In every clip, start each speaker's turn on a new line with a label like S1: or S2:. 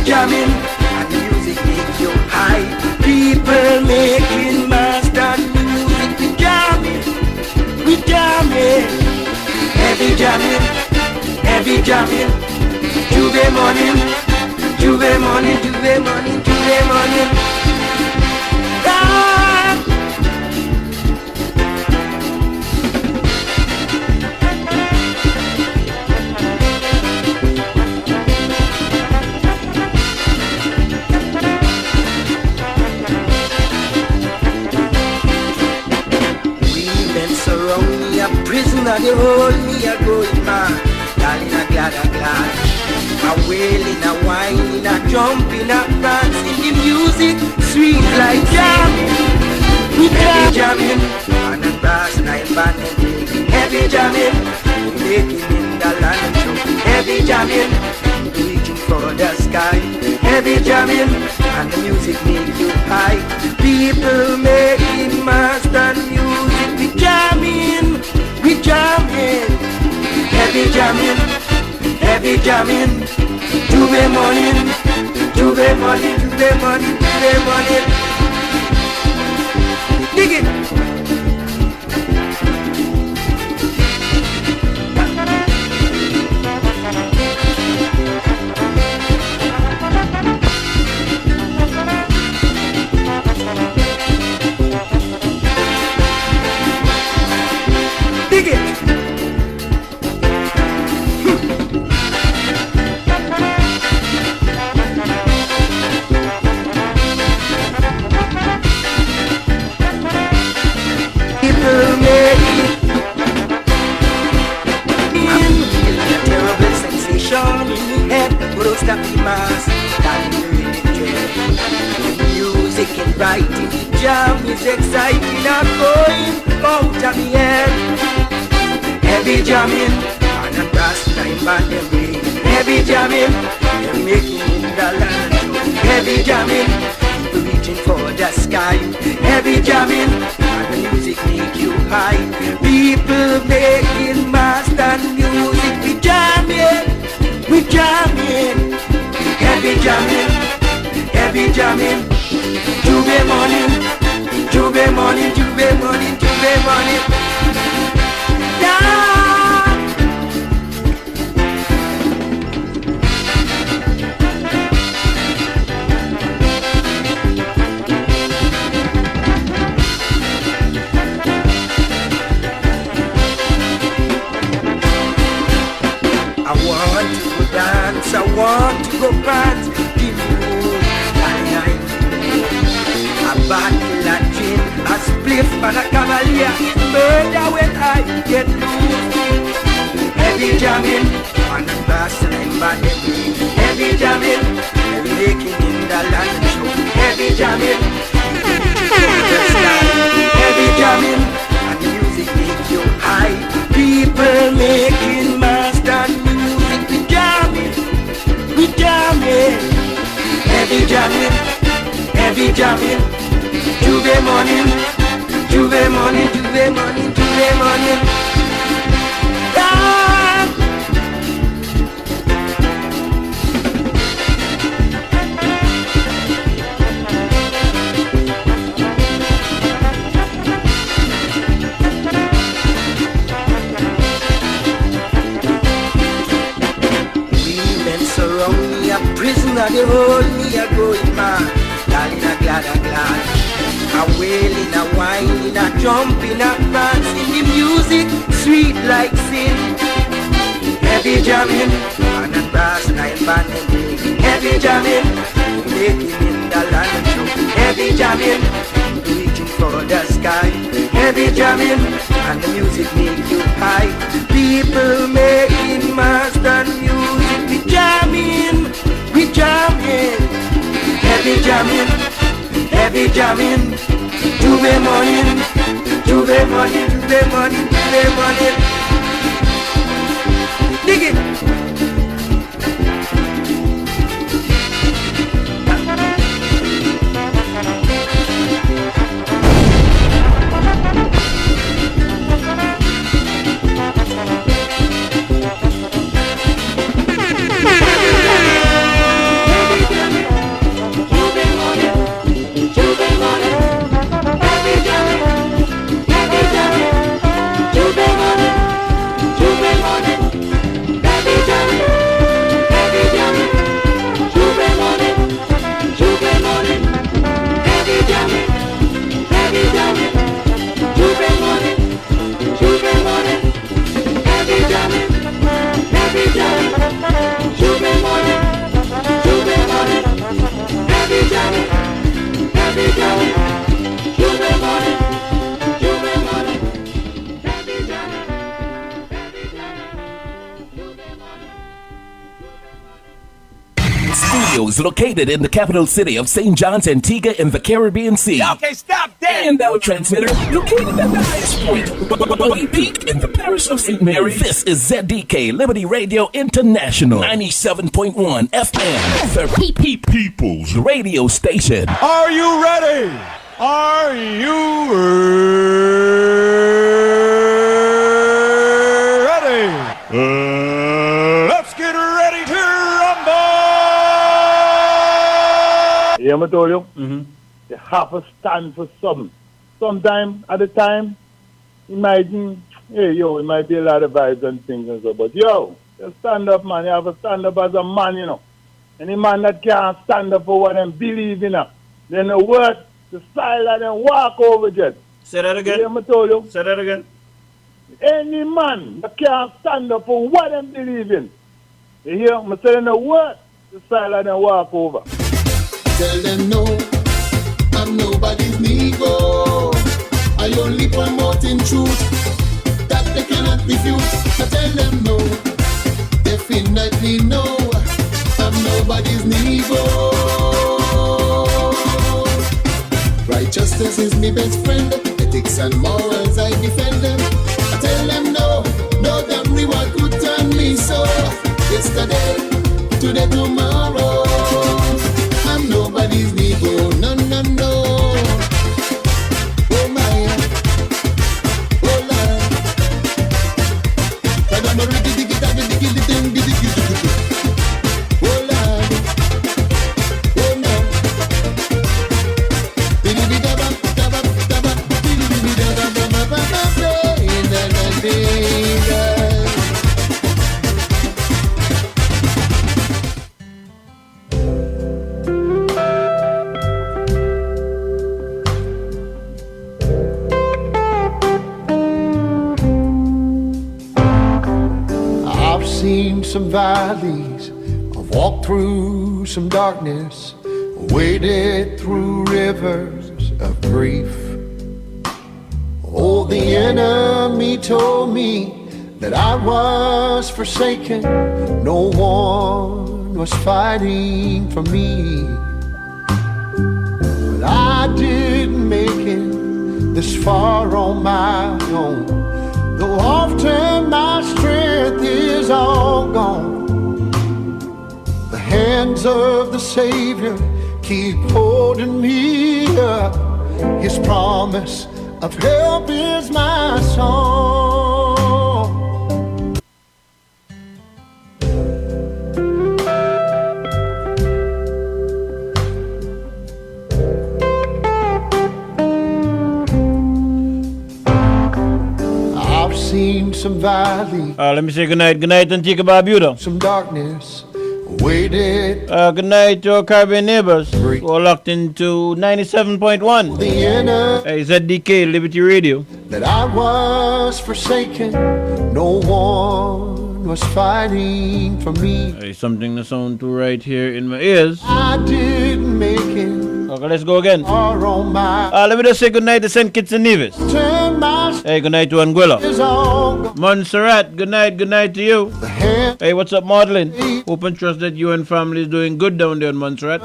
S1: jamming, and the music make you high. People making master music. We jamming, heavy jamming, heavy jamming. Juve morning, Juve morning, Juve morning, Juve morning. Ah! Surround me a prisoner, they hold me a going mad. Darling, a glad, a wailing, a whining, a jumping, a dancing. The music sweet like jamming. We jamming, and a brass night band and heavy jamming, making in the land show. Heavy jamming, reaching for the sky. Heavy jamming, and the music make you high. People making master music. We jamming, heavy jamming, heavy jamming. Juve morning, Juve morning, Juve morning, Juve morning. Dig it. Dig it! People make it. I'm feeling a terrible sensation in the head. Will stop the mass. Time really dread. The music and writing, the jam is exciting. I'm going out of the head. Heavy jamming, and a brass time band them bring. Heavy jamming, they're making in the land. Heavy jamming, people reaching for the sky. Heavy jamming, and the music make you high. People making master music. We jamming, we jamming. Heavy jamming, heavy jamming. Juve morning, Juve morning, Juve morning, Juve morning. I want to go past the moon. A bottle of gin, a spliff and a cavalier is murder when I get loose. Heavy jamming, on the brass and band. Heavy jamming, heavy making in the land show. Heavy jamming, heavy jamming, and the music make you high. People making master music. We jamming, heavy jamming, heavy jamming. Juve morning, Juve morning, Juve morning, Juve morning. Ah! Surround me a prisoner, they hold me a going mad. Darling, a glad, a wailing, a whining, a jumping, a dancing. The music sweet like sin. Heavy jamming, and a brass night band and bring. Heavy jamming, making in the land show. Heavy jamming, reaching for the sky. Heavy jamming, and the music make you high. People making master music. We jamming, heavy jamming, heavy jamming. Juve morning, Juve morning, Juve morning, Juve morning. Dig it.
S2: Studios located in the capital city of St. John's, Antigua in the Caribbean Sea.
S3: Okay, stop that!
S2: And our transmitter located at the highest point, Buggy Peak in the parish of St. Mary. This is ZDK Liberty Radio International, 97.1 FM, the People's Radio Station.
S3: Are you ready? Are you ready? Let's get ready to rumble!
S4: Yeah, I told you, you have to stand for something. Sometime at a time, imagine, hey, it might be a lot of vibes and things and so, but you stand up, man. You have to stand up as a man, you know. Any man that can't stand up for what they believe in, then the word, the style that they walk over just.
S3: Say that again.
S4: Yeah, I told you.
S3: Say that again.
S4: Any man that can't stand up for what they believe in, you hear? I'm saying the word, the style that they walk over.
S5: Tell them no, I'm nobody's Negro. I only promoting truth that they cannot refute. I tell them no, definitely no, I'm nobody's Negro. Righteousness is my best friend, ethics and morals I defend them. I tell them no, no damn reward could turn me so. Yesterday, today, tomorrow, I'm nobody's Negro, no, no, no. Oh my, oh Lord, but I'm a riggy diggy diggy diggy diggy diggy diggy. Oh Lord, oh no. Biddy biddy dabba dabba dabba, biddy biddy dabba dabba dabba, in the I've seen some valleys, I've walked through some darkness, waded through rivers of grief. Oh, the enemy told me that I was forsaken, no one was fighting for me. But I didn't make it this far on my own, though often my strength is all gone. The hands of the Savior keep holding me up. His promise of help is my song. I've seen some valley.
S6: Let me say goodnight. Good night, Antigua Barbuda.
S5: Some darkness waited.
S6: Good night to our Caribbean neighbors who are locked into 97.1.
S5: The inner
S6: ZDK Liberty Radio.
S5: That I was forsaken, no one was fighting for me.
S6: Something to sound to right here in my ears.
S5: I didn't make it.
S6: Okay, let's go again.
S5: On my
S6: let me just say good night to St. Kitts and Nevis.
S5: turn my
S6: Hey, good night to Anguilla.
S5: is on
S6: Montserrat, good night to you.
S5: the hand.
S6: Hey, what's up, Madeline? Hope and trust that you and family is doing good down there in Montserrat.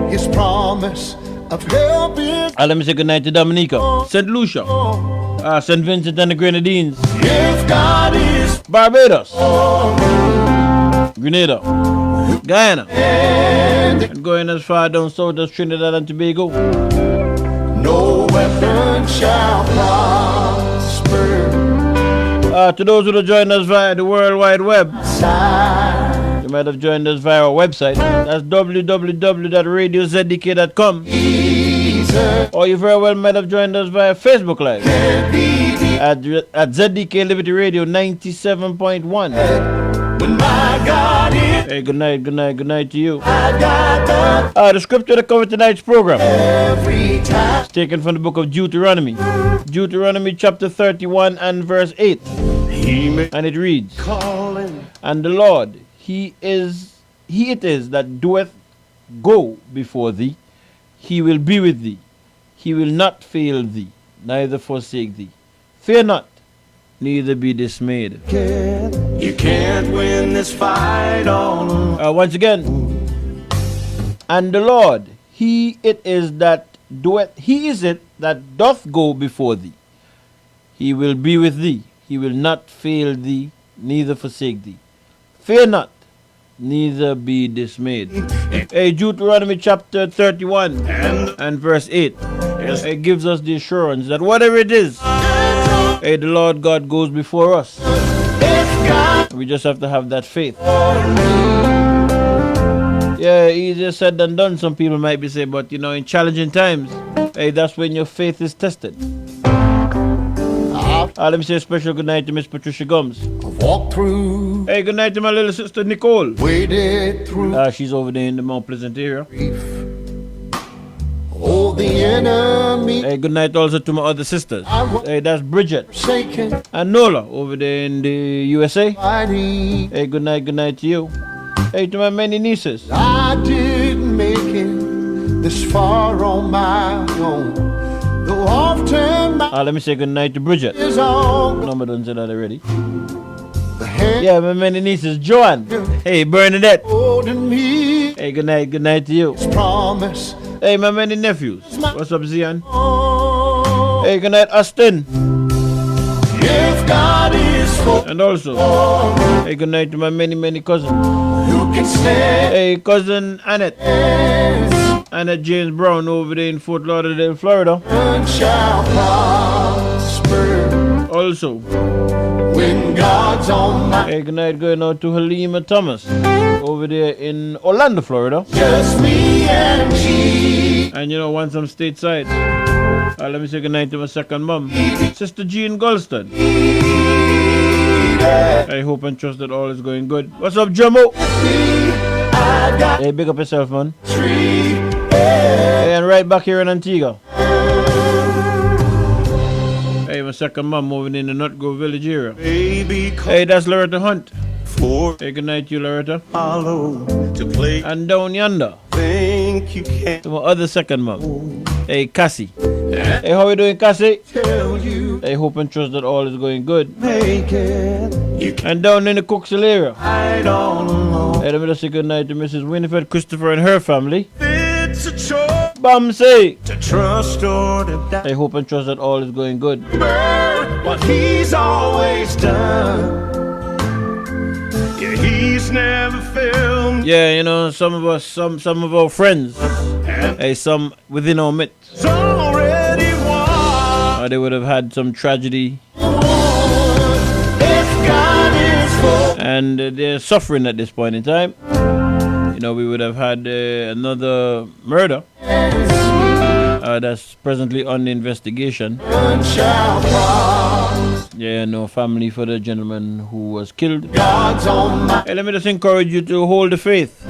S5: His promise of help is
S6: Let me say good night to Dominica, St. Lucia, St. Vincent and the Grenadines,
S5: if God is
S6: Barbados, Grenada, Guyana, and going as far down south as Trinidad and Tobago.
S5: no weapon shall prosper.
S6: To those who have joined us via the World Wide Web, you might have joined us via our website. That's www.radiozdk.com. Or you very well might have joined us via Facebook Live at ZDK Liberty Radio 97.1.
S5: When my God is
S6: Hey, good night to you. The scripture that covered tonight's program
S5: every time.
S6: is taken from the book of Deuteronomy. Deuteronomy chapter 31 and verse 8. And it reads, And the Lord, He it is that doeth go before thee. He will be with thee. He will not fail thee, neither forsake thee. Fear not, neither be dismayed.
S3: You can't win this fight on.
S6: Once again, And the Lord, He it is that doeth, He is it that doth go before thee. He will be with thee. He will not fail thee, neither forsake thee. Fear not, neither be dismayed. Hey, Deuteronomy chapter 31 and verse 8. It gives us the assurance that whatever it is, hey, the Lord God goes before us. We just have to have that faith. Yeah, easier said than done, some people might be saying, but in challenging times, hey, that's when your faith is tested. Let me say a special good night to Miss Patricia Gums.
S5: Walk through.
S6: Hey, good night to my little sister Nicole.
S5: Waded through.
S6: She's over there in the Mount Pleasant area.
S5: Oh, the enemy.
S6: Hey, good night also to my other sisters. Hey, that's Bridget
S5: Forsaken.
S6: and Nola over there in the USA.
S5: Mighty.
S6: Hey, good night to you. Hey, to my many nieces.
S5: I didn't make it this far on my own. Though often my
S6: Let me say good night to Bridget.
S5: is on
S6: Number done said that already.
S5: the hand
S6: Yeah, my many nieces. Joanne. Hey, Bernadette.
S5: holding me.
S6: Hey, good night to you.
S5: Promise.
S6: Hey, my many nephews. What's up, Zian?
S5: Oh,
S6: Hey, good night, Austin.
S5: if God is for
S6: And also, hey, good night to my many cousins.
S5: who can stand,
S6: Hey, cousin Annette. Annette James Brown over there in Fort Lauderdale, Florida.
S5: and shall prosper
S6: Also,
S5: when God's on my.
S6: hey, good night going out to Halima Thomas over there in Orlando, Florida.
S5: Just me and G.
S6: And once I'm stateside, let me say good night to my second mom, Sister Jean Golston. I hope and trust that all is going good. What's up, Jomo?
S5: I got
S6: Hey, big up yourself, man.
S5: tree.
S6: Hey, and right back here in Antigua. Hey, my second mom over in the Nut Grove Village area.
S3: Baby,
S6: Hey, that's Loretta Hunt.
S3: for
S6: Hey, good night to you, Loretta.
S3: follow to play.
S6: And down yonder,
S3: Think you can't
S6: to my other second mom. Hey, Cassie. Hey, how you doing, Cassie?
S3: tell you
S6: I hope and trust that all is going good.
S3: make it. You can't
S6: And down in the Cooksville area,
S3: hide all alone.
S6: hey, let me just say good night to Mrs. Winifred Christopher and her family.
S3: It's a chore
S6: Bam say.
S3: to trust or to doubt.
S6: I hope and trust that all is going good.
S3: What he's always done. Yeah, he's never failed.
S6: Yeah, some of us, some of our friends, hey, some within our midst,
S3: It's already won.
S6: they would have had some tragedy,
S5: If God is for
S6: and they're suffering at this point in time. We would have had another murder that's presently under investigation.
S5: and shall prosper.
S6: Yeah, no family for the gentleman who was killed.
S5: God's on my.
S6: Hey, let me just encourage you to hold the faith.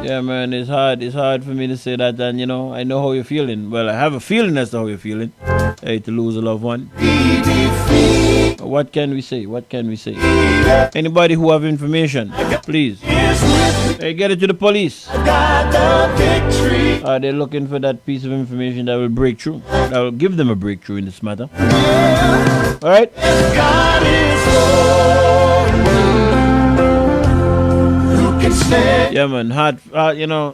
S6: Yeah, man, it's hard for me to say that, and I know how you're feeling. Well, I have a feeling as to how you're feeling. Hey, to lose a loved one. What can we say? Anybody who have information, please. Hey, get it to the police.
S5: Got the victory.
S6: They're looking for that piece of information that will break through. That will give them a breakthrough in this matter. All right?
S5: God is for me. Who can stand?
S6: Yeah, man.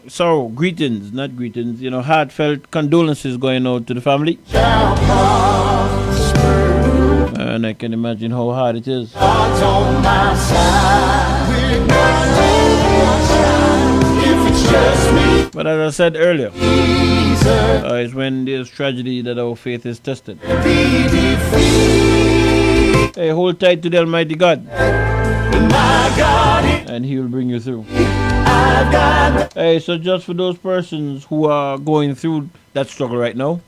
S6: Sorrow, greetings, not greetings. Heartfelt condolences going out to the family.
S5: Shall prosper.
S6: And I can imagine how hard it is.
S5: God's on my side. With God's on my side. If it's just me,
S6: But as I said earlier,
S5: Jesus,
S6: it's when there's tragedy that our faith is tested.
S5: be defeated.
S6: Hey, hold tight to the Almighty God,
S5: My God,
S6: and He will bring you through.
S5: I've got
S6: Hey, so just for those persons who are going through that struggle right now,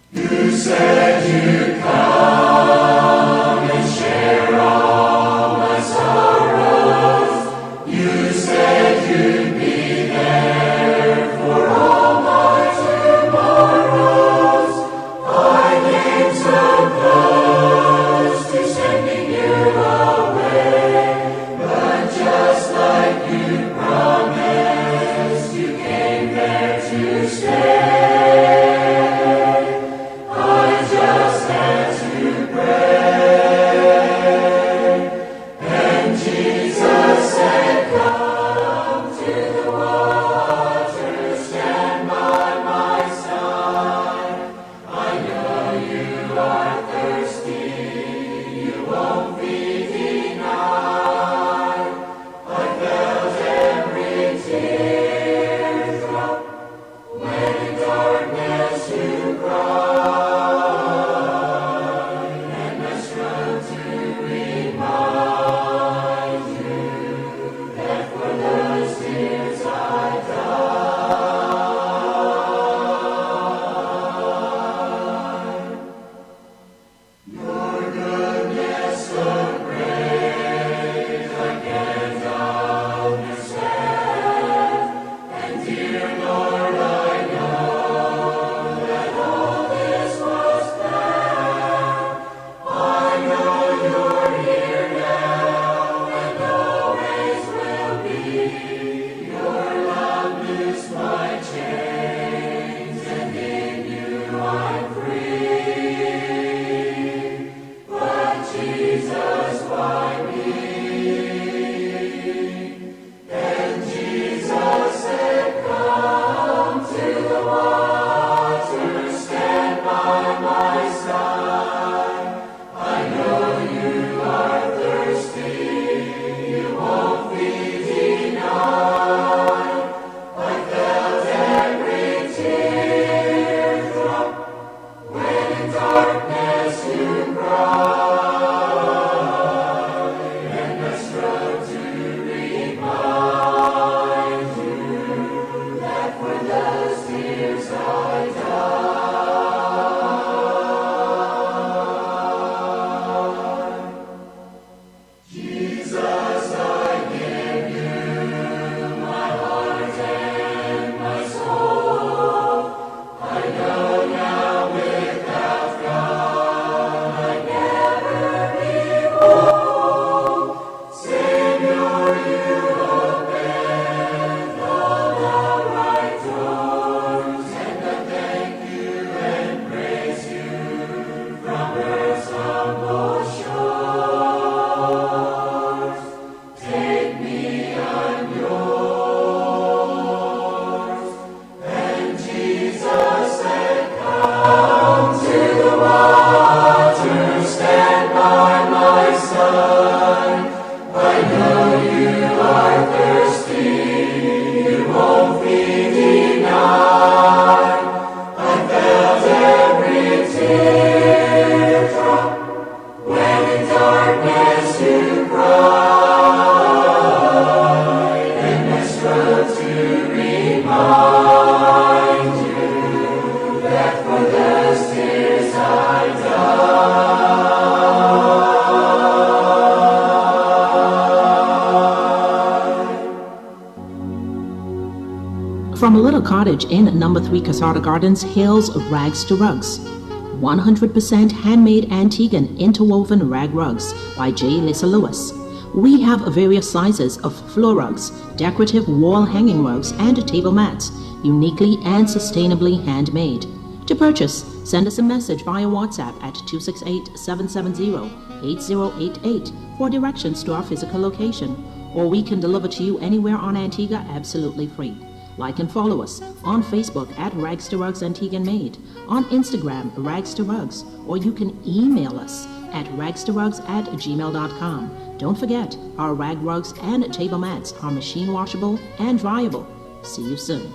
S7: From a little cottage in number 3 Casarda Gardens hails Rags to Rugs. 100% handmade Antiguan interwoven rag rugs by J. Lisa Lewis. We have various sizes of floor rugs, decorative wall hanging rugs, and table mats, uniquely and sustainably handmade. To purchase, send us a message via WhatsApp at 268-770-8088 for directions to our physical location, or we can deliver to you anywhere on Antigua absolutely free. Like and follow us on Facebook at Rags to Rugs Antiguan Made, on Instagram Rags to Rugs, or you can email us at ragstorugs@gmail.com. Don't forget, our rag rugs and table mats are machine washable and dryable. See you soon.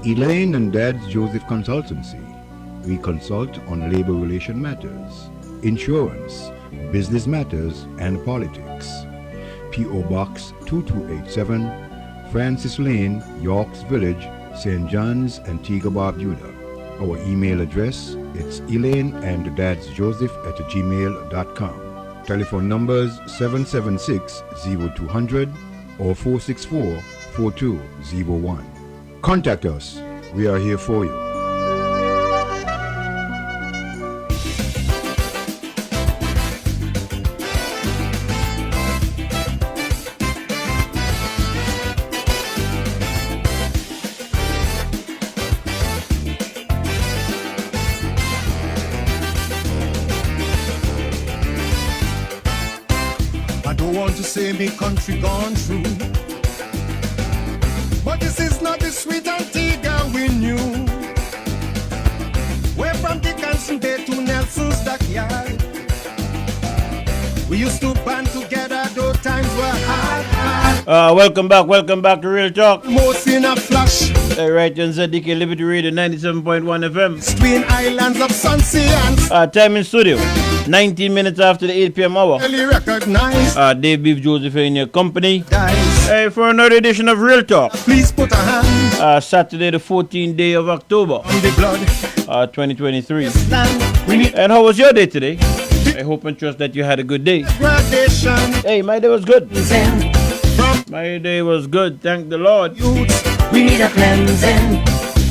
S8: Elaine and Dad's Joseph Consultancy. We consult on labor relation matters, insurance, business matters, and politics. P.O. Box 2287, Francis Lane, Yorks Village, St. John's, Antigua Barbuda. Our email address, it's elaineanddadsjoseph@gmail.com. Telephone numbers 776-0200 or 464-4201. Contact us. We are here for you.
S5: Say me country gone through, but this is not the sweet Antigua we knew. We're from Dickinson Bay to Nelson's backyard. We used to band together, though times were hard.
S6: Welcome back to Real Talk.
S5: Most in a flash.
S6: Right on ZDK Liberty Radio 97.1 FM.
S5: Twin Islands of Sunseance.
S6: Time in studio, 19 minutes after the 8 p.m. hour.
S5: Recognize.
S6: Dave Beef Joseph in your company. For another edition of Real Talk.
S5: Please put a hand.
S6: Saturday the 14th day of October.
S5: On the blood.
S6: 2023. And how was your day today? I hope and trust that you had a good day.
S5: politician.
S6: Hey, my day was good.
S1: Cleansing.
S6: My day was good, thank the Lord.
S5: Youths,
S1: We need a cleansing.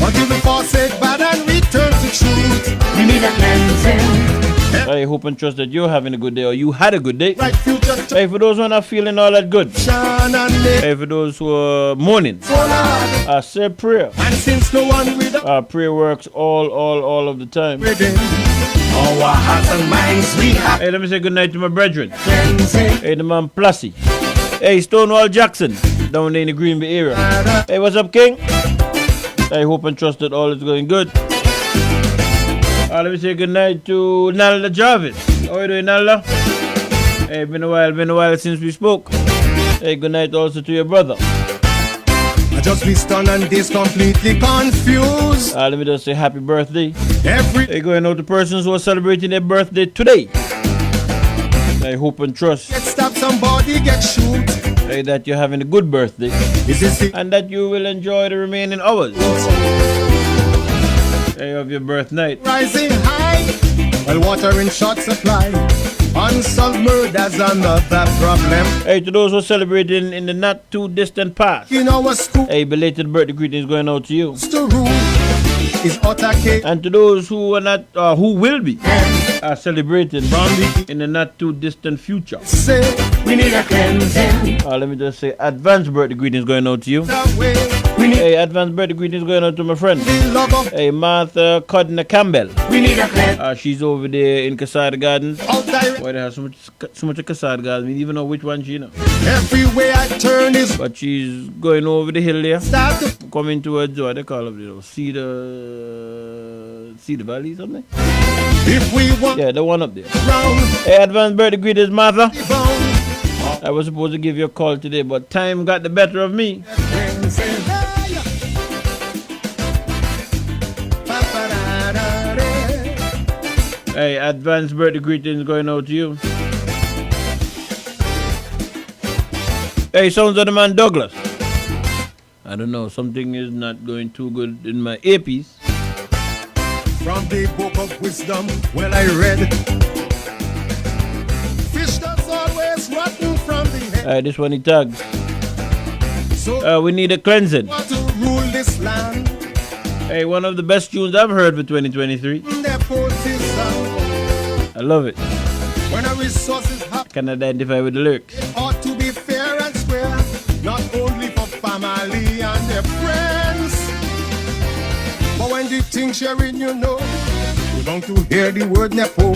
S5: until we forsake bad and return to truth.
S1: We need a cleansing.
S6: I hope and trust that you're having a good day or you had a good day.
S5: Right future to
S6: Hey, for those who are not feeling all that good.
S5: shine and live.
S6: Hey, for those who are mourning.
S5: So Lord,
S6: Say prayer.
S5: and since no one with a
S6: Prayer works all of the time.
S5: rhythm,
S1: Our hearts and minds we have
S6: Hey, let me say good night to my brethren.
S1: cleansing.
S6: Hey, the man Plussy. Hey, Stonewall Jackson, down there in the Green Bay area. Hey, what's up, King? I hope and trust that all is going good. Let me say good night to Nalda Jarvis. How are you doing, Nalda? Hey, been a while since we spoke. Hey, good night also to your brother.
S5: I just be stunned and this completely confused.
S6: Let me just say happy birthday.
S5: Every
S6: Hey, going out to persons who are celebrating their birthday today. I hope and trust
S5: get stabbed, somebody get shoot.
S6: hey, that you're having a good birthday
S5: Is this the
S6: and that you will enjoy the remaining hours hey, of your birth night.
S5: rising high? While water in short supply, unsolved murders another problem.
S6: Hey, to those who are celebrating in the not too distant past.
S5: In our school,
S6: Hey, belated birthday greetings going out to you.
S5: to rule is utter chaos.
S6: And to those who are not, who will be celebrating in the not too distant future.
S5: Say
S1: We need a cleansing.
S6: Let me just say advance birthday greetings going out to you.
S5: that way,
S1: We need
S6: Hey, advance birthday greetings going out to my friend.
S5: the love of
S6: Hey, Martha Codner Campbell.
S1: we need a cleansing.
S6: She's over there in Casada Gardens.
S5: out direct.
S6: Why they have so much of Casada Gardens? I don't even know which one she know.
S5: Everywhere I turn is
S6: But she's going over the hill there.
S5: start to
S6: Coming towards what they call it, Cedar Valley something?
S5: if we want
S6: Yeah, the one up there.
S5: round
S6: Hey, advance birthday greetings, Martha.
S5: the bound.
S6: I was supposed to give you a call today, but time got the better of me.
S1: Cleansing.
S6: Hey, advance birthday greetings going out to you. Hey, sounds of the man Douglas. I don't know, something is not going too good in my earpiece.
S5: From the book of wisdom, well I read, fish that's always rotten from the head.
S6: This one he tags.
S5: So
S6: We need a cleansing.
S5: want to rule this land.
S6: Hey, one of the best tunes I've heard for 2023.
S5: Their forces
S6: I love it.
S5: when our resources happen,
S6: Can identify with the lyrics.
S5: ought to be fair and square, not only for family and their friends. But when the things sharing, you know, you're going to hear the word nepo,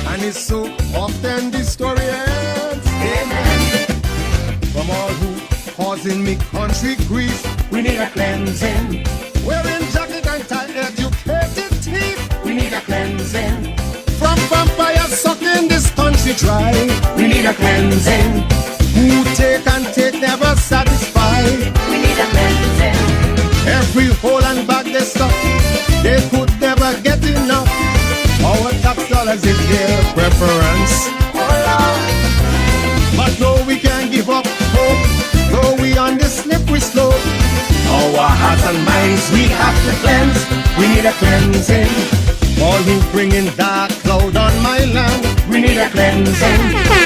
S5: and it's so often the story ends.
S1: Amen.
S5: From all who causing me country grief,
S1: We need a cleansing.
S5: wearing jacket and tie, educated teeth.
S1: We need a cleansing.
S5: From vampires sucking this country dry,
S1: We need a cleansing.
S5: who take and take never satisfy.
S1: We need a cleansing.
S5: Every hole and bag they stuff, they could never get enough. Our tax dollars is their preference. But no, we can't give up hope, though we on the slippery slope.
S1: Our hearts and minds we have to cleanse. We need a cleansing.
S5: All who bring in dark cloud on my land,
S1: We need a cleansing.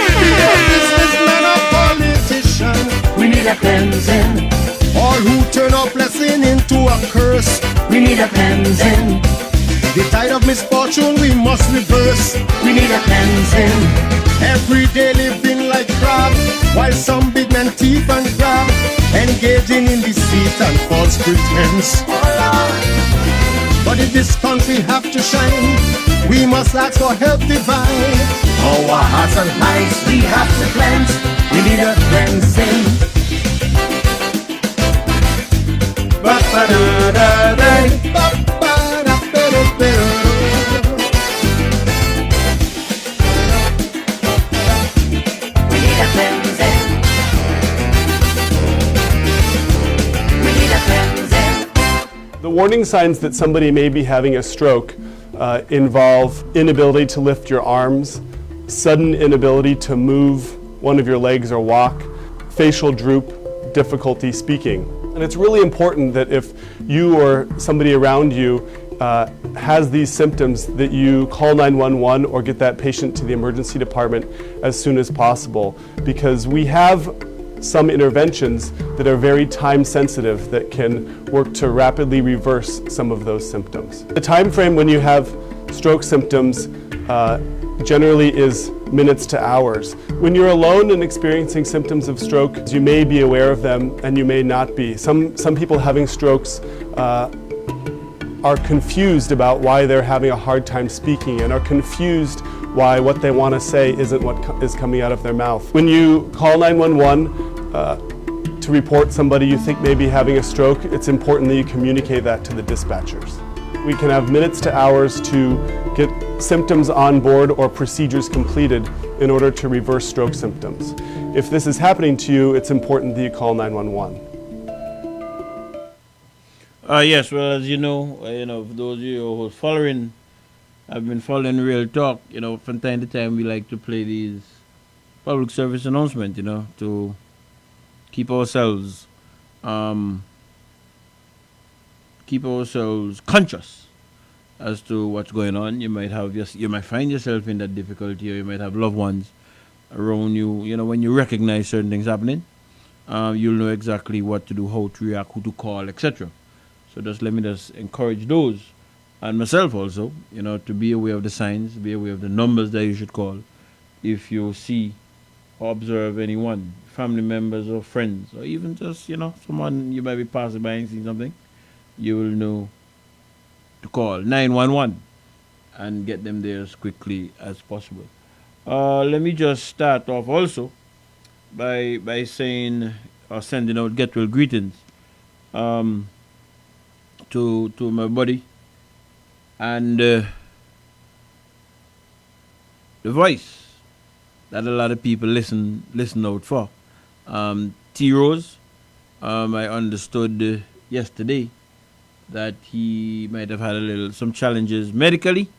S5: businessmen or politicians,
S1: We need a cleansing.
S5: all who turn our blessing into a curse.
S1: We need a cleansing.
S5: The tide of misfortune we must reverse.
S1: We need a cleansing.
S5: Every day living like crab, while some big men thief and grab, engaging in deceit and false pretense. But if this country have to shine, we must ask for help divine.
S1: Our hearts and minds we have to cleanse. We need a cleansing. We need a cleansing. We need a cleansing.
S9: The warning signs that somebody may be having a stroke involve inability to lift your arms, sudden inability to move one of your legs or walk, facial droop, difficulty speaking. And it's really important that if you or somebody around you has these symptoms, that you call 911 or get that patient to the emergency department as soon as possible, because we have some interventions that are very time sensitive that can work to rapidly reverse some of those symptoms. The time frame when you have stroke symptoms generally is minutes to hours. When you're alone and experiencing symptoms of stroke, you may be aware of them and you may not be. Some people having strokes are confused about why they're having a hard time speaking and are confused why what they want to say isn't what is coming out of their mouth. When you call 911 to report somebody you think may be having a stroke, it's important that you communicate that to the dispatchers. We can have minutes to hours to get symptoms on board or procedures completed in order to reverse stroke symptoms. If this is happening to you, it's important that you call 911.
S6: Yes, well, as you know, for those of you who have been following Real Talk, from time to time we like to play these public service announcements, to keep ourselves conscious as to what's going on. You might find yourself in that difficulty, or you might have loved ones around you. When you recognize certain things happening, you'll know exactly what to do, how to react, who to call, etc. So let me encourage those, and myself also, to be aware of the signs, be aware of the numbers that you should call if you see or observe anyone, family members or friends, or even just, someone you might be passing by and seeing something. You will know to call 911 and get them there as quickly as possible. Let me just start off also by saying or sending out get well greetings to my buddy and the voice that a lot of people listen out for. T. Rose, I understood yesterday that he might have had some challenges medically,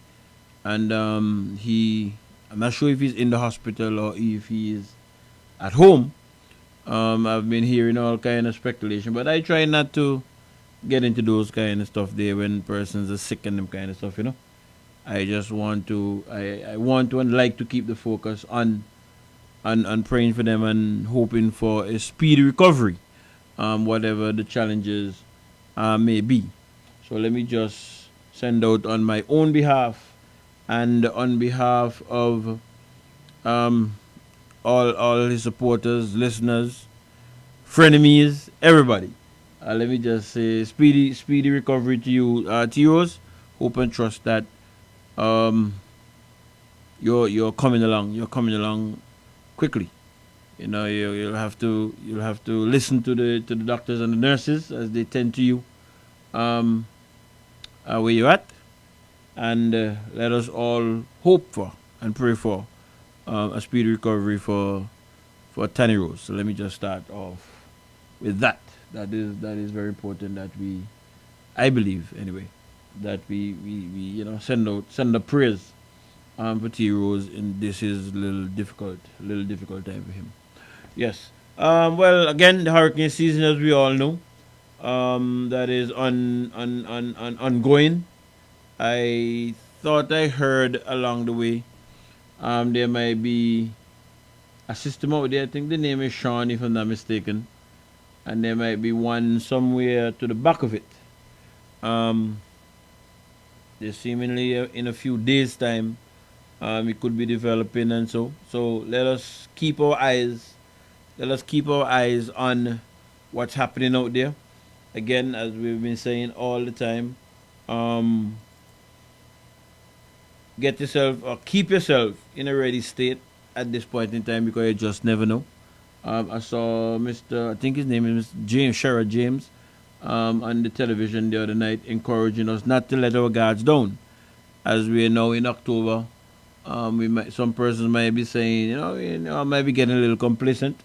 S6: and I'm not sure if he's in the hospital or if he is at home. I've been hearing all kind of speculation, but I try not to get into those kind of stuff there when persons are sick and them kind of stuff, I just want to and like to keep the focus on praying for them and hoping for a speedy recovery, whatever the challenges may be. So let me just send out on my own behalf and on behalf of all his supporters, listeners, frenemies, everybody. Let me just say speedy recovery to you, T.O.s. Hope and trust that you're coming along. You're coming along quickly. You'll have to listen to the doctors and the nurses as they tend to you where you're at, and let us all hope for and pray for a speedy recovery for Tanny Rose. So let me just start off with that. That is very important that I believe anyway, that we send up prayers for T. Rose in this is a little difficult time for him. Yes. Well, again, the hurricane season, as we all know, that is ongoing. I thought I heard along the way there might be a system out there. I think the name is Sean, if I'm not mistaken. And there might be one somewhere to the back of it. There's seemingly in a few days' time, it could be developing, and so let us keep our eyes on what's happening out there. Again, as we've been saying all the time, get yourself or keep yourself in a ready state at this point in time, because you just never know. I saw I think his name is James, Sherrod James, on the television the other night, encouraging us not to let our guards down. As we are now in October, some persons might be saying, I might be getting a little complacent.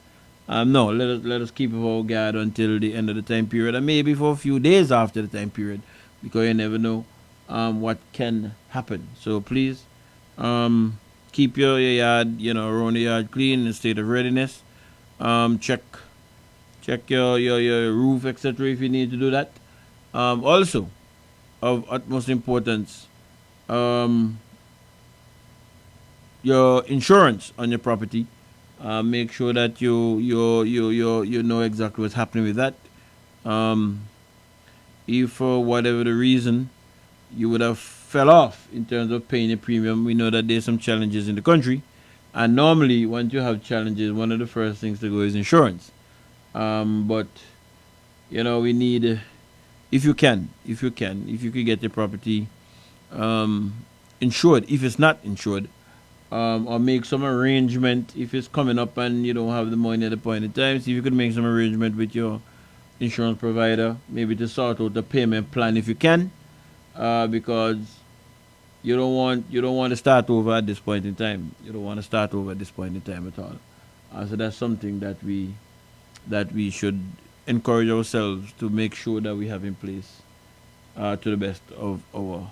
S6: No, let us keep our guard until the end of the time period, and maybe for a few days after the time period, because you never know what can happen. So please keep your yard, around the yard clean, in a state of readiness. Check your roof, etc. if you need to do that. Also, of utmost importance, your insurance on your property. Make sure that you know exactly what's happening with that. If for whatever the reason you would have fell off in terms of paying a premium, we know that there's some challenges in the country, and normally once you have challenges, one of the first things to go is insurance. But we need, if you could get your property insured, if it's not insured, or make some arrangement if it's coming up and you don't have the money at the point in time. See if you could make some arrangement with your insurance provider, maybe to sort out the payment plan if you can, because you don't want to start over at this point in time. You don't want to start over at this point in time at all. So that's something that we should encourage ourselves to make sure that we have in place to the best of our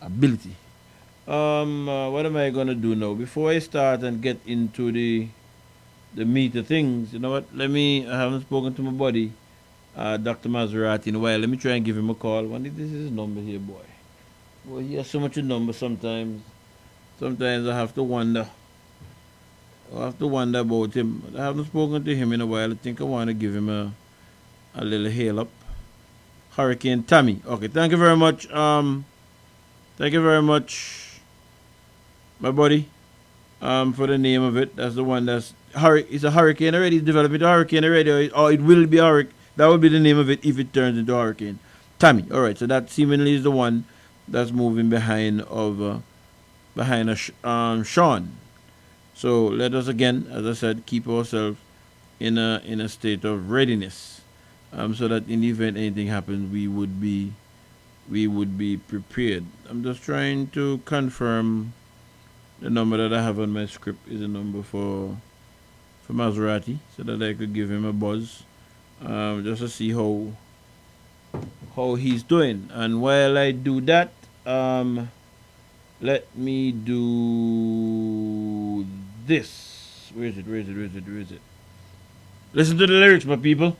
S6: ability. What am I gonna do now? Before I start and get into the meat of things, you know what? I haven't spoken to my buddy, Dr. Maserati, in a while. Let me try and give him a call. This is his number here, boy. Well, he has so much number sometimes. Sometimes I have to wonder. About him. I haven't spoken to him in a while. I think I want to give him a little hail up. Hurricane Tommy. Okay, thank you very much. Thank you very much, my buddy, for the name of it. That's the one it's a hurricane already. It's developed into a hurricane already, or it will be a hurricane. That will be the name of it if it turns into a hurricane. Tommy. All right, so that seemingly is the one that's moving behind Sean. So let us again, as I said, keep ourselves in a state of readiness, so that in the event anything happens, we would be prepared. I'm just trying to confirm the number that I have on my script is a number for Maserati, so that I could give him a buzz, just to see how he's doing. And while I do that, let me do this. Where is it? Listen to the lyrics, my people.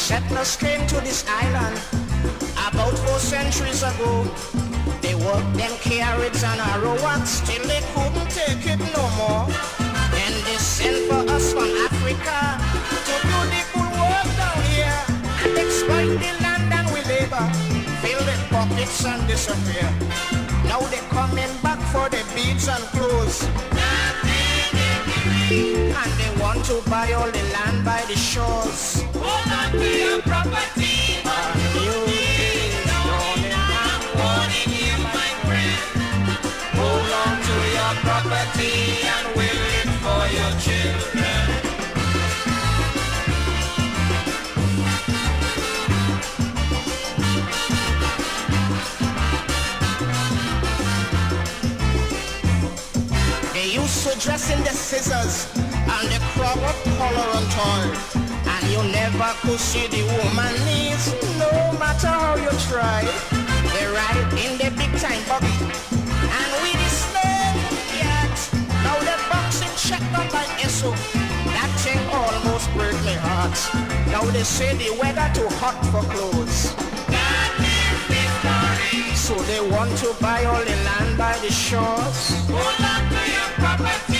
S10: Settlers came to this island about 4 centuries ago. They worked them carrots and arrowrots till they couldn't take it no more. Then they sent for us from Africa to do the good work down here and exploit the land, and we labor, fill the pockets and disappear. Now they're coming back for the beads and clothes, and they want to buy all the land by the shores. Hold on to your property. I'm warning you, my friend. Hold on to your property and will it for your children. They used to dress in the scissors and the crop of color and toy. And you never could see the woman knees, no matter how you try. They ride in the big time buggy, and we the slave yachts. Now they're boxing checked up by Esso. That thing almost break my heart. Now they say the weather too hot for clothes. So they want to buy all the land by the shores. Hold on to your property.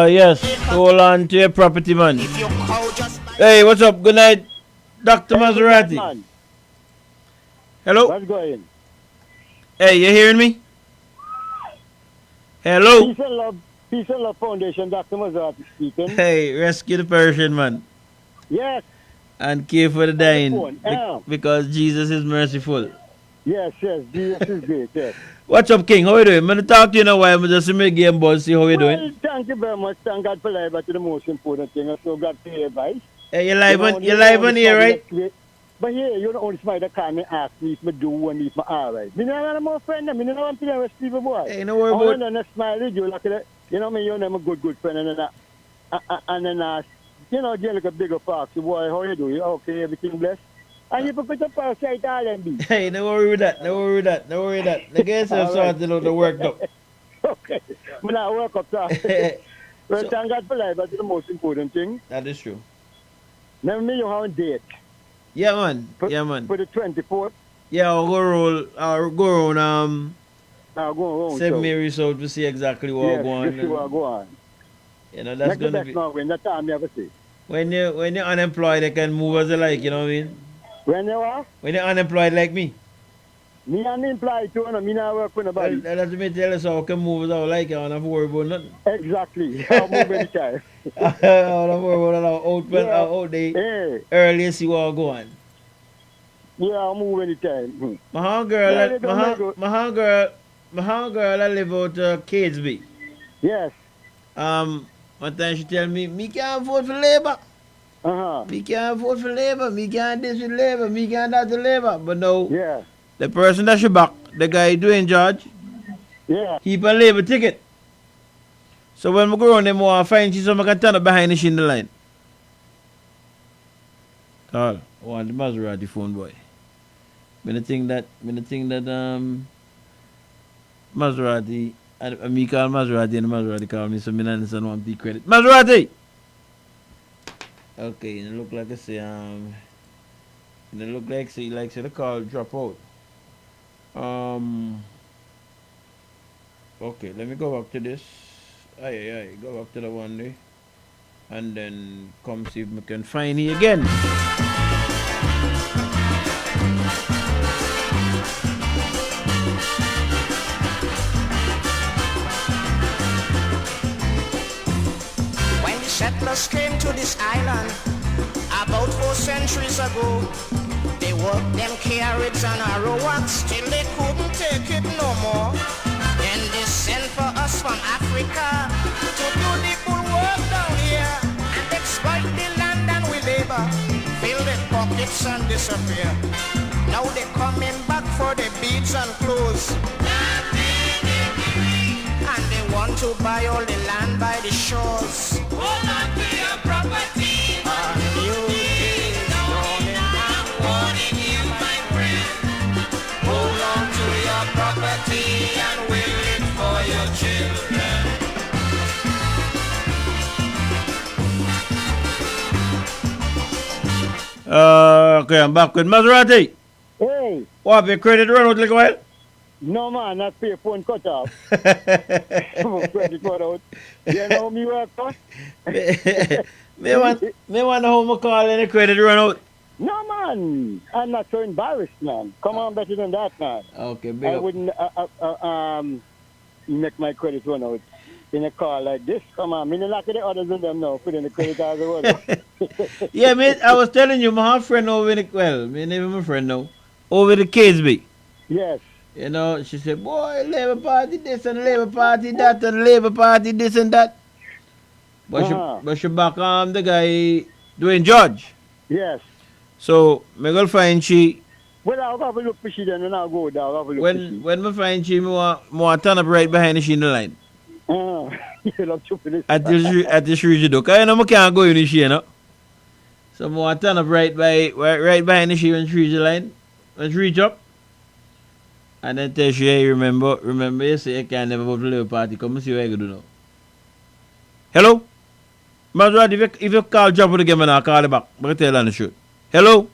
S6: Yes, hold on to your property, man. Hey, what's up? Good night, Dr. Maserati. Hello?
S3: What's going?
S6: Hey, you hearing me? Hello?
S3: Peace and Love Foundation, Dr. Maserati speaking.
S6: Hey, rescue the Persian, man.
S3: Yes.
S6: And care for the dying, because Jesus is merciful.
S3: Yes, DS is great, yes.
S6: What's up, King? How you doing? I'm going to talk to you in a while. I'm just make game buzz, see how you doing.
S3: Well, thank you very much. Thank God for life. That's the most important thing. So God for your advice.
S6: Hey, you're live on here, right?
S3: But here, you're the only somebody that come and ask me if I do and if I alright. Me not have more friend. Me not want to know with people, boy.
S6: Hey, no worry about it.
S3: And then smile with you like that. You know me, you're a good friend. And then, you know, you're like a bigger fox. Boy, how you do? You okay? Everything blessed? And you put the parasite all and be.
S6: Hey, no worry with that. The guys have started out the work up.
S3: Okay. I'm not work up, sir. Well, thank God for life. That's the most important thing.
S6: That is true.
S3: Now, me, you have a date.
S6: Yeah, man.
S3: For the 24th.
S6: Yeah, I'll go around St.
S3: so.
S6: Mary's out to see exactly what
S3: yes,
S6: going on.
S3: See what go on.
S6: You know, that's going to be...
S3: When that time you ever see.
S6: When you're unemployed, they can move as they like, you know what I mean?
S3: When you are?
S6: When you're unemployed like me.
S3: Me unemployed too, no, me not work for nobody.
S6: That's me tell you, so I can move as I like, I don't have to worry about nothing.
S3: Exactly. I'll move anytime.
S6: I don't have to worry about out day.
S3: Hey.
S6: Early see what go on.
S3: Yeah, I'll move anytime.
S6: My home girl, I live out Catesby.
S3: Yes.
S6: One time she tell me can't vote for Labour. Me can't vote for Labour. Me can't this with Labour. Me can't that with Labour. But no.
S3: Yeah.
S6: The person that she back, the guy doing George.
S3: Yeah.
S6: He put a Labour ticket. So when I go around them, I find she so I can turn up behind the in the line. Carl, I want the Maserati phone boy. When I think that Maserati, and me call Maserati and the Maserati call me, so I don't understand what the credit. Maserati! Okay, it look like I say, it look like say the call drop out. Okay, let me go back to this. Go back to the one day. And then come see if we can find it again.
S10: When the settlers came to this island about 4 centuries ago, they worked them carrots and arrowrots till they couldn't take it no more. Then they sent for us from Africa to do the full work down here and exploit the land and we labor, fill their pockets and disappear. Now they coming back for the beads and clothes. And they want to buy all the land by the shores. Hold on to your property. A new day is dawning. I'm warning you, my friend. Hold on to your property and will it for your children.
S6: Okay, I'm back with Maserati.
S3: Hey.
S6: What, your credit run out like a while?
S3: No, man, not pay phone cut off. Credit cut out. You know me work for?
S6: Me want how my call and the credit run out.
S3: No, man. I'm not so embarrassed, man. Come on, better than that, man.
S6: Okay,
S3: I wouldn't make my credit run out in a car like this. Come on, me not like the others than them now. Put in the credit card as well.
S6: Yeah, man, I was telling you, my friend over the, well, me name is my friend now, over the Catesby.
S3: Yes.
S6: You know, she said, boy, Labour Party this and Labour Party that and Labour Party this and that. But she back on the guy doing George.
S3: Yes.
S6: So, me go find she.
S3: Well, I'll have a look for she then and I'll go down. I'll have a look for she.
S6: When me find she, me want turn up right behind the she in the line.
S3: You love to
S6: at the Shrewsbury Duck. I know I can't go in the she, you know. So, I want turn up right behind the she when Shrewsbury line. When she reach up. And then tell you, hey, remember you say you can never vote for the Labour Party. Come and see what you do now. Hello? Maserati, if you call drop it again, I'll call you back. But I tell you on the shoot. Hello?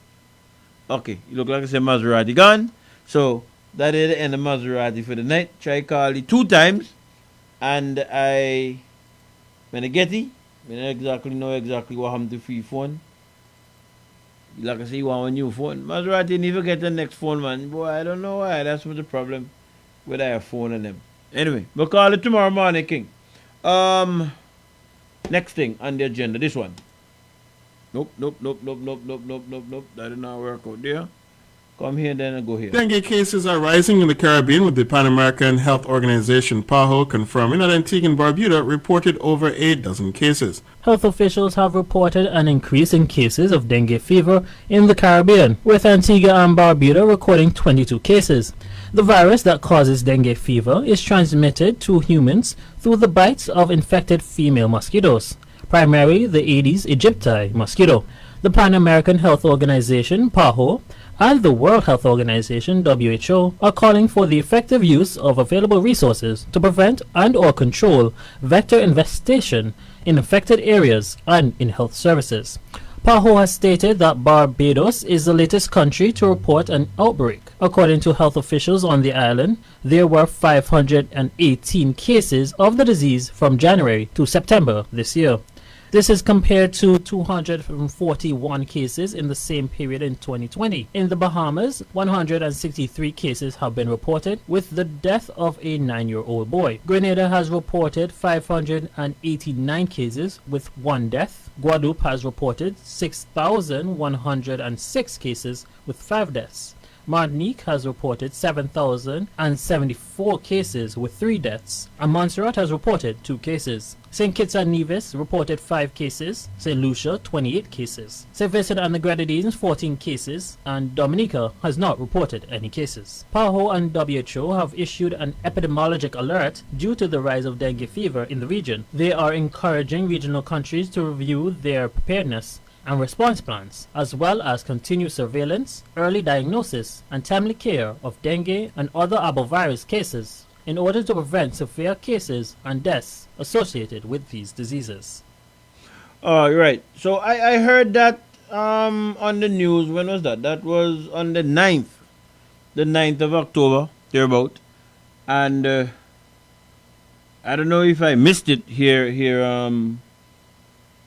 S6: Okay, you look like I said Maserati gone. So, that is the end of Maserati for the night. Try call it 2 times. And when I get it, I don't know exactly what happened to free phone. Like I say, you want a new phone. Maserati never get the next phone, man. Boy, I don't know why. That's what the problem with our phone and them. Anyway, we'll call it tomorrow morning, King. Next thing on the agenda, this one. Nope. That did not work out there. Come here, then go here.
S11: Dengue cases are rising in the Caribbean, with the Pan American Health Organization PAHO confirming that Antigua and Barbuda reported over 8 dozen cases.
S12: Health officials have reported an increase in cases of dengue fever in the Caribbean, with Antigua and Barbuda recording 22 cases. The virus that causes dengue fever is transmitted to humans through the bites of infected female mosquitoes, primarily the Aedes aegypti mosquito. The Pan American Health Organization, PAHO, and the World Health Organization, WHO, are calling for the effective use of available resources to prevent and/or control vector infestation in affected areas and in health services. PAHO has stated that Barbados is the latest country to report an outbreak. According to health officials on the island, there were 518 cases of the disease from January to September this year. This is compared to 241 cases in the same period in 2020. In the Bahamas, 163 cases have been reported, with the death of a 9-year-old boy. Grenada has reported 589 cases with 1 death. Guadeloupe has reported 6,106 cases with 5 deaths. Martinique has reported 7,074 cases with 3 deaths, and Montserrat has reported 2 cases. St. Kitts and Nevis reported 5 cases, St. Lucia 28 cases, St. Vincent and the Grenadines 14 cases, and Dominica has not reported any cases. PAHO and WHO have issued an epidemiologic alert due to the rise of dengue fever in the region. They are encouraging regional countries to review their preparedness and response plans, as well as continue surveillance, early diagnosis, and timely care of dengue and other arbovirus cases in order to prevent severe cases and deaths associated with these diseases.
S6: Right. So I heard that on the news. When was that? That was on the 9th. The 9th of October, thereabout. And I don't know if I missed it here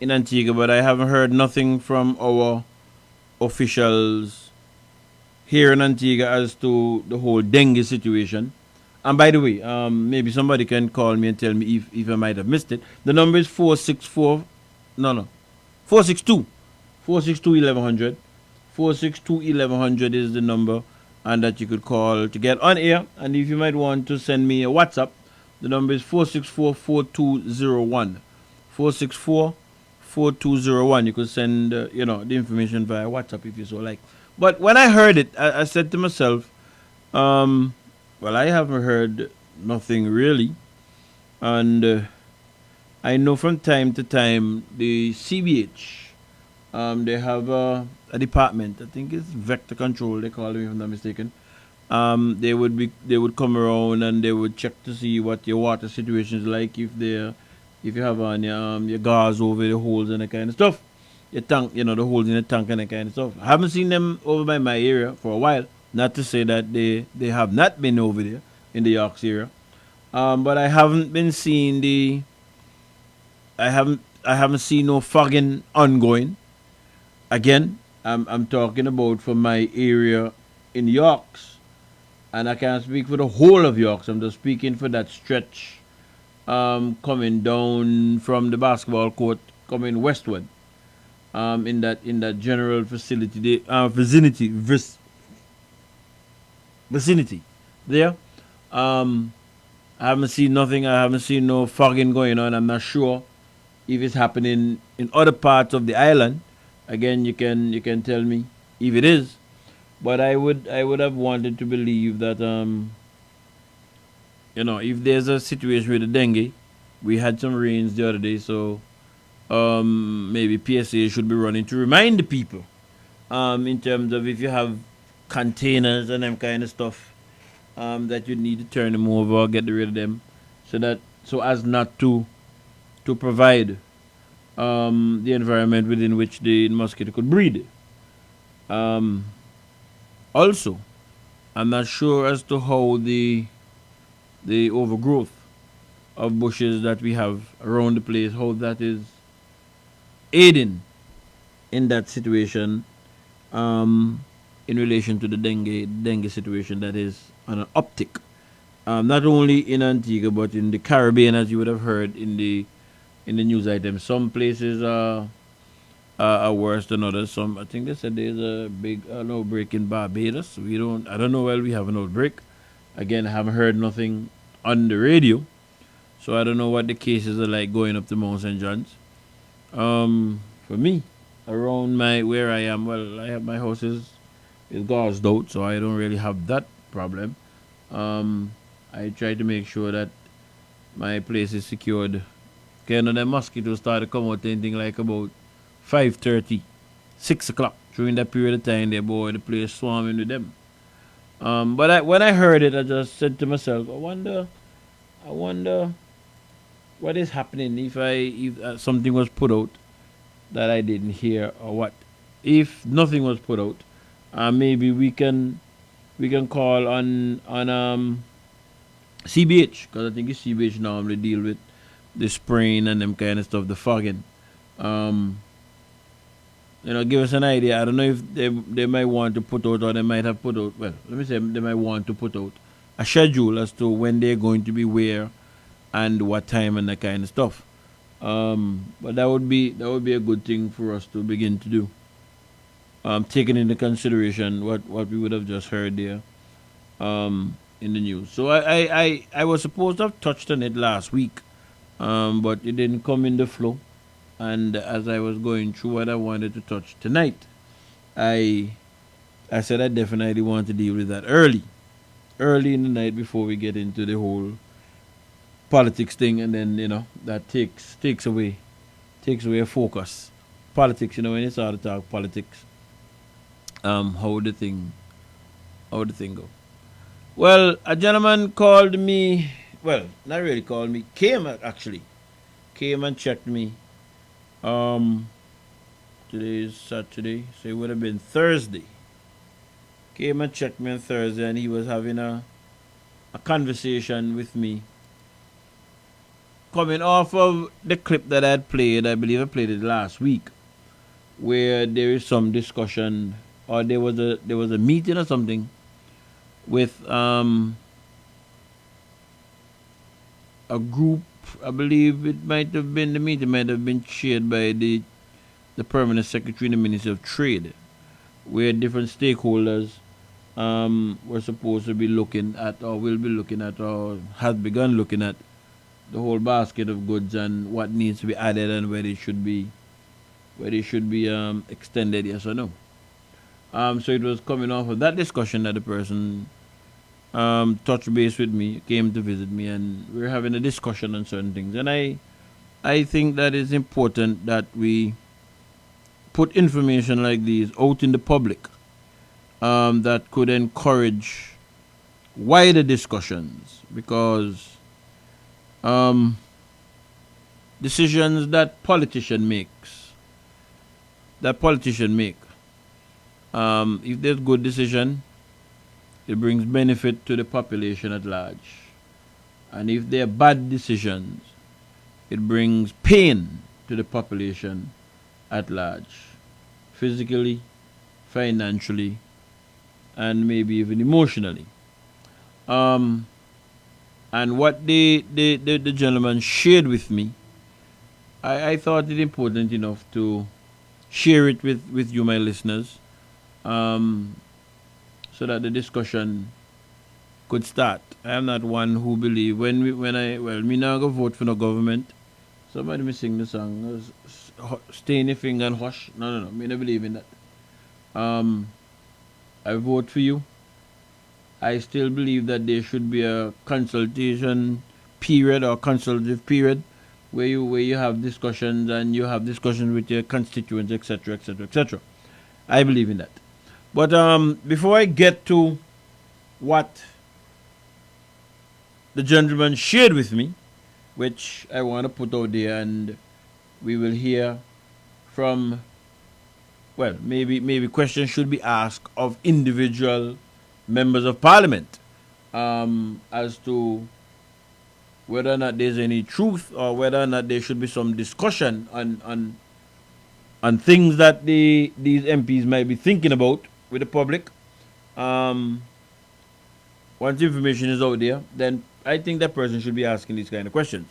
S6: in Antigua, but I haven't heard nothing from our officials here in Antigua as to the whole dengue situation. And by the way, maybe somebody can call me and tell me if I might have missed it. The number is 462 1100. 462 1100 is the number, and that you could call to get on air. And if you might want to send me a WhatsApp, the number is 464-4201. 464-4201. You could send the information via WhatsApp if you so like. But when I heard it, I said to myself, well, I haven't heard nothing really. And I know from time to time the CBH, they have a department. I think it's vector control. They call it, if I'm not mistaken. They would come around and they would check to see what your water situation is like, if you have on your gauze over the holes and that kind of stuff, your tank, the holes in the tank and that kind of stuff. I haven't seen them over by my area for a while. Not to say that they have not been over there in the Yorks area, but I haven't been seeing I haven't seen no fogging ongoing. Again, I'm talking about for my area in Yorks, and I can't speak for the whole of Yorks. I'm just speaking for that stretch coming down from the basketball court, coming westward, in that general vicinity there. I haven't seen nothing. I haven't seen no fogging going on. I'm not sure if it's happening in other parts of the island. Again, you can tell me if it is, but I would have wanted to believe that if there's a situation with the dengue, we had some rains the other day, so maybe PSA should be running to remind the people in terms of if you have containers and them kind of stuff, that you need to turn them over, get rid of them, so as not to provide the environment within which the mosquito could breed. Also, I'm not sure as to how the overgrowth of bushes that we have around the place, how that is aiding in that situation, in relation to the dengue situation that is on an uptick, not only in Antigua but in the Caribbean, as you would have heard in the news items. Some places are are worse than others. Some, I think they said there's a big outbreak in Barbados. I don't know whether we have an outbreak. Again, I haven't heard nothing on the radio, so I don't know what the cases are like going up to Mount St. John's. For me, around where I am, well, I have my house is gassed out, so I don't really have that problem. I try to make sure that my place is secured. Okay, the mosquitoes start to come out anything like about 5:30, 6 o'clock. During that period of time, the place swarming with them. But when I heard it, I just said to myself, I wonder what is happening if something was put out that I didn't hear, or what. If nothing was put out, maybe we can call on CBH, because I think CBH normally deal with the spraying and them kind of stuff, the fogging. Give us an idea. I don't know if they might want to put out, or they might have put out, well, let me say they might want to put out a schedule as to when they're going to be where and what time and that kind of stuff. But that would be a good thing for us to begin to do. Taking into consideration what we would have just heard there in the news. So I was supposed to have touched on it last week, but it didn't come in the flow. And as I was going through what I wanted to touch tonight, I said I definitely want to deal with that early in the night before we get into the whole politics thing, and then that takes away a focus. Politics, when you start to talk politics, how the thing go. Well, a gentleman called me. Well, not really called me. Came and checked me. Today is Saturday, so it would have been Thursday. Came and checked me on Thursday, and he was having a conversation with me, coming off of the clip that I had played. I believe I played it last week, where there is some discussion, or there was a meeting or something with a group. I believe the meeting might have been chaired by the Permanent Secretary in the Ministry of Trade, where different stakeholders were supposed to be looking at, or will be looking at, or has begun looking at the whole basket of goods and what needs to be added and where they should be extended, yes or no. So it was coming off of that discussion that the person touched base with me, came to visit me, and we were having a discussion on certain things. And I think that it's important that we put information like these out in the public that could encourage wider discussions, because decisions that politicians make, if there's good decision, it brings benefit to the population at large. And if they're bad decisions, it brings pain to the population at large, physically, financially, and maybe even emotionally. And what the gentleman shared with me, I thought it important enough to share it with you, my listeners, so that the discussion could start. I am not one who believe me now go vote for no government. Somebody me sing the song, stay in your finger and hush. No, me not believe in that. I vote for you. I still believe that there should be a consultation period or consultative period where you have discussions, and you have discussions with your constituents, etc., etc., etc. I believe in that. But before I get to what the gentleman shared with me, which I want to put out there, and we will hear from, well, maybe questions should be asked of individual members of parliament as to whether or not there's any truth, or whether or not there should be some discussion on things that these MPs might be thinking about with the public. Once information is out there, then I think that person should be asking these kind of questions.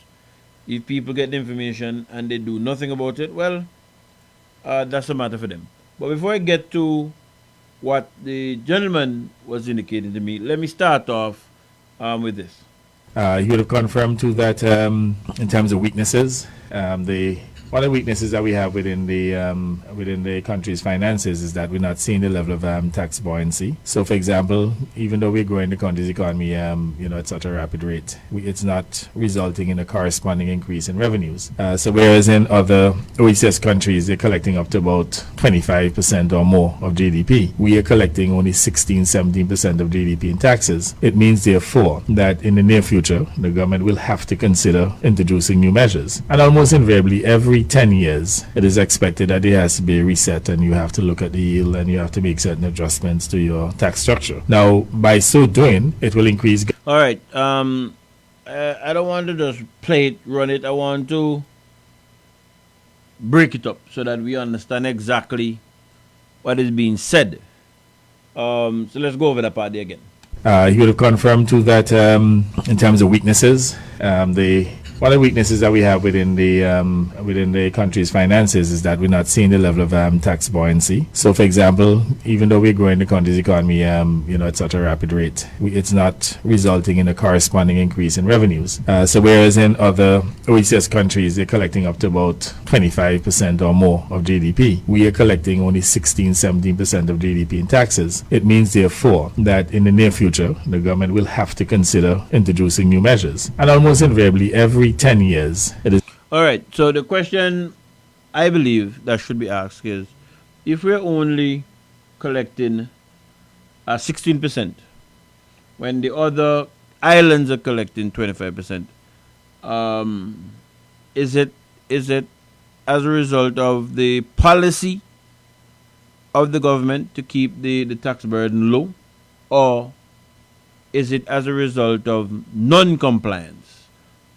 S6: If people get the information and they do nothing about it, well, that's a matter for them. But before I get to what the gentleman was indicating to me, let me start off with this.
S13: You would have confirmed too that in terms of weaknesses, one of the weaknesses that we have within the country's finances is that we're not seeing the level of tax buoyancy. So, for example, even though we're growing the country's economy, at such a rapid rate, it's not resulting in a corresponding increase in revenues. So, whereas in other OECS countries, they're collecting up to about 25% or more of GDP, we are collecting only 16-17% of GDP in taxes. It means, therefore, that in the near future, the government will have to consider introducing new measures, and almost invariably, every 10 years, it is expected that there has to be a reset and you have to look at the yield and you have to make certain adjustments to your tax structure. Now, by so doing, it will increase.
S6: All right. I don't want to just play it, run it. I want to break it up so that we understand exactly what is being said. So let's go over that part there again.
S13: You would have confirmed too that in terms of weaknesses, one of the weaknesses that we have within the country's finances is that we're not seeing the level of tax buoyancy. So, for example, even though we're growing the country's economy, at such a rapid rate, it's not resulting in a corresponding increase in revenues. So, whereas in other OECS countries, they're collecting up to about 25% or more of GDP, we are collecting only 16-17% of GDP in taxes. It means, therefore, that in the near future, the government will have to consider introducing new measures, and almost invariably, every 10 years. It is.
S6: All right. So the question I believe that should be asked is, if we're only collecting 16%, when the other islands are collecting 25%, is it as a result of the policy of the government to keep the tax burden low, or is it as a result of non-compliance?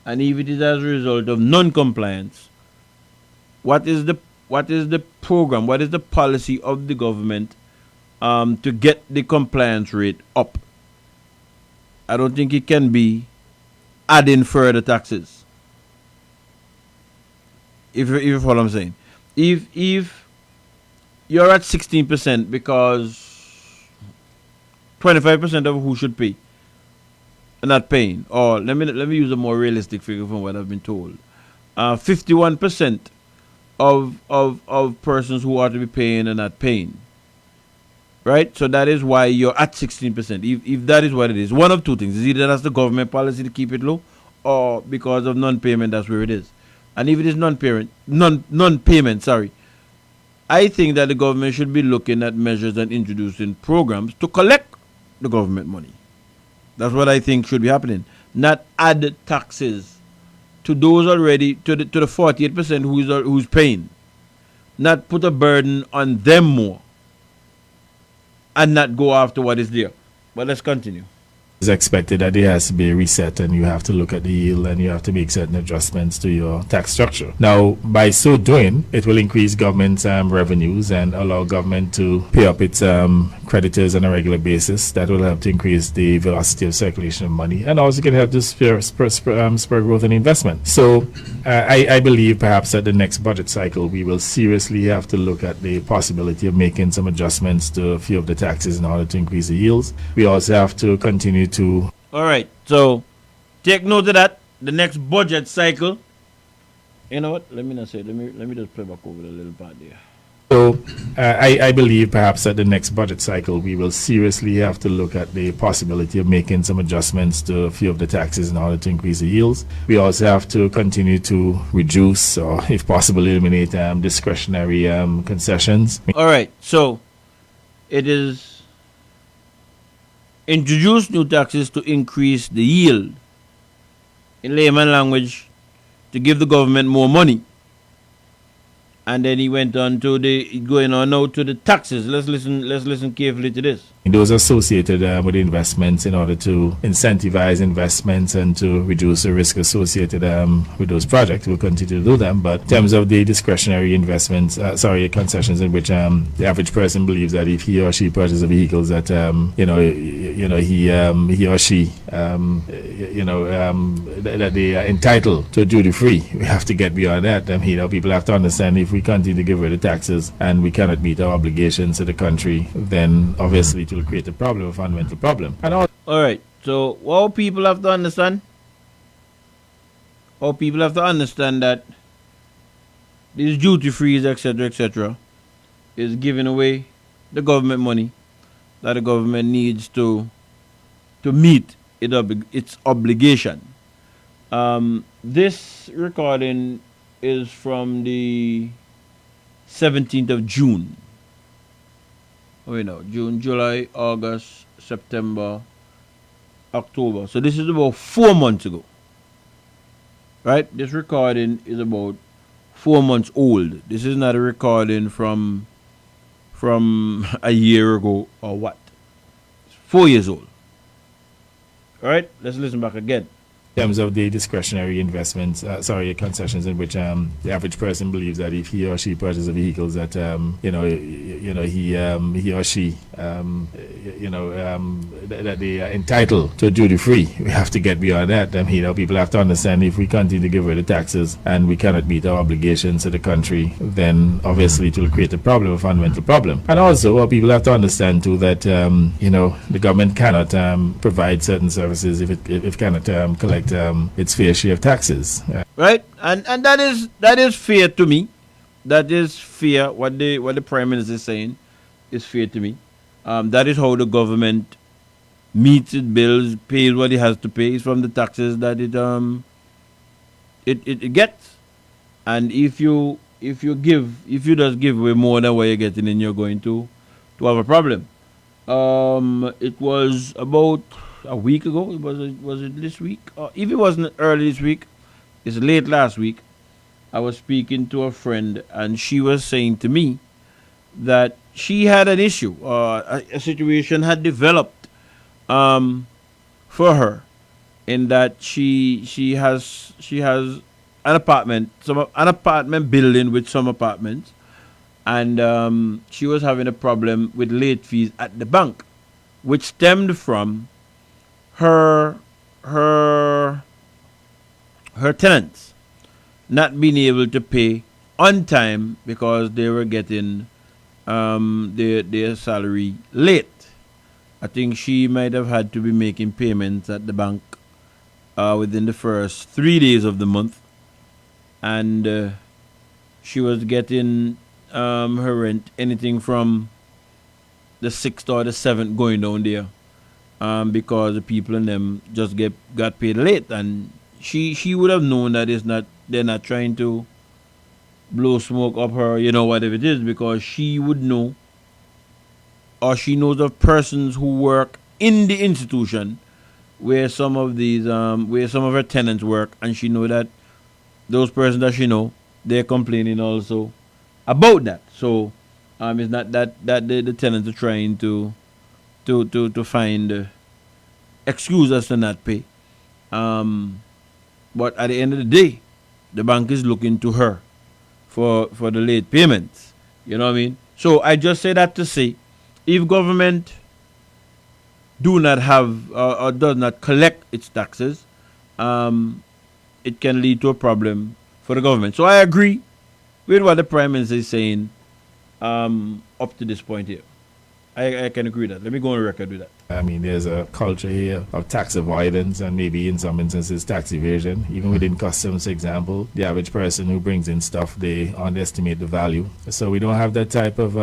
S6: And if it is as a result of non-compliance, what is the program, what is the policy of the government to get the compliance rate up? I don't think it can be adding further taxes. If you follow what I'm saying. If you're at 16% because 25% of who should pay not paying, or let me use a more realistic figure from what I've been told. 51% of persons who ought to be paying are not paying. Right? So that is why you're at 16%. If that is what it is, one of two things. Is either that's the government policy to keep it low, or because of non-payment, that's where it is. And if it is non-payment, I think that the government should be looking at measures and introducing programs to collect the government money. That's what I think should be happening. Not add taxes to those already, to the 48% who's paying. Not put a burden on them more. And not go after what is there. But let's continue.
S13: It's expected that there has to be a reset and you have to look at the yield and you have to make certain adjustments to your tax structure. Now, by so doing, it will increase government revenues and allow government to pay up its creditors on a regular basis. That will help to increase the velocity of circulation of money and also can help to spur growth and investment. So I believe perhaps at the next budget cycle, we will seriously have to look at the possibility of making some adjustments to a few of the taxes in order to increase the yields. We also have to continue to.
S6: All right, so take note of that. The next budget cycle. You know what? Let me not say it. Let me just play back over the little part there.
S13: So I believe perhaps at the next budget cycle we will seriously have to look at the possibility of making some adjustments to a few of the taxes in order to increase the yields. We also have to continue to reduce or if possible eliminate discretionary concessions.
S6: All right, so it is introduce new taxes to increase the yield. In layman language, to give the government more money. And then he went on to going on now to the taxes. Let's listen carefully to this.
S13: those associated with investments in order to incentivize investments and to reduce the risk associated with those projects. We'll continue to do them. But in terms of the discretionary investments, concessions in which the average person believes that if he or she purchases vehicles that he or she that they are entitled to duty free, we have to get beyond that. People have to understand if we continue to give away the taxes and we cannot meet our obligations to the country, then obviously it will create a problem, a fundamental problem. And
S6: all right. So what people have to understand? Or people have to understand that these duty frees, etc., is giving away the government money that the government needs to meet its obligation. This recording is from the 17th of June. June, July, August, September, October. So this is about 4 months ago. Right? This recording is about 4 months old. This is not a recording from a year ago or what. It's 4 years old. All right? Let's listen back again.
S13: In terms of the discretionary investments, concessions in which the average person believes that if he or she purchases vehicles that he or she that they are entitled to duty free, we have to get beyond that. People have to understand if we continue to give away the taxes and we cannot meet our obligations to the country, then obviously it will create a problem, a fundamental problem. And also, people have to understand too that the government cannot provide certain services if it cannot collect its fair share of taxes.
S6: Right, and that is fair to me. That is fair. What the Prime Minister is saying is fair to me. That is how the government meets its bills, pays what it has to pay from the taxes that it gets. And if you just give away more than what you're getting, then you're going to have a problem. It was about a week ago. Was it this week? Or if it wasn't early this week, it's late last week. I was speaking to a friend, and she was saying to me that she had an issue. A situation had developed for her, in that she has an apartment building with some apartments, and she was having a problem with late fees at the bank, which stemmed from her tenants not being able to pay on time because they were getting their salary late. I think she might have had to be making payments at the bank within the first 3 days of the month, and she was getting her rent anything from the 6th or the 7th going down there. Because the people in them just got paid late, and she would have known that they're not trying to blow smoke up her, whatever it is, because she would know, or she knows of persons who work in the institution where some of her tenants work, and she know that those persons that she know, they're complaining also about that. So it's not that the tenants are trying to find excuses to not pay. But at the end of the day, the bank is looking to her for the late payments. You know what I mean? So I just say that to say, if government do not have or does not collect its taxes, it can lead to a problem for the government. So I agree with what the Prime Minister is saying up to this point here. I can agree with that. Let me go on record with that.
S13: There's a culture here of tax avoidance and maybe in some instances tax evasion. Even within customs, for example, the average person who brings in stuff, they underestimate the value. So we don't have that type of,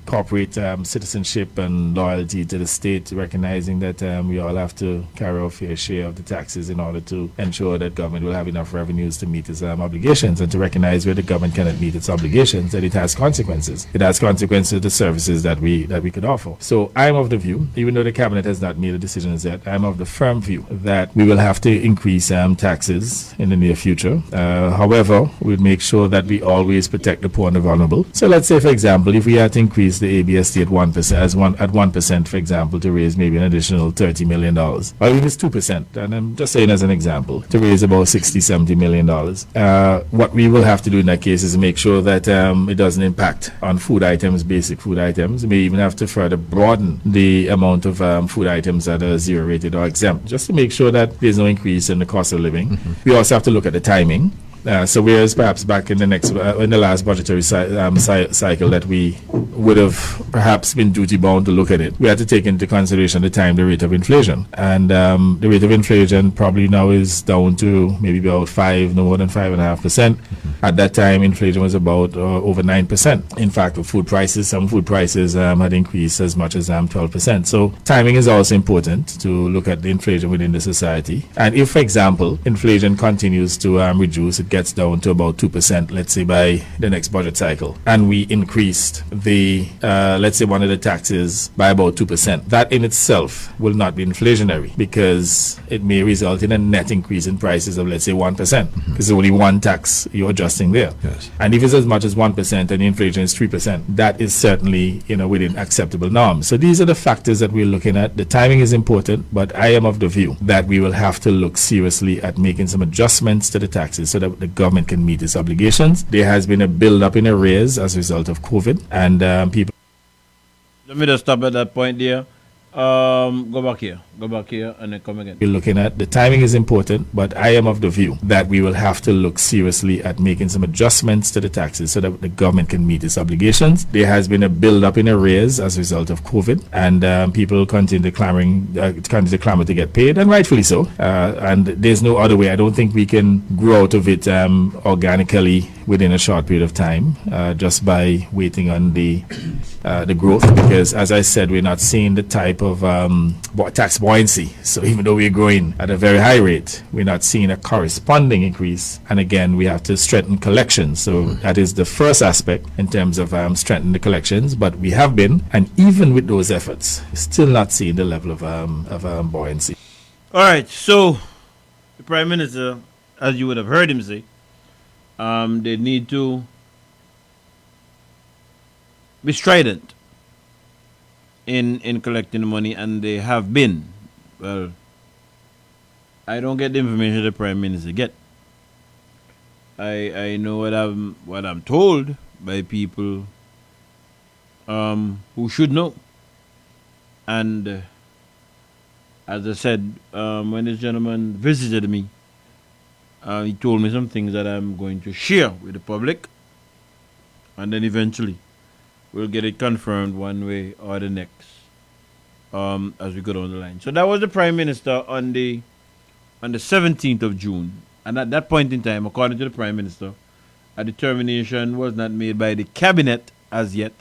S13: corporate citizenship and loyalty to the state, recognizing that we all have to carry our fair share of the taxes in order to ensure that government will have enough revenues to meet its obligations, and to recognize where the government cannot meet its obligations, that it has consequences. It has consequences to the services that we could offer. So I'm of the view, even though the cabinet has not made a decision as yet, I'm of the firm view that we will have to increase taxes in the near future. However, we'll make sure that we always protect the poor and the vulnerable. So let's say, for example, if we had to increase the ABST at 1%, at 1%, for example, to raise maybe an additional $30 million. Or if it's 2%, and I'm just saying as an example, to raise about $60-70 million. What we will have to do in that case is make sure that it doesn't impact on food items, basic food items. We may even have to further broaden the amount of food items that are zero rated or exempt, just to make sure that there's no increase in the cost of living. We also have to look at the timing. So whereas perhaps back in the last budgetary cycle that we would have perhaps been duty bound to look at it, we had to take into consideration the time, the rate of inflation, and the rate of inflation probably now is down to maybe about no more than 5.5%. At that time, inflation was about over 9%. In fact, with some food prices had increased as much as 12%. So timing is also important to look at the inflation within the society. And if, for example, inflation continues to reduce, it gets down to about 2%, let's say by the next budget cycle, and we increased the, let's say one of the taxes by about 2%, that in itself will not be inflationary because it may result in a net increase in prices of, let's say, 1%, because there's only one tax you're adjusting there.
S6: Yes.
S13: And if it's as much as 1% and the inflation is 3%, that is certainly, within acceptable norms. So these are the factors that we're looking at. The timing is important, but I am of the view that we will have to look seriously at making some adjustments to the taxes so that the government can meet its obligations. There has been a build-up in arrears as a result of COVID, and people...
S6: Let me just stop at that point there. Go back here, and then come again.
S13: We're looking at the timing is important, but I am of the view that we will have to look seriously at making some adjustments to the taxes so that the government can meet its obligations. There has been a build-up in arrears as a result of COVID, and people continue to clamor to get paid, and rightfully so. And there's no other way. I don't think we can grow out of it organically within a short period of time, just by waiting on the growth, because as I said, we're not seeing the type of tax buoyancy. So even though we're growing at a very high rate, we're not seeing a corresponding increase. And again, we have to strengthen collections. So that is the first aspect in terms of strengthening the collections. But we have been, and even with those efforts, still not seeing the level of buoyancy.
S6: All right. So the Prime Minister, as you would have heard him say, they need to be strident in collecting the money, and they have been. Well, I don't get the information the Prime Minister get. I know what I'm told by people who should know. And as I said, when this gentleman visited me, he told me some things that I'm going to share with the public, and then eventually we'll get it confirmed one way or the next as we go down the line. So that was the Prime Minister on the 17th of June. And at that point in time, according to the Prime Minister, a determination was not made by the Cabinet as yet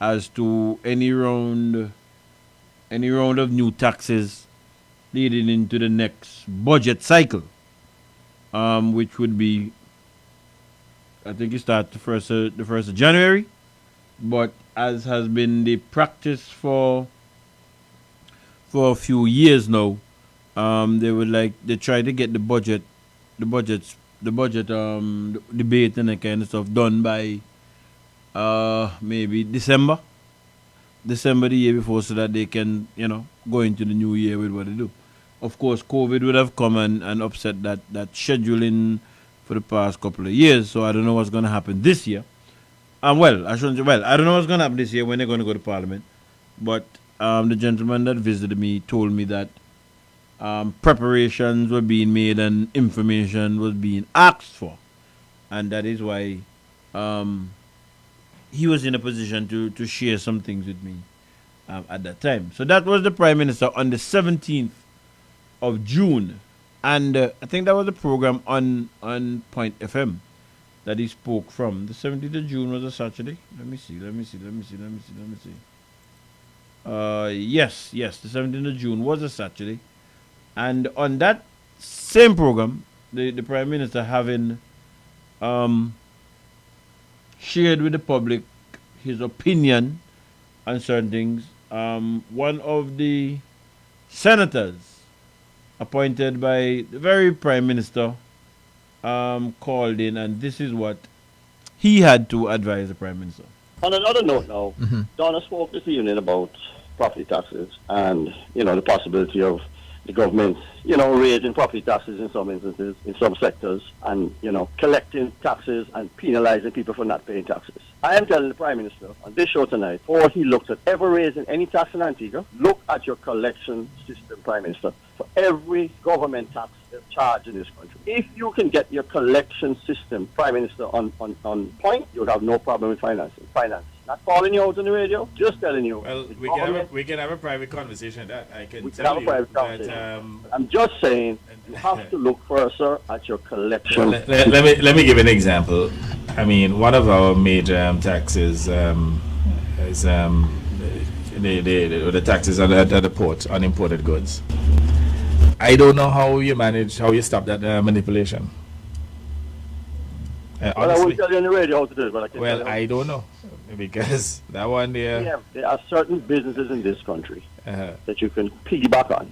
S6: as to any round of new taxes leading into the next budget cycle, which would be, I think it starts the 1st of January. But as has been the practice for a few years now, they try to get the budget debate and that kind of stuff done by maybe December the year before, so that they can go into the new year with what they do. Of course, COVID would have come and upset that scheduling for the past couple of years. So I don't know what's going to happen this year. I don't know what's going to happen this year when they're going to go to Parliament. But the gentleman that visited me told me that preparations were being made and information was being asked for. And that is why he was in a position to share some things with me at that time. So that was the Prime Minister on the 17th of June. And I think that was the program on Point FM that he spoke from. The 17th of June was a Saturday. Let me see. Yes, the 17th of June was a Saturday. And on that same program, the Prime Minister having shared with the public his opinion on certain things, one of the senators appointed by the very Prime Minister called in, and this is what he had to advise the Prime Minister.
S14: On another note now, Donna spoke this evening about property taxes and, the possibility of the government, raising property taxes in some instances, in some sectors, and, collecting taxes and penalizing people for not paying taxes. I am telling the Prime Minister on this show tonight, before he looks at ever raising any tax in Antigua, look at your collection system, Prime Minister, for every government tax charge in this country. If you can get your collection system, Prime Minister, on point, you'll have no problem with finance. Not calling you out on the radio, just telling you.
S13: Well, we can have a private conversation. That I can tell you. But,
S14: I'm just saying, you have to look further at your collection.
S13: Let me give an example. I mean, one of our major taxes is the taxes at the port on imported goods. I don't know how you stop that manipulation.
S14: Well, I won't tell you on the radio how to do it, but I can tell you.
S13: I don't know, because that one there...
S14: Yeah, there are certain businesses in this country that you can piggyback on.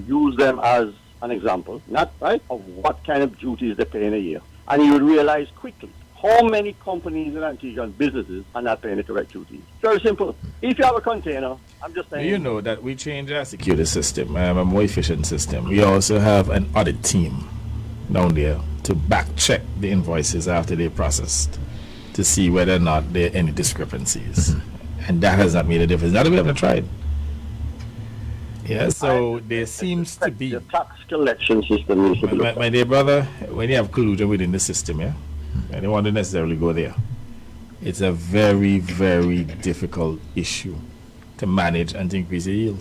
S14: Use them as an example, not right, of what kind of duties they pay in a year. And you will realize quickly how many companies in Antigua and businesses are not paying the correct duties. Very simple. If you have a container, I'm just saying...
S13: You know that we changed our security system, a more efficient system. We also have an audit team down there to back check the invoices after they're processed to see whether or not there are any discrepancies. And that has not made a difference. That we haven't tried. Yeah, so there seems to be...
S14: The tax collection system is...
S13: My dear brother, when you have collusion within the system, and they want to necessarily go there, it's a very, very difficult issue to manage and to increase the yield.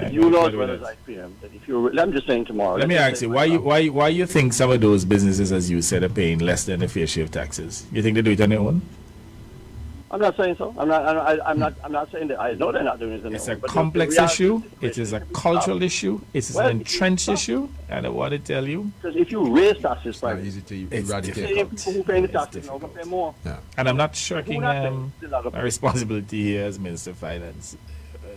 S14: You know as well as I PM that if you, I'm just saying tomorrow.
S13: Let me ask you, why you think some of those businesses, as you said, are paying less than a fair share of taxes? You think they do it on their own?
S14: I'm not saying so. I'm not saying that. I know they're not doing it on their own.
S13: It's a complex issue. It is a cultural issue. It is an entrenched issue. And I want to tell you,
S14: because if you raise taxes, it's
S13: easy to
S14: eradicate. People who pay the taxes now pay more.
S13: And I'm not shirking my responsibility here as Minister of Finance.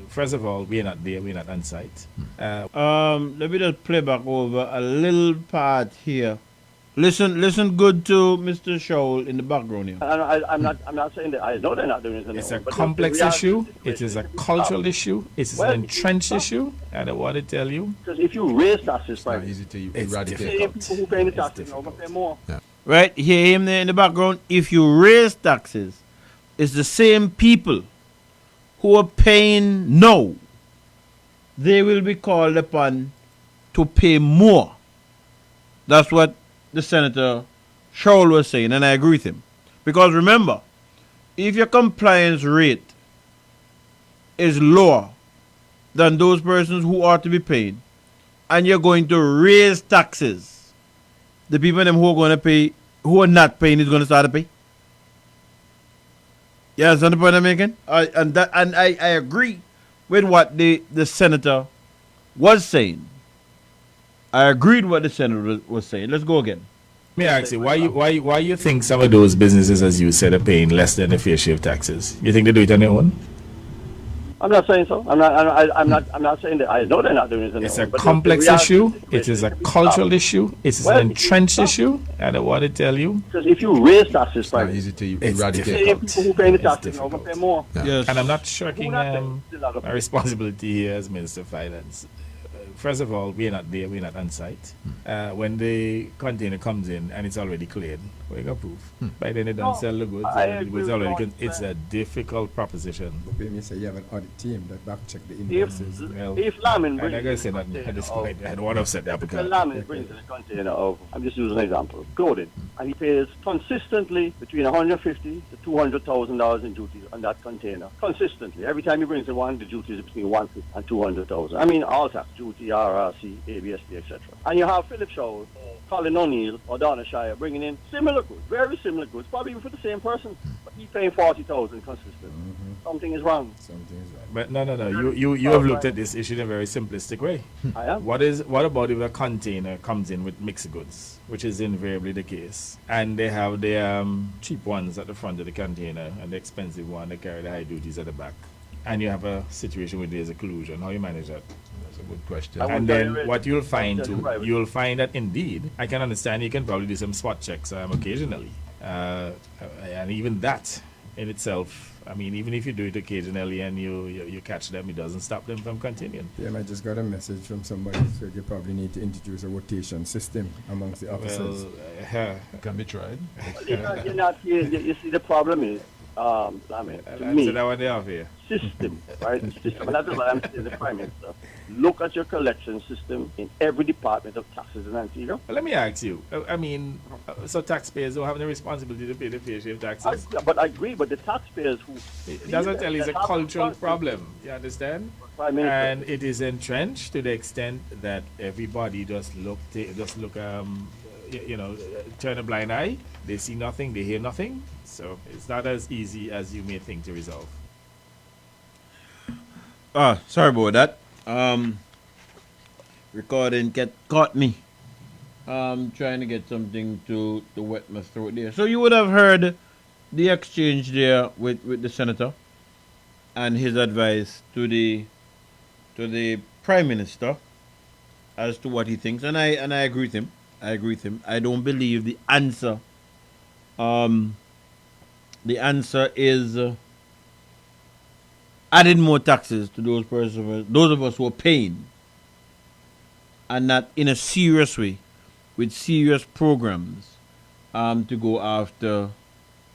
S13: First of all, we're not there, we're not on site.
S6: Let me just play back over a little part here. Listen good to Mr. Shaul in the background here.
S14: I'm not saying that. I know they're not doing it.
S13: It's a complex issue. It is a cultural issue. It is an entrenched issue. And I want to tell you,
S14: because if you raise taxes,
S13: it's not easy to eradicate.
S14: People who pay the taxes now pay more.
S6: Right, hear him there in the background. If you raise taxes, it's the same people who are paying now, they will be called upon to pay more. That's what the Senator Shaul was saying, and I agree with him. Because remember, if your compliance rate is lower than those persons who are to be paid, and you're going to raise taxes, the people in them who are going to pay, who are not paying, is going to start to pay. Yeah, that's the point I'm making. And I agree with what the senator was saying. I agreed what the senator was saying. Let's go again.
S13: Let me ask you, why you think some of those businesses, as you said, are paying less than a fair share of taxes? You think they do it on their own?
S14: I'm not saying so. I'm not saying that. I know they're not doing it on their own.
S13: It's a complex issue. It is a cultural issue. It is an entrenched issue. And I want to tell you,
S14: because if you raise taxes,
S8: it's not easy to eradicate.
S14: People who pay the taxes now pay more.
S6: Yes.
S13: And I'm not shirking my responsibility here as Minister of Finance. First of all, we're not there, we're not on site. When the container comes in and it's already cleared, we got proof. By then they don't sell the goods. The goods already it's a difficult proposition.
S15: But when you say you have an audit team that back check the invoices.
S14: If Lamin brings,
S13: I'm not going to say that at this point. I don't want to upset the applicant.
S14: If Lamin brings a container of, I'm just using an example, clothing, and he pays consistently between $150,000 to $200,000 in duties on that container. Consistently. Every time he brings in one, the duties are between $150,000 and $200,000. I mean, all tax, duty, RRC, ABSD, etc. And you have Philip Shaul, Colin O'Neill, or Donna Shire bringing in similar goods, very similar goods, probably even for the same person, but he's paying $40,000 consistent. Something is wrong.
S15: Something is wrong.
S13: But no. You have looked at this issue in a very simplistic way.
S14: I am.
S13: What about if a container comes in with mixed goods, which is invariably the case, and they have the cheap ones at the front of the container and the expensive one they carry the high duties at the back, and you have a situation where there's a collusion? How you manage that?
S8: That's a good question.
S13: And then what you'll find you'll find that indeed, I can understand you can probably do some spot checks occasionally, and even that in itself, I mean, even if you do it occasionally and you catch them, it doesn't stop them from continuing.
S15: Yeah, I just got a message from somebody, so you probably need to introduce a rotation system amongst the officers.
S13: Well,
S16: can be tried.
S14: You see, the problem is, I mean, to me,
S13: that one they have here.
S14: System, right? System. And that's what I'm saying, the Prime Minister. Look at your collection system in every department of taxes in Antigua.
S13: Well, let me ask you. I mean, so taxpayers don't have any responsibility to pay the fair share taxes?
S14: But I agree, but the taxpayers who...
S13: That's what I tell you, it's a cultural problem. You understand? And it is entrenched to the extent that everybody just turn a blind eye. They see nothing, they hear nothing. So it's not as easy as you may think to resolve.
S6: Sorry about that. Recording caught me. Trying to get something to wet my throat there. So you would have heard the exchange there with the senator and his advice to the Prime Minister as to what he thinks, and I agree with him. I don't believe the answer. The answer is adding more taxes to those of us who are paying, and not in a serious way, with serious programs to go after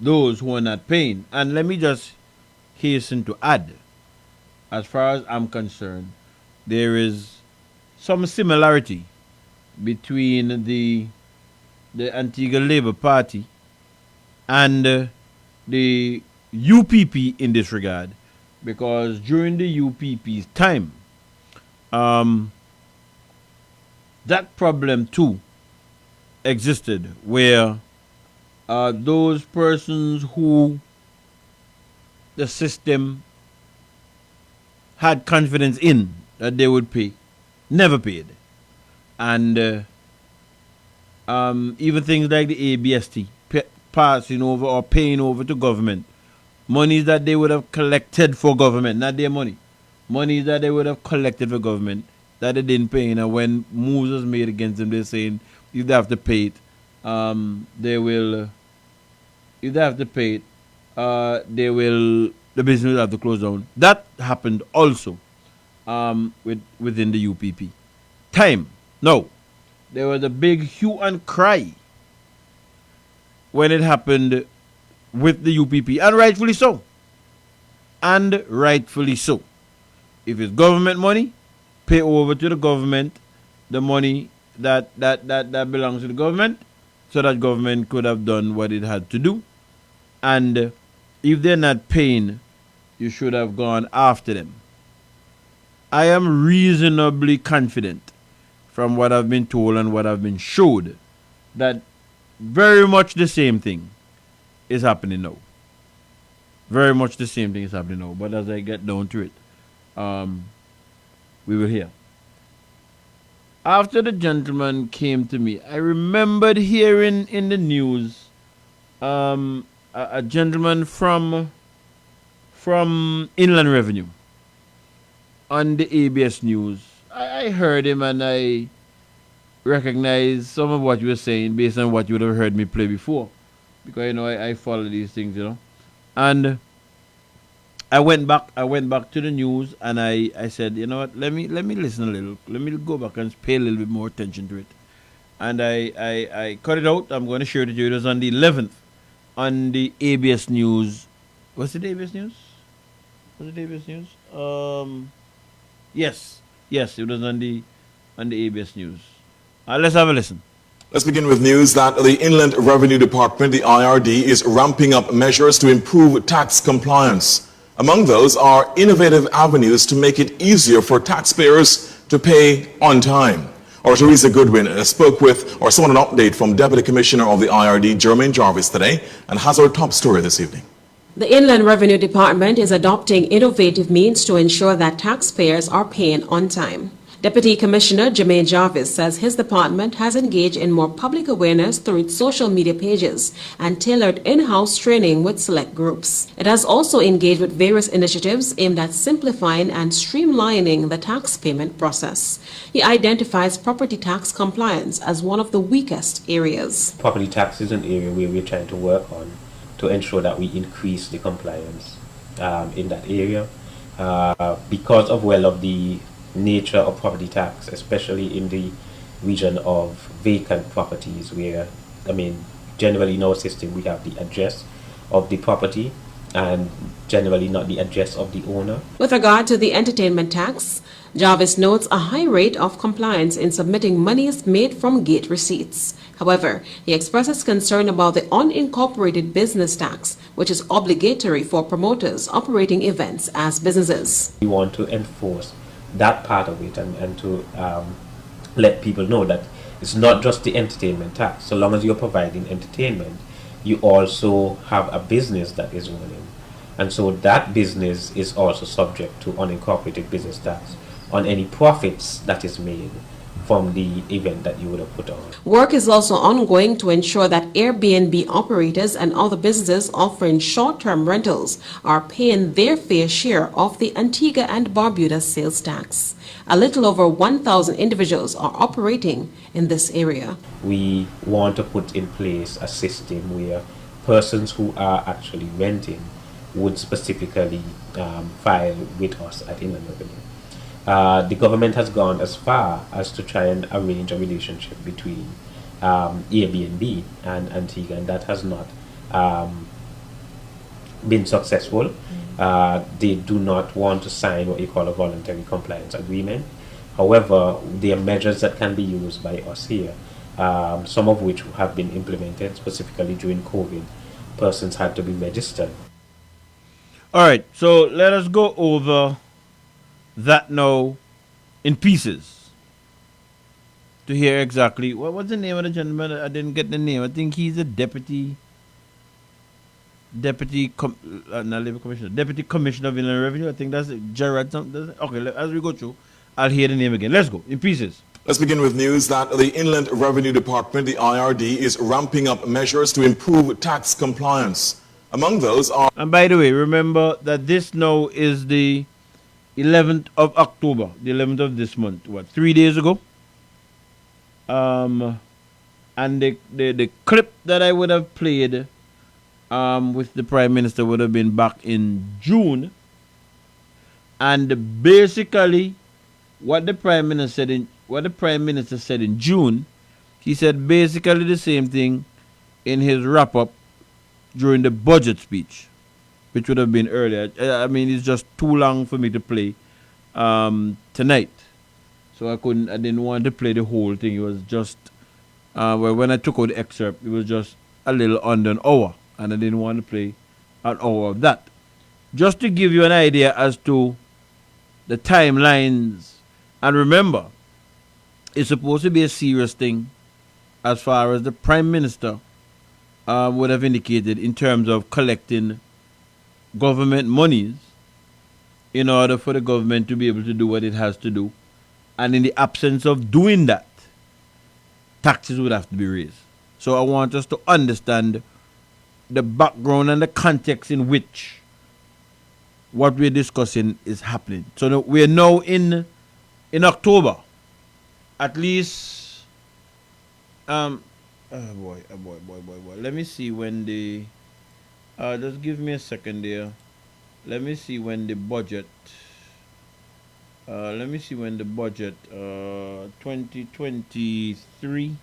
S6: those who are not paying. And let me just hasten to add, as far as I'm concerned, there is some similarity between the Antigua Labour Party and the UPP in this regard, because during the UPP's time, that problem too existed, where those persons who the system had confidence in that they would pay never paid. And even things like the ABST passing over or paying over to government, monies that they would have collected for government, not their money, monies that they would have collected for government that they didn't pay. And when moves was made against them, they're saying if they have to pay it, the business will have to close down. That happened also within the UPP time. No, there was a big hue and cry when it happened with the UPP, and rightfully so. If it's government money, pay over to the government the money that belongs to the government, so that government could have done what it had to do. And if they're not paying, you should have gone after them. I am reasonably confident, from what I've been told and what I've been showed, that very much the same thing is happening now. Very much the same thing is happening now. But as I get down to it, we will hear. After the gentleman came to me, I remembered hearing in the news a gentleman from Inland Revenue on the ABS News. I heard him and I recognized some of what you were saying based on what you would have heard me play before, because I follow these things, and I went back to the news and I said, you know what, let me listen a little, let me go back and pay a little bit more attention to it, and I cut it out. I'm going to share it with you. It was on the 11th on the ABS News. Was it ABS News? Yes, it was on the ABS News. Let's have a listen.
S17: Let's begin with news that the Inland Revenue Department, the IRD, is ramping up measures to improve tax compliance. Among those are innovative avenues to make it easier for taxpayers to pay on time. Or Teresa Goodwin spoke with or saw an update from Deputy Commissioner of the IRD, Jermaine Jarvis, today, and has our top story this evening.
S7: The Inland Revenue Department is adopting innovative means to ensure that taxpayers are paying on time. Deputy Commissioner Jermaine Jarvis says his department has engaged in more public awareness through its social media pages and tailored in-house training with select groups. It has also engaged with various initiatives aimed at simplifying and streamlining the tax payment process. He identifies property tax compliance as one of the weakest areas.
S18: Property tax is an area where we're trying to work on
S16: to ensure that we increase the compliance in that area. Because of the nature of property tax, especially in the region of vacant properties, where, generally in our system we have the address of the property and generally not the address of the owner.
S7: With regard to the entertainment tax, Jarvis notes a high rate of compliance in submitting monies made from gate receipts. However, he expresses concern about the unincorporated business tax, which is obligatory for promoters operating events as businesses.
S16: We want to enforce that part of it and to let people know that it's not just the entertainment tax. So long as you're providing entertainment, you also have a business that is running. And so that business is also subject to unincorporated business tax on any profits that is made from the event that you would have put on.
S7: Work is also ongoing to ensure that Airbnb operators and other businesses offering short-term rentals are paying their fair share of the Antigua and Barbuda sales tax. A little over 1,000 individuals are operating in this area.
S16: We want to put in place a system where persons who are actually renting would specifically file with us at Inland Revenue. The government has gone as far as to try and arrange a relationship between Airbnb and Antigua, and that has not been successful. They do not want to sign what you call a voluntary compliance agreement. However, there are measures that can be used by us here, some of which have been implemented specifically during COVID. Persons had to be registered.
S6: All right, so let us go over that now in pieces to hear exactly what's the name of the gentleman. I didn't get the name. I think he's a deputy commissioner of Inland Revenue. I think that's Gerard something. Okay, as we go through, I'll hear the name again. Let's go in pieces.
S17: Let's begin with news that the Inland Revenue Department, the IRD, is ramping up measures to improve tax compliance. Among those are...
S6: And by the way, remember that this now is the 11th of October, the 11th of this month, 3 days ago? And the clip that I would have played with the Prime Minister would have been back in June. And basically, what the Prime Minister said in June, he said basically the same thing in his wrap-up during the budget speech, which would have been earlier. I mean, it's just too long for me to play tonight. So I didn't want to play the whole thing. It was just, when I took out the excerpt, it was just a little under an hour. And I didn't want to play an hour of that. Just to give you an idea as to the timelines. And remember, it's supposed to be a serious thing as far as the Prime Minister would have indicated in terms of collecting government monies in order for the government to be able to do what it has to do. And in the absence of doing that, taxes would have to be raised. So I want us to understand the background and the context in which what we're discussing is happening. So we're now in October. At least, boy. Let me see when the, just give me a second there. Let me see when the budget, 2023,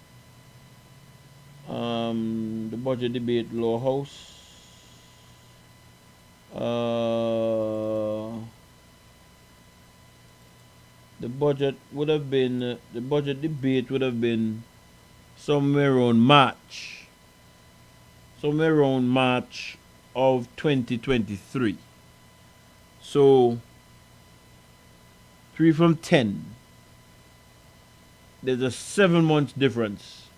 S6: the budget debate, Lower House, the budget debate would have been somewhere around March of 2023. So 3 from 10, there's a 7 months difference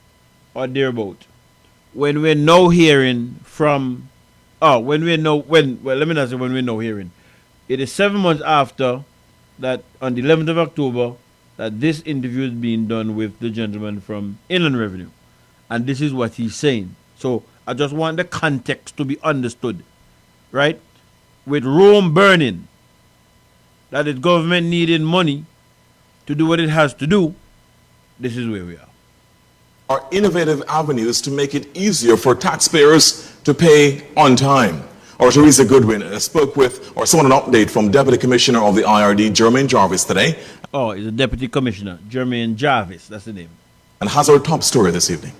S6: or thereabout. When we're now hearing from, let me not say when we're now hearing. It is 7 months after that, on the 11th of October, that this interview is being done with the gentleman from Inland Revenue. And this is what he's saying. So I just want the context to be understood, right? With Rome burning, that the government needing money to do what it has to do, this is where we are.
S17: are innovative avenues to make it easier for taxpayers to pay on time. Or Teresa Goodwin spoke with, or saw an update from Deputy Commissioner of the IRD, Jermaine Jarvis, today.
S6: Oh, he's a Deputy Commissioner, Jermaine Jarvis, that's the name.
S17: And has our top story this evening.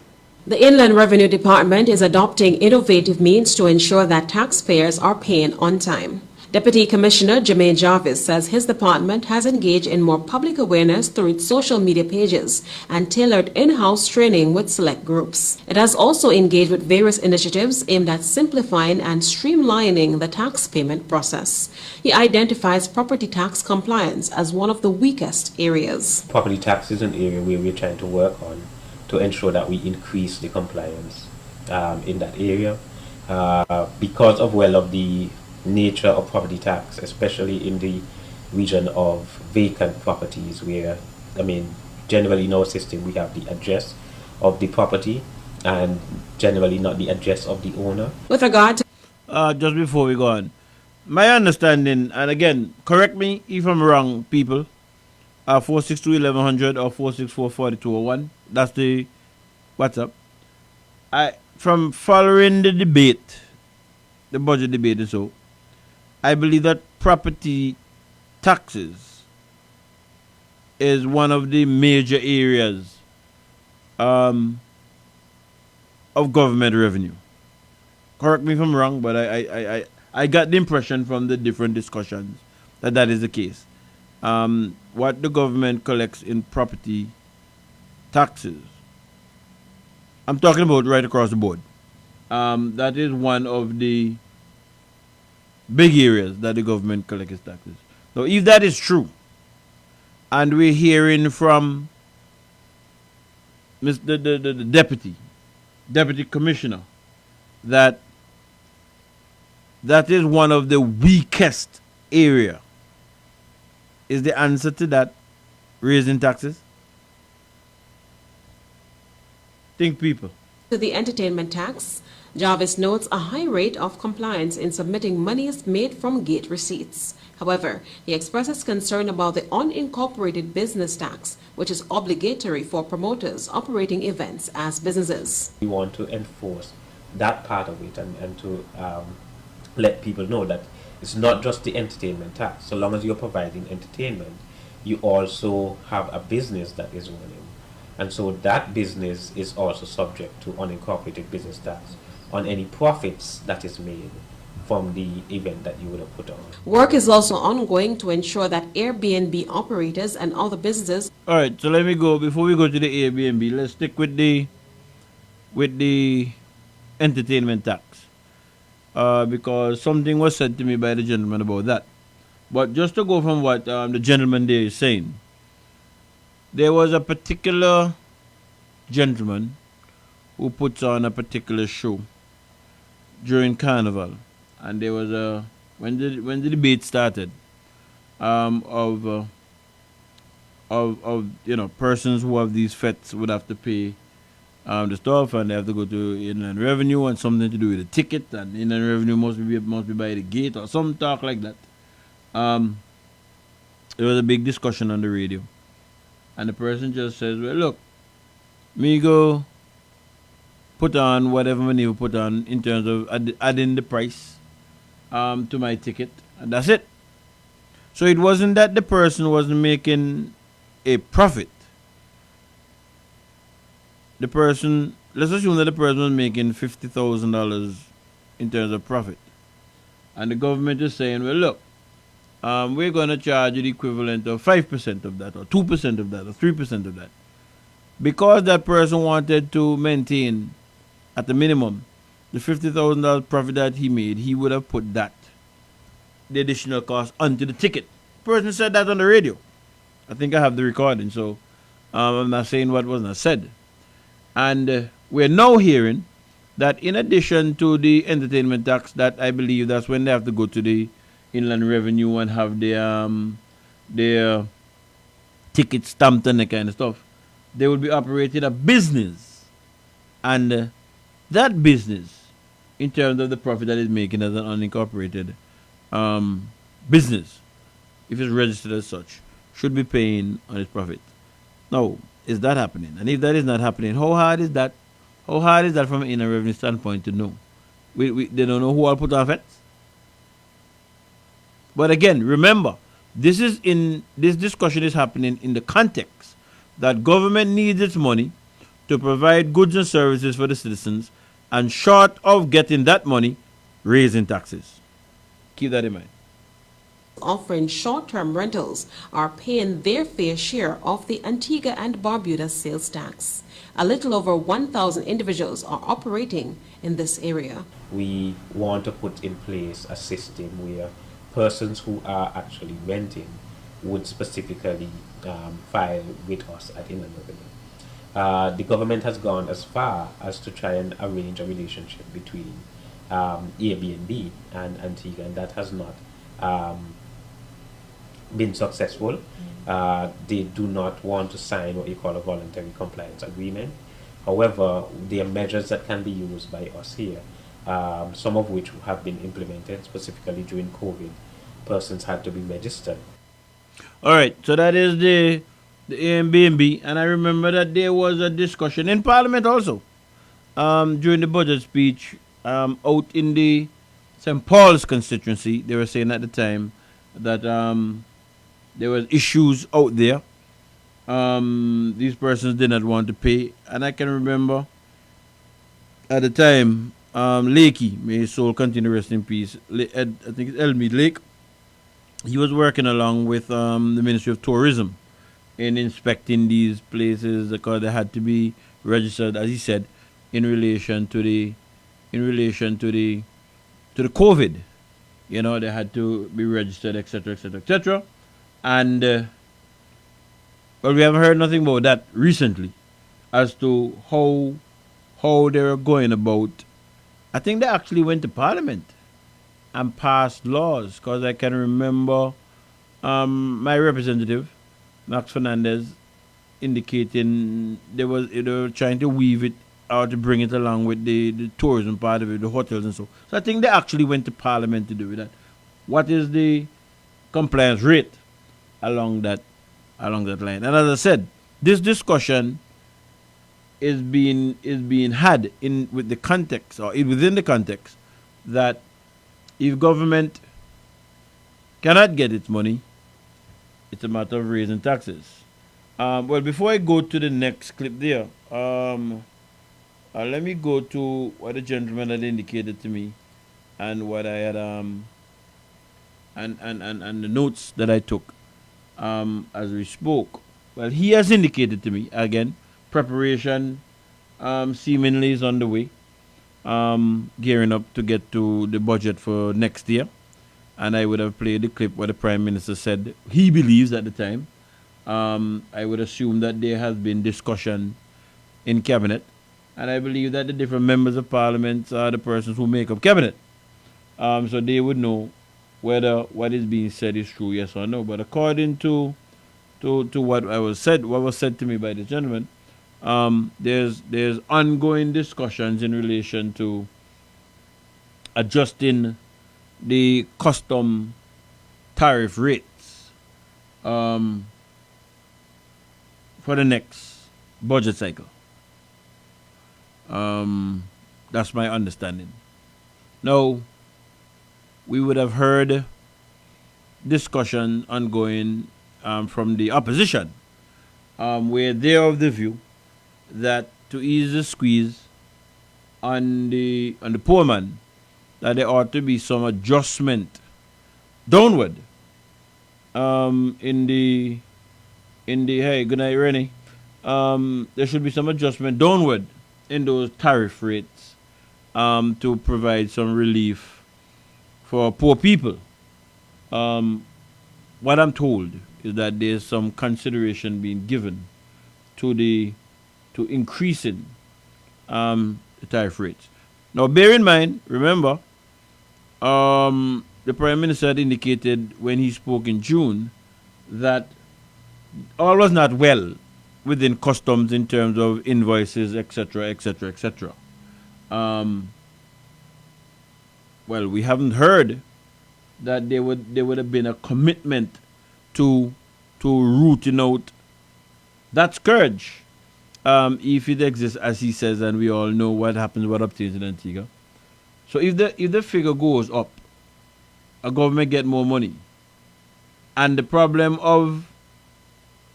S7: The Inland Revenue Department is adopting innovative means to ensure that taxpayers are paying on time. Deputy Commissioner Jermaine Jarvis says his department has engaged in more public awareness through its social media pages and tailored in-house training with select groups. It has also engaged with various initiatives aimed at simplifying and streamlining the tax payment process. He identifies property tax compliance as one of the weakest areas.
S16: Property tax is an area where we're trying to work on to ensure that we increase the compliance in that area because of the nature of property tax, especially in the region of vacant properties, where generally in our system we have the address of the property and generally not the address of the owner.
S7: With regard to
S6: just before we go on, my understanding, and again, correct me if I'm wrong, people, 462-1100 or 464-4201, that's the WhatsApp. From following the debate, the budget debate and so, I believe that property taxes is one of the major areas of government revenue. Correct me if I'm wrong, but I got the impression from the different discussions that is the case. What the government collects in property taxes, I'm talking about right across the board. That is one of the big areas that the government collects its taxes. So if that is true, and we're hearing from the deputy commissioner that is one of the weakest area, is the answer to that raising taxes? Think, people.
S7: To the entertainment tax, Jarvis notes a high rate of compliance in submitting monies made from gate receipts. However, he expresses concern about the unincorporated business tax, which is obligatory for promoters operating events as businesses.
S16: We want to enforce that part of it and to let people know that it's not just the entertainment tax. So long as you're providing entertainment, you also have a business that is running. And so that business is also subject to unincorporated business tax on any profits that is made from the event that you would have put on.
S7: Work is also ongoing to ensure that Airbnb operators and other businesses.
S6: All right, so let me go, before we go to the Airbnb, let's stick with the entertainment tax. Because something was said to me by the gentleman about that. But just to go from what the gentleman there is saying, there was a particular gentleman who puts on a particular show during Carnival, and there was when the debate started of persons who have these fetes would have to pay the stuff, and they have to go to Inland Revenue and something to do with the ticket, and Inland Revenue must be by the gate or some talk like that. There was a big discussion on the radio, and the person just says, well, look, me go put on whatever money you put on in terms of adding the price to my ticket, and that's it. So it wasn't that the person wasn't making a profit. The person, let's assume that the person was making $50,000 in terms of profit, and the government is saying, well, look, we're going to charge you the equivalent of 5% of that, or 2% of that, or 3% of that. Because that person wanted to maintain, at the minimum, the $50,000 profit that he made, he would have put that, the additional cost, onto the ticket. The person said that on the radio. I think I have the recording, so I'm not saying what wasn't said. And we're now hearing that in addition to the entertainment tax, that I believe that's when they have to go to the Inland Revenue and have their ticket stamped and that kind of stuff, they will be operating a business. And that business, in terms of the profit that it's making as an unincorporated business, if it's registered as such, should be paying on its profit. Now, is that happening? And if that is not happening, how hard is that? How hard is that from an inner revenue standpoint to know? They don't know who I'll put on fence. But again, remember, this discussion is happening in the context that government needs its money to provide goods and services for the citizens, and short of getting that money, raising taxes. Keep that in mind.
S7: Offering short-term rentals are paying their fair share of the Antigua and Barbuda sales tax. A little over 1,000 individuals are operating in this area.
S16: We want to put in place a system where persons who are actually renting would specifically file with us at Inland Revenue. The government has gone as far as to try and arrange a relationship between Airbnb and Antigua, and that has not been successful. They do not want to sign what you call a voluntary compliance agreement. However, there are measures that can be used by us here, some of which have been implemented specifically during COVID. Persons had to be registered.
S6: All right, so that is the Airbnb, and I remember that there was a discussion in Parliament also during the budget speech out in the St. Paul's constituency. They were saying at the time that there was issues out there. These persons did not want to pay, and I can remember at the time Lakey, may his soul continue to rest in peace. I think it's Elmead Lake. He was working along with the Ministry of Tourism in inspecting these places because they had to be registered, as he said, in relation to the COVID. You know, they had to be registered, etc., etc., etc. And well, we haven't heard nothing about that recently as to how they were going about. I think they actually went to Parliament and passed laws, because I can remember my representative, Max Fernandez, indicating they were trying to weave it out to bring it along with the tourism part of it, the hotels and so. So I think they actually went to Parliament to do that. What is the compliance rate along that line? And as I said, this discussion is being had with the context, or within the context, that if government cannot get its money, it's a matter of raising taxes. Well, before I go to the next clip there, let me go to what the gentleman had indicated to me, and what I had and the notes that I took as we spoke. Well, he has indicated to me again, preparation seemingly is on the way. Gearing up to get to the budget for next year, and I would have played the clip where the Prime Minister said he believes at the time. I would assume that there has been discussion in Cabinet, and I believe that the different members of Parliament are the persons who make up Cabinet, so they would know whether what is being said is true, yes or no. But according to what was said to me by the gentleman, there's ongoing discussions in relation to adjusting the custom tariff rates for the next budget cycle. That's my understanding. Now, we would have heard discussion ongoing from the opposition, where they are of the view that to ease the squeeze on the poor man, that there ought to be some adjustment downward in the hey, good night, Rennie. There should be some adjustment downward in those tariff rates to provide some relief for poor people. What I'm told is that there's some consideration being given to increasing the tariff rates. Now, bear in mind, remember, the Prime Minister had indicated when he spoke in June that all was not well within customs in terms of invoices, etc., etc., etc. Well, we haven't heard that there would have been a commitment to rooting out that scourge, if it exists, as he says, and we all know what happens, what obtains in Antigua. So if the figure goes up, a government get more money, and the problem of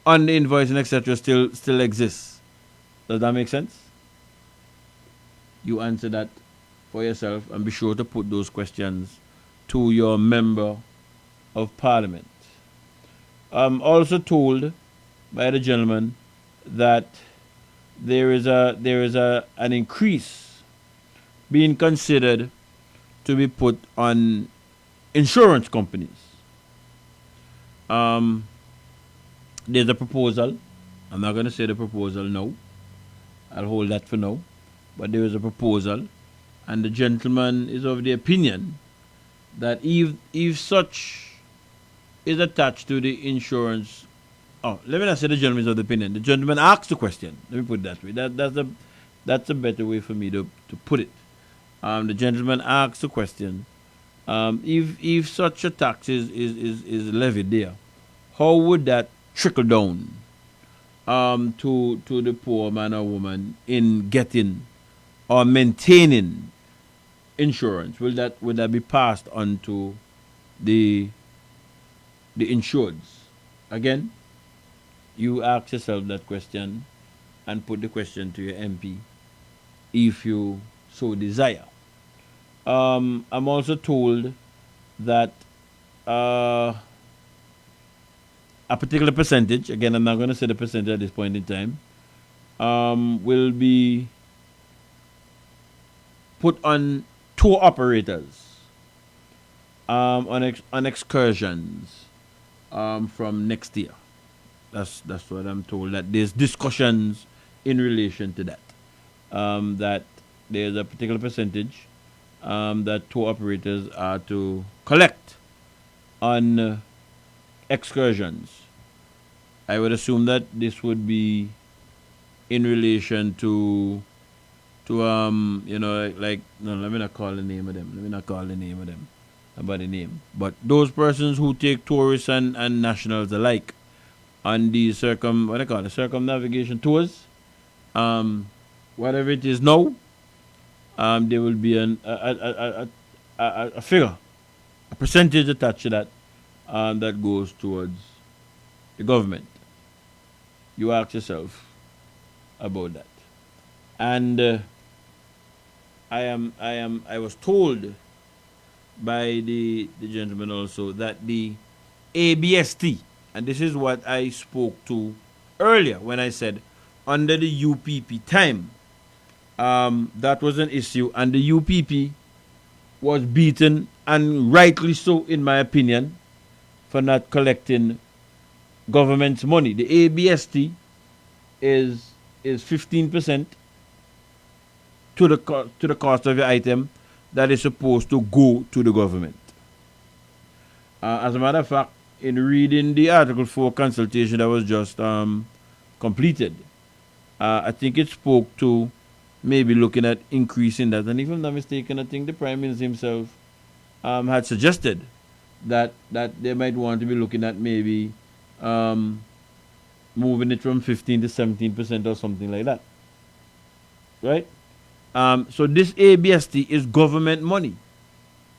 S6: under-invoicing, etc., still exists. Does that make sense? You answer that for yourself, and be sure to put those questions to your member of parliament. I'm also told by the gentleman that there is an increase being considered to be put on insurance companies. There's a proposal. I'm not going to say the proposal now. I'll hold that for now. But there is a proposal, and the gentleman is of the opinion that if such is attached to the insurance. Oh, let me not say the gentleman is of the opinion. The gentleman asked the question. Let me put it that way. That's a better way for me to put it. The gentleman asked the question. If such a tax is levied there, how would that trickle down to the poor man or woman in getting or maintaining insurance? Will that be passed on to the insureds? Again, you ask yourself that question and put the question to your MP if you so desire. I'm also told that a particular percentage, again, I'm not going to say the percentage at this point in time, will be put on tour operators on excursions from next year. That's what I'm told. That there's discussions in relation to that. That there's a particular percentage that tour operators are to collect on excursions. I would assume that this would be in relation to let me not call the name of them. About the name. But those persons who take tourists and nationals alike on these circumnavigation tours, whatever it is now, there will be a figure, a percentage attached to that, that goes towards the government. You ask yourself about that. And I was told by the gentleman also that the ABST, and this is what I spoke to earlier when I said under the UPP time, that was an issue, and the UPP was beaten, and rightly so in my opinion, for not collecting government's money. The ABST is 15% to the cost of the item that is supposed to go to the government. As a matter of fact, in reading the Article 4 consultation that was just completed, I think it spoke to maybe looking at increasing that. And if I'm not mistaken, I think the Prime Minister himself had suggested that they might want to be looking at maybe moving it from 15 to 17% or something like that. Right? So this ABST is government money.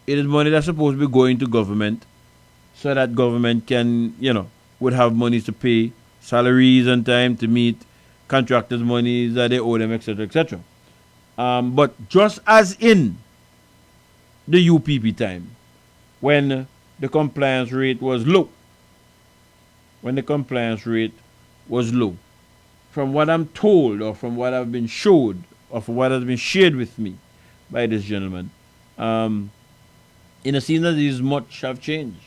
S6: It is money that's supposed to be going to government so that government can, would have monies to pay salaries on time, to meet contractors' monies that they owe them, etc., etc. But just as in the UPP time, when the compliance rate was low, from what I'm told or from what I've been showed or from what has been shared with me by this gentleman, in a scene that is much have changed.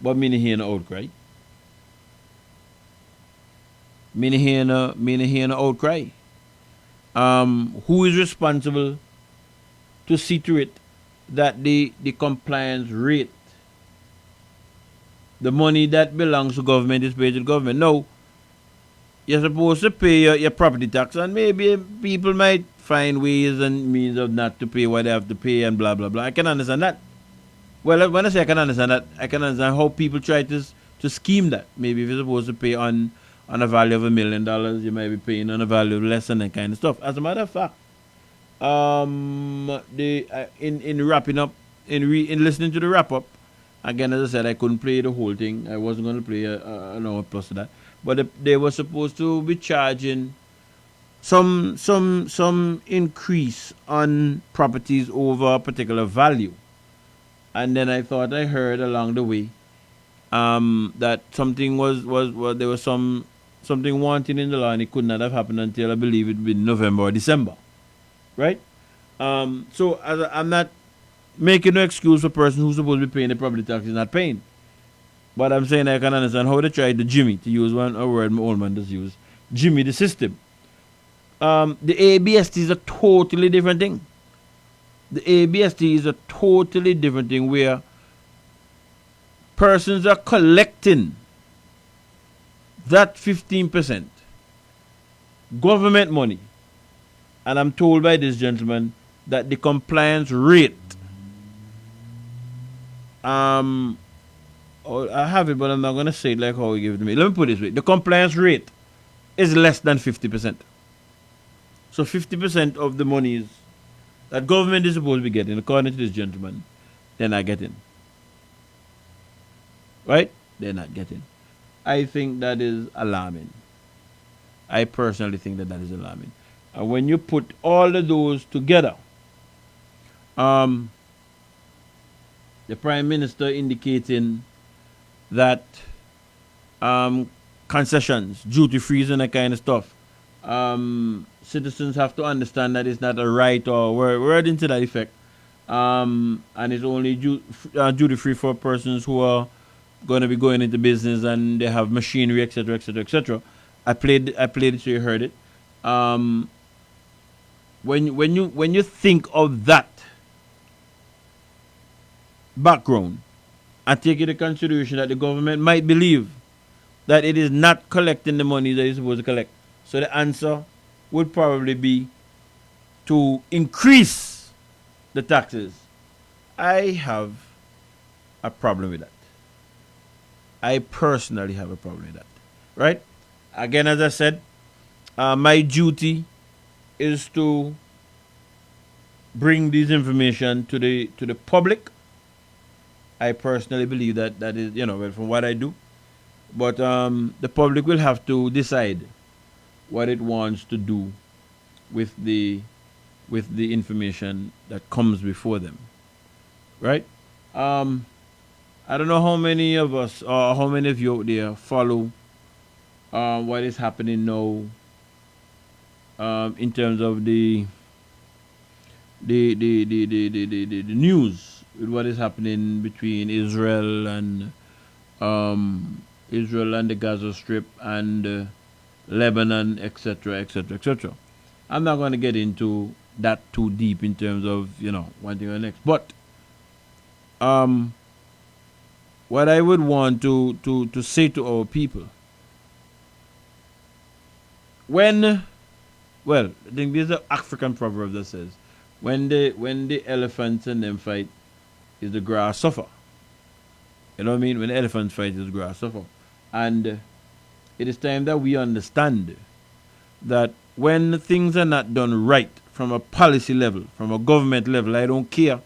S6: But me hear an outcry. Me hear an outcry. Who is responsible to see to it that the compliance rate, the money that belongs to government, is paid to the government? No. You're supposed to pay your property tax, and maybe people might find ways and means of not to pay what they have to pay and blah, blah, blah. I can understand that. Well, when I say I can understand that, I can understand how people try to scheme that. Maybe if you're supposed to pay on on a value of $1 million, you might be paying on a value of less and that kind of stuff. As a matter of fact, in wrapping up, in listening to the wrap up, again, as I said, I couldn't play the whole thing. I wasn't going to play an hour plus of that. But they were supposed to be charging some increase on properties over a particular value. And then I thought I heard along the way that something there was something wanting in the law, and it could not have happened until I believe it would be November or December. Right? So I'm not making no excuse for a person who's supposed to be paying the property tax is not paying. But I'm saying I can understand how they tried the Jimmy, to use a word my old man does use, Jimmy the system. The ABST is a totally different thing. The ABST is a totally different thing where persons are collecting that 15% government money. And I'm told by this gentleman that the compliance rate, I have it, but I'm not going to say it like how he gave it to me. Let me put it this way. The compliance rate is less than 50%. So 50% of the monies that government is supposed to be getting, according to this gentleman, they're not getting. Right? They're not getting. I think that is alarming. I personally think that is alarming. And when you put all of those together, the Prime Minister indicating that concessions, duty frees and that kind of stuff, citizens have to understand that it's not a right or word into that effect, and it's only duty free for persons who are going to be going into business and they have machinery, etc., etc., etc. I played it so you heard it. When you think of that background and take into consideration that the government might believe that it is not collecting the money that it's supposed to collect, so the answer would probably be to increase the taxes. I have a problem with that. I personally have a problem with that. Right? Again, as I said, my duty is to bring this information to the public. I personally believe that is, well, from what I do. But the public will have to decide what it wants to do with the information that comes before them. Right? I don't know how many of us or how many of you out there follow what is happening now in terms of the news with what is happening between Israel and the Gaza Strip and Lebanon, etc., etc., etc. I'm not going to get into that too deep in terms of one thing or the next, but what I would want to say to our people, I think there's an African proverb that says, when the elephants and them fight, is the grass suffer. You know what I mean? When the elephants fight, is the grass suffer. And it is time that we understand that when things are not done right from a policy level, from a government level, I don't care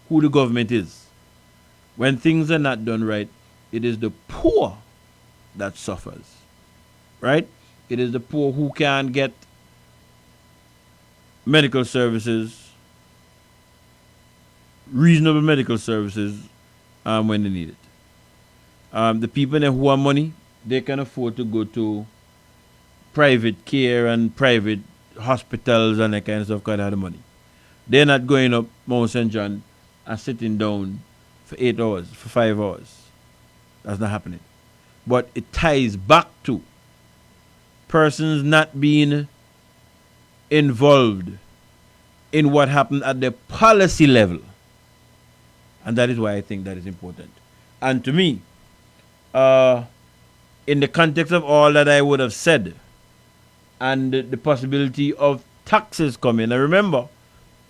S6: who the government is. When things are not done right, it is the poor that suffers. Right? It is the poor who can't get medical services, reasonable medical services when they need it. The people who have money, they can afford to go to private care and private hospitals and that kind of stuff because they have the money. They're not going up Mount St. John and sitting down for 8 hours, for 5 hours. That's not happening. But it ties back to persons not being involved in what happened at the policy level. And that is why I think that is important. And to me, in the context of all that I would have said, and the possibility of taxes coming, and remember,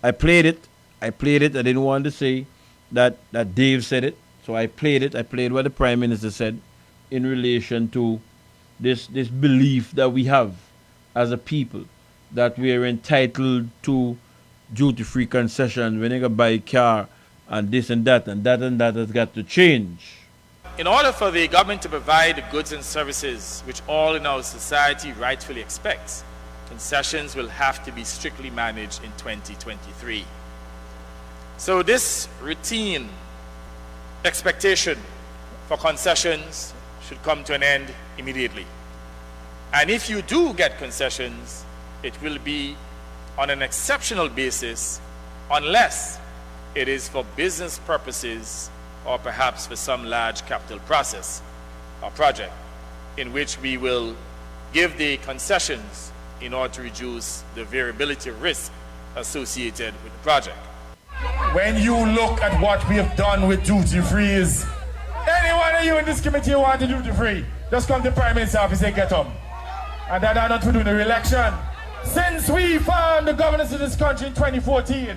S6: I played it. I didn't want to say that Dave said it, so I played it. I played what the Prime Minister said in relation to this belief that we have as a people that we are entitled to duty-free concessions when you buy a car and this and that has got to change.
S18: In order for the government to provide the goods and services which all in our society rightfully expects, concessions will have to be strictly managed in 2023. So this routine expectation for concessions should come to an end immediately. And if you do get concessions, it will be on an exceptional basis unless it is for business purposes or perhaps for some large capital process or project in which we will give the concessions in order to reduce the variability risk associated with the project.
S19: When you look at what we have done with duty frees, any one of you in this committee who want to duty free, just come to the Prime Minister's office and get them. And that are not to do the re-election. Since we found the governance of this country in 2014,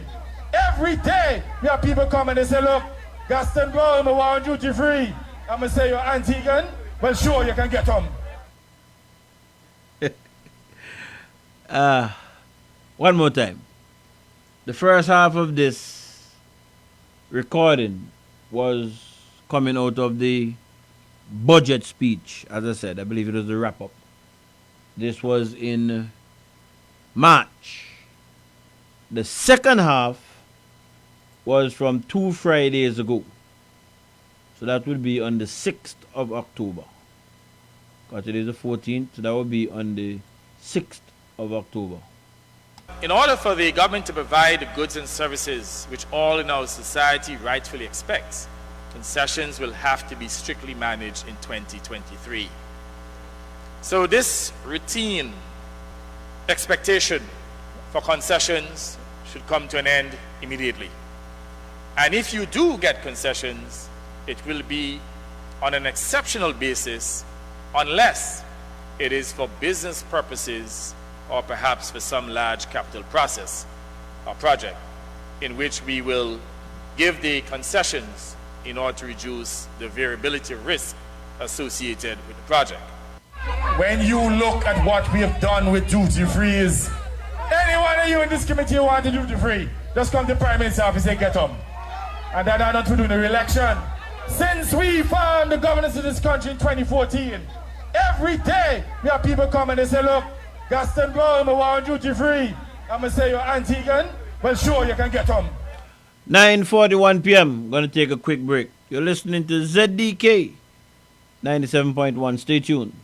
S19: every day we have people come and they say, look, Gaston Brown, I want duty free. I'm going to say you're Antiguan. Well, sure, you can get them.
S6: One more time. The first half of this recording was coming out of the budget speech. As I said, I believe it was the wrap-up. This was in March. The second half was from 2 Fridays ago. So that would be on the 6th of October. Because it is the 14th, so that would be on the 6th of October.
S18: In order for the government to provide the goods and services which all in our society rightfully expects, concessions will have to be strictly managed in 2023. So this routine expectation for concessions should come to an end immediately. And if you do get concessions, it will be on an exceptional basis unless it is for business purposes or perhaps for some large capital process or project in which we will give the concessions in order to reduce the variability risk associated with the project.
S19: When you look at what we have done with duty frees, any one of you in this committee who want to duty free, just come to the Prime Minister's office and get them. And that are not to do the re-election. Since we found the governance of this country in 2014, every day we have people come and they say, look, Gaston Brown, I want duty free. I'm going to say you're Antiguan. Well, sure, you can get them.
S6: 9:41 p.m. Going to take a quick break. You're listening to ZDK 97.1. Stay tuned.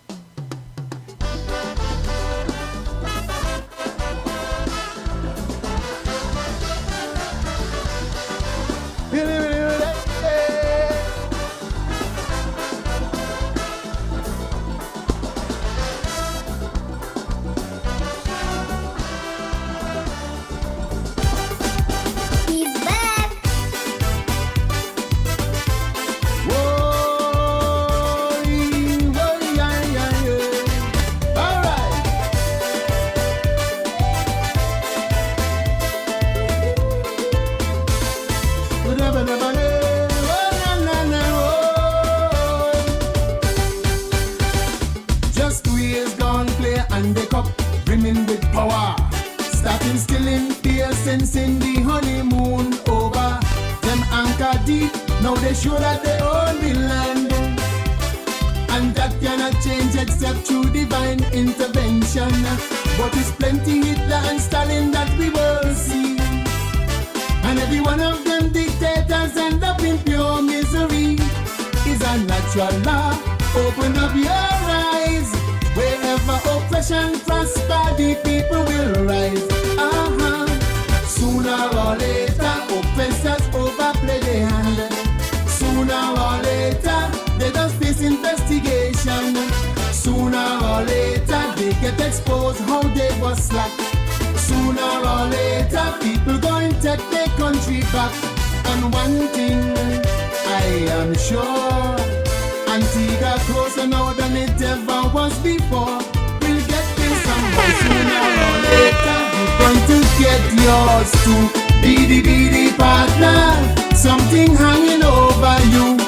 S5: Something hanging over you.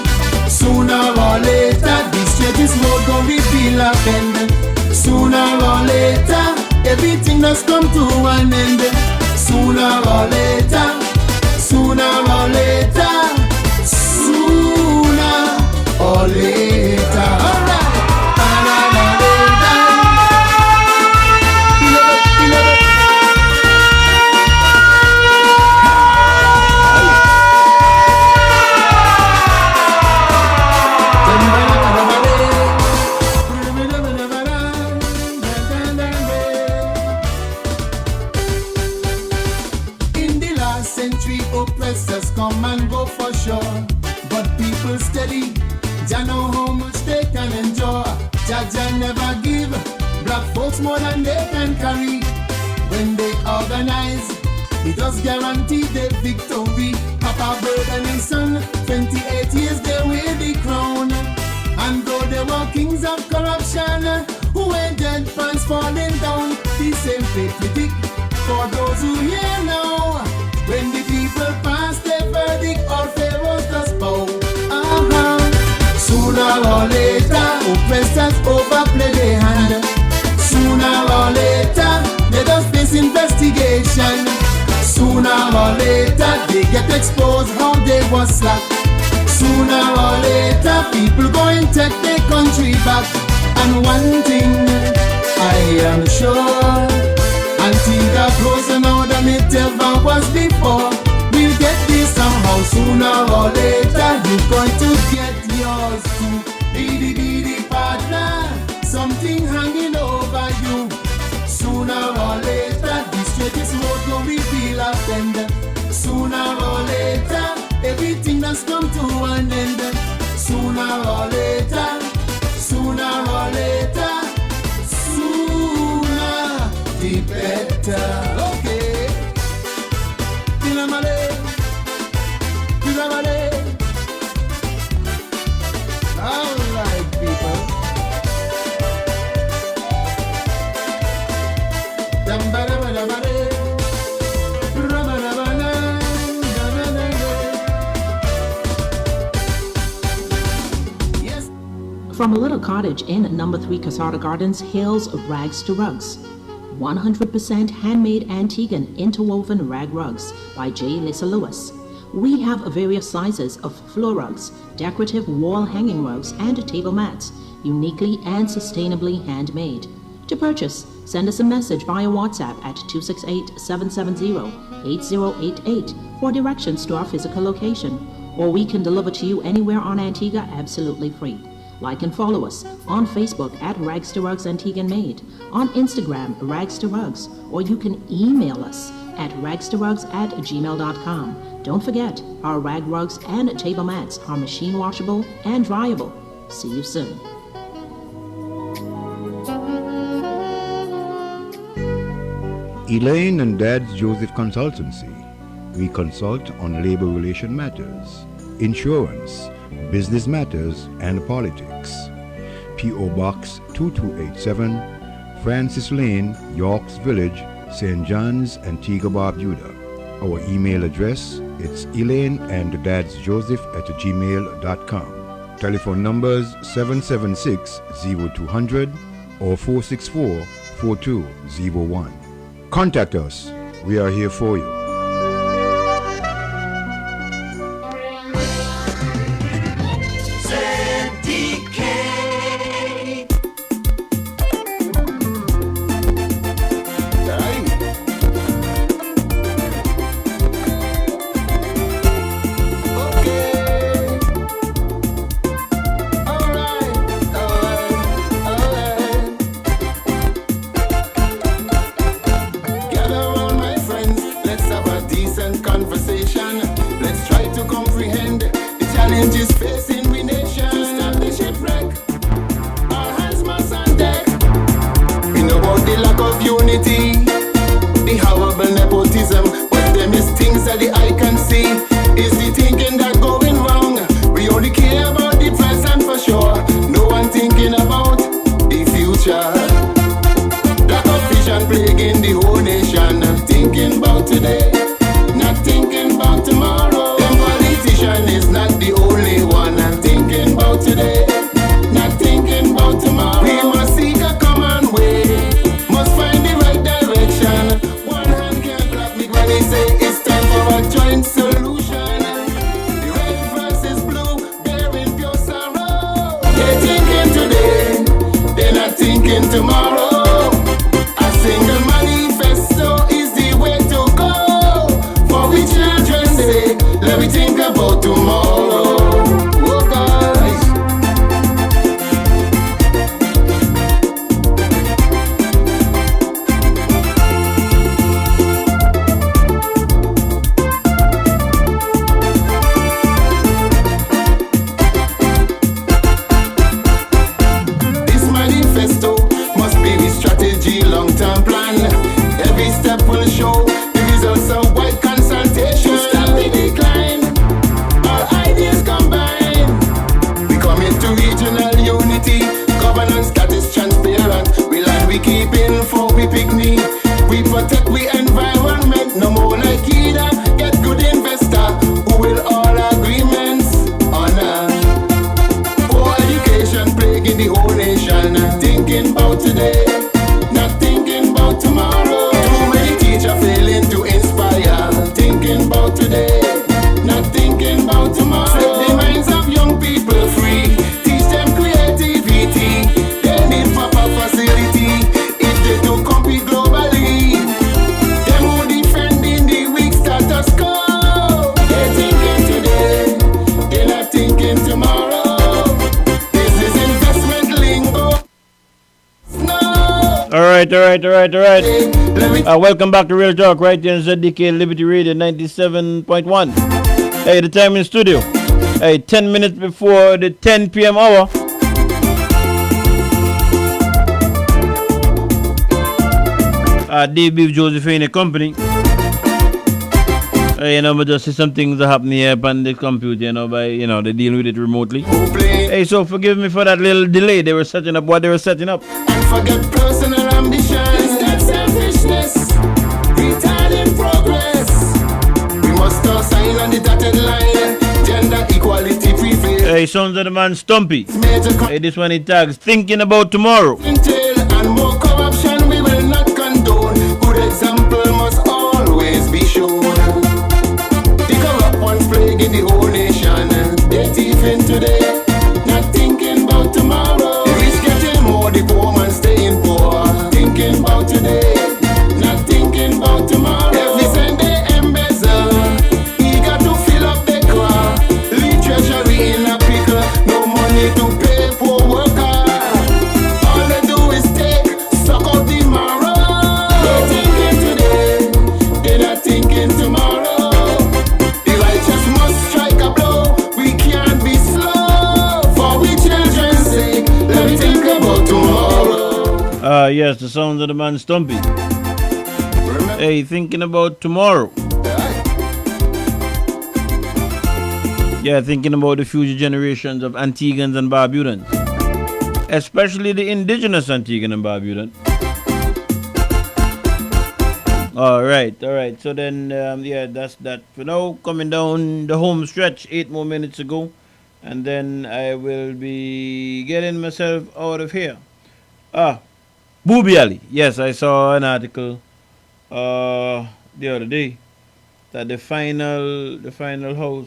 S5: Sooner or later, this straightest road gon' reveal a bend. Sooner or later, everything that's come to an end. Sooner or later, sooner or later, sooner or later. Alright. Come and go for sure, but people steady, Jah know how much they can endure. Jah never give black folks more than they can carry. When they organize, he does guarantee their victory. Papa Bird and his son, 28 years they wear the crown. And though they were kings of corruption, who ain't dead fans falling down, the same fate critic for those who hear now. When the people pass their verdict, all pharaohs just bow. Sooner or later, oppressors overplay their hand. Sooner or later, they just face investigation. Sooner or later, they get exposed how they was slack. Sooner or later, people go and take their country back. And one thing I am sure, Antigua closer now than it ever was before. We'll get this somehow. Sooner or later, you're going to get yours too. Be the partner, something hanging over you. Sooner or later, the straightest road will reveal a bend. Sooner or later, everything that's come to an end. Sooner or later, sooner or later, sooner the better. Okay. Pilamale, Pilamale. All right, people.
S7: From a little cottage in number 3 Casada Gardens hails Rags to Rugs. 100% handmade Antiguan interwoven rag rugs by J. Lisa Lewis. We have various sizes of floor rugs, decorative wall hanging rugs, and table mats, uniquely and sustainably handmade. To purchase, send us a message via WhatsApp at 268-770-8088 for directions to our physical location, or we can deliver to you anywhere on Antigua absolutely free. Like and follow us on Facebook at Rags to Rugs Antiguan Made, on Instagram Rags to Rugs, or you can email us at ragstorugs@gmail.com. Don't forget, our rag rugs and table mats are machine washable and dryable. See you soon.
S8: Elaine and Dad's Joseph Consultancy. We consult on labor relation matters, insurance, business matters, and politics. P.O. Box 2287, Francis Lane, Yorks Village, St. John's, Antigua Barbuda. Our email address, it's elaineanddadsjoseph@gmail.com. Telephone numbers 776-0200 or 464-4201. Contact us. We are here for you.
S5: Today, not thinking
S6: Welcome back to Real Talk right here in ZDK Liberty Radio 97.1. Hey, the time in studio. Hey, 10 minutes before the 10 p.m. hour. DB Josephine Company. But just see some things that happen here on the computer, they're dealing with it remotely. Hey, so forgive me for that little delay. They were setting up what they were setting up.
S10: And forget personal ambitions, not selfishness, retarding progress. We must all sign on the dotted line, gender equality prevail.
S6: Hey, Sons of the Man Stumpy. Hey, this one it tags thinking about tomorrow.
S10: And more corruption we will not condone. Good example must always be shown. Plague in the whole nation. They thieving today, not thinking about tomorrow. The rich getting more, the poor man staying poor. Thinking about today, not thinking about tomorrow. Every cent they embezzle, eager to fill up their car. Leave treasury in a pickle, no money to pay for worker. All they do is take, suck out the marrow. They're thinking today, they're not thinking tomorrow.
S6: Yes, the Sounds of the Man Stumpy. Hey, thinking about tomorrow. Yeah, thinking about the future generations of Antiguans and Barbudans, especially the indigenous Antiguan and Barbudan. All right. So then, that's that for now. Coming down the home stretch, 8 more minutes to go, and then I will be getting myself out of here. Booby Ali. Yes, I saw an article the other day that the final house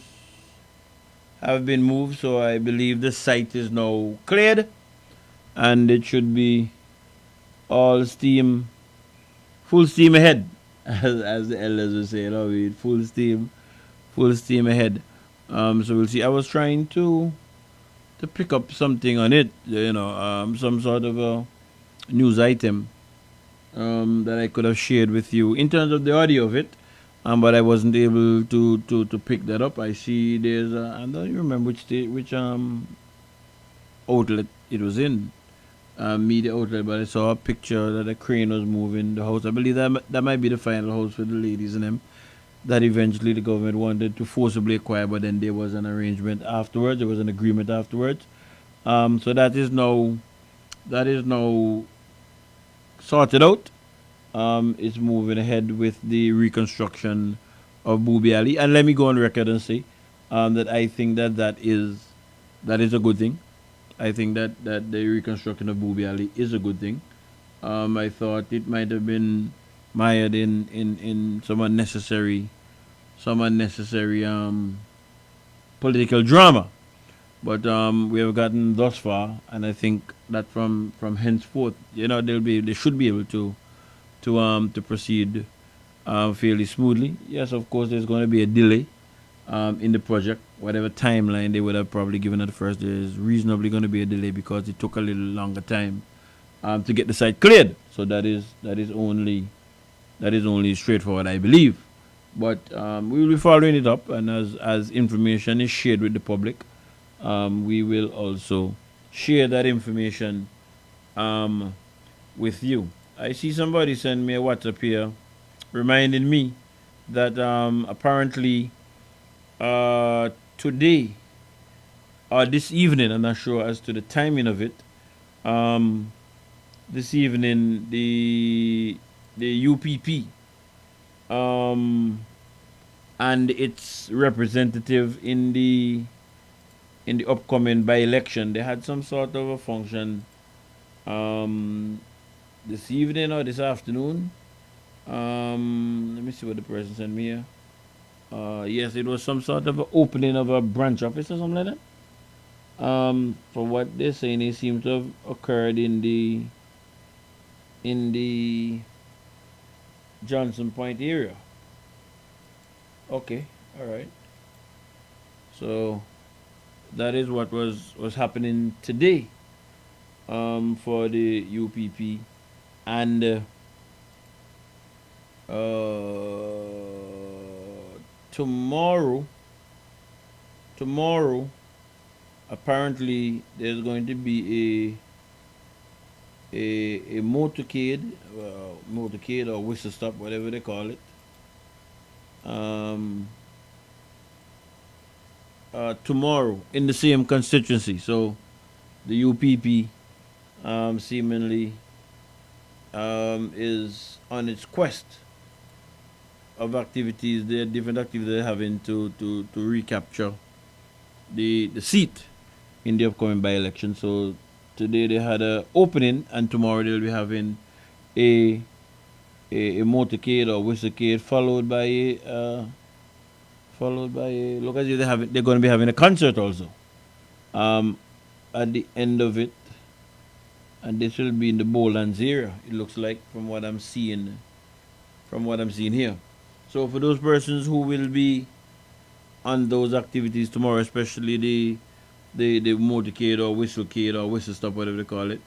S6: have been moved, so I believe the site is now cleared and it should be all steam, full steam ahead, as the elders would say, full steam ahead. So we'll see. I was trying to pick up something on it, some sort of a news item that I could have shared with you in terms of the audio of it, but I wasn't able to pick that up. I see there's I don't remember which outlet it was in, media outlet, but I saw a picture that a crane was moving the house. I believe that might be the final house for the ladies and them that eventually the government wanted to forcibly acquire, but then there was an arrangement afterwards. There was an agreement afterwards. So that is now sorted out. It's moving ahead with the reconstruction of Booby Ali, and let me go on record and say that I think that is a good thing. I think that the reconstruction of Booby Ali is a good thing. I thought it might have been mired in some unnecessary political drama, but we have gotten thus far, and I think that from henceforth, they should be able to proceed fairly smoothly. Yes, of course, there's going to be a delay in the project. Whatever timeline they would have probably given at first, there's reasonably going to be a delay because it took a little longer time to get the site cleared. So that is only straightforward, I believe. But we will be following it up, and as information is shared with the public, we will also share that information with you. I see somebody send me a WhatsApp here reminding me that apparently today or this evening, I'm not sure as to the timing of it, this evening the UPP and its representative in the upcoming by-election, they had some sort of a function this evening or this afternoon. Let me see what the person sent me here. Yes, it was some sort of opening of a branch office or something like that. From what they're saying, it seems to have occurred in the Johnson Point area. Okay, all right. So that is what was happening today for the UPP And tomorrow, apparently there's going to be a motorcade or whistle stop, whatever they call it. Tomorrow in the same constituency. So the UPP seemingly is on its quest of activities, the different activities they're having to recapture the seat in the upcoming by-election. So today they had an opening, and tomorrow they'll be having a motorcade or whistlecade followed by look as if they're going to be having a concert also at the end of it, and this will be in the Bowlands area, it looks like, from what I'm seeing here. So for those persons who will be on those activities tomorrow, especially the motorcade or whistlecade or whistle stop, whatever they call it,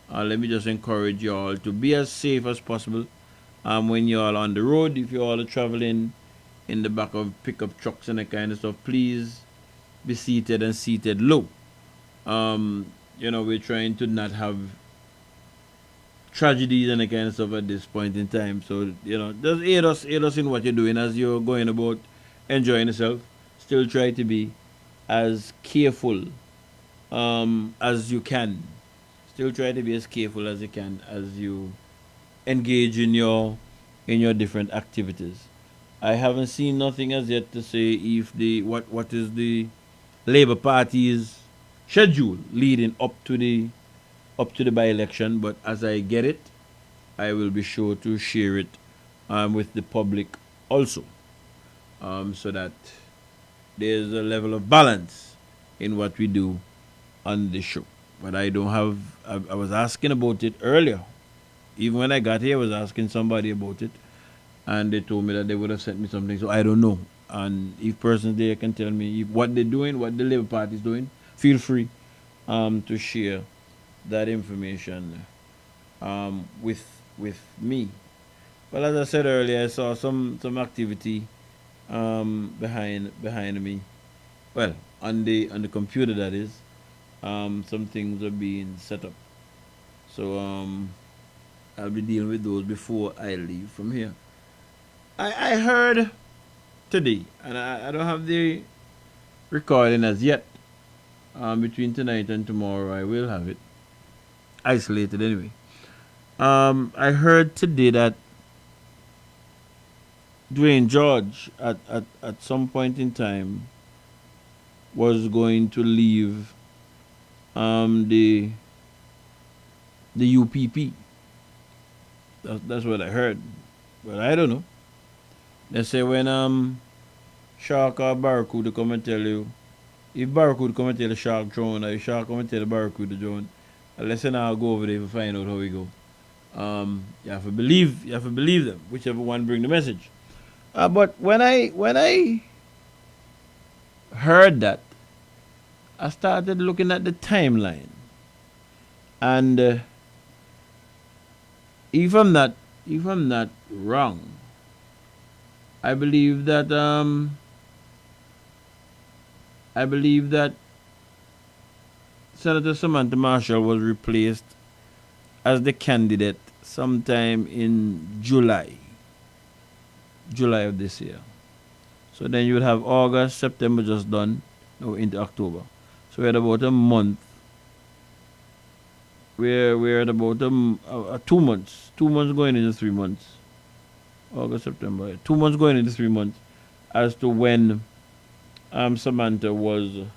S6: let me just encourage you all to be as safe as possible when you're all on the road. If you're all traveling in the back of pickup trucks and that kind of stuff, please be seated and seated low. We're trying to not have tragedies and that kind of stuff at this point in time. So, just aid us in what you're doing as you're going about enjoying yourself. Still try to be as careful as you can. Still try to be as careful as you can as you engage in your different activities. I haven't seen nothing as yet to say if what is the Labour Party's schedule leading up to the by-election, but as I get it, I will be sure to share it with the public also, so that there's a level of balance in what we do on the show. But I don't have. I was asking about it earlier. Even when I got here, I was asking somebody about it, and they told me that they would have sent me something. So I don't know. And if persons there can tell me what they're doing, what the Labour Party is doing, feel free to share that information with me. But as I said earlier, I saw some activity behind me. Well, on the computer, that is. Some things are being set up. So I'll be dealing with those before I leave from here. I heard today, and I don't have the recording as yet. Between tonight and tomorrow, I will have it isolated anyway. I heard today that Dwayne George at some point in time was going to leave the UPP. That's what I heard, but I don't know. They say when Shark or Barracuda come and tell you, if Barracuda come and tell the Shark drone, or if Shark come and tell the Barracuda drone, let's say now I'll go over there to find out how we go. You have to believe them, whichever one bring the message. But when I heard that, I started looking at the timeline, and if I'm not wrong, I believe that Senator Samantha Marshall was replaced as the candidate sometime in July of this year. So then you would have August, September just done, now into October. So we're at about a month. We're at about 2 months. 2 months going into 3 months. August, September. 2 months going into 3 months as to when Samantha was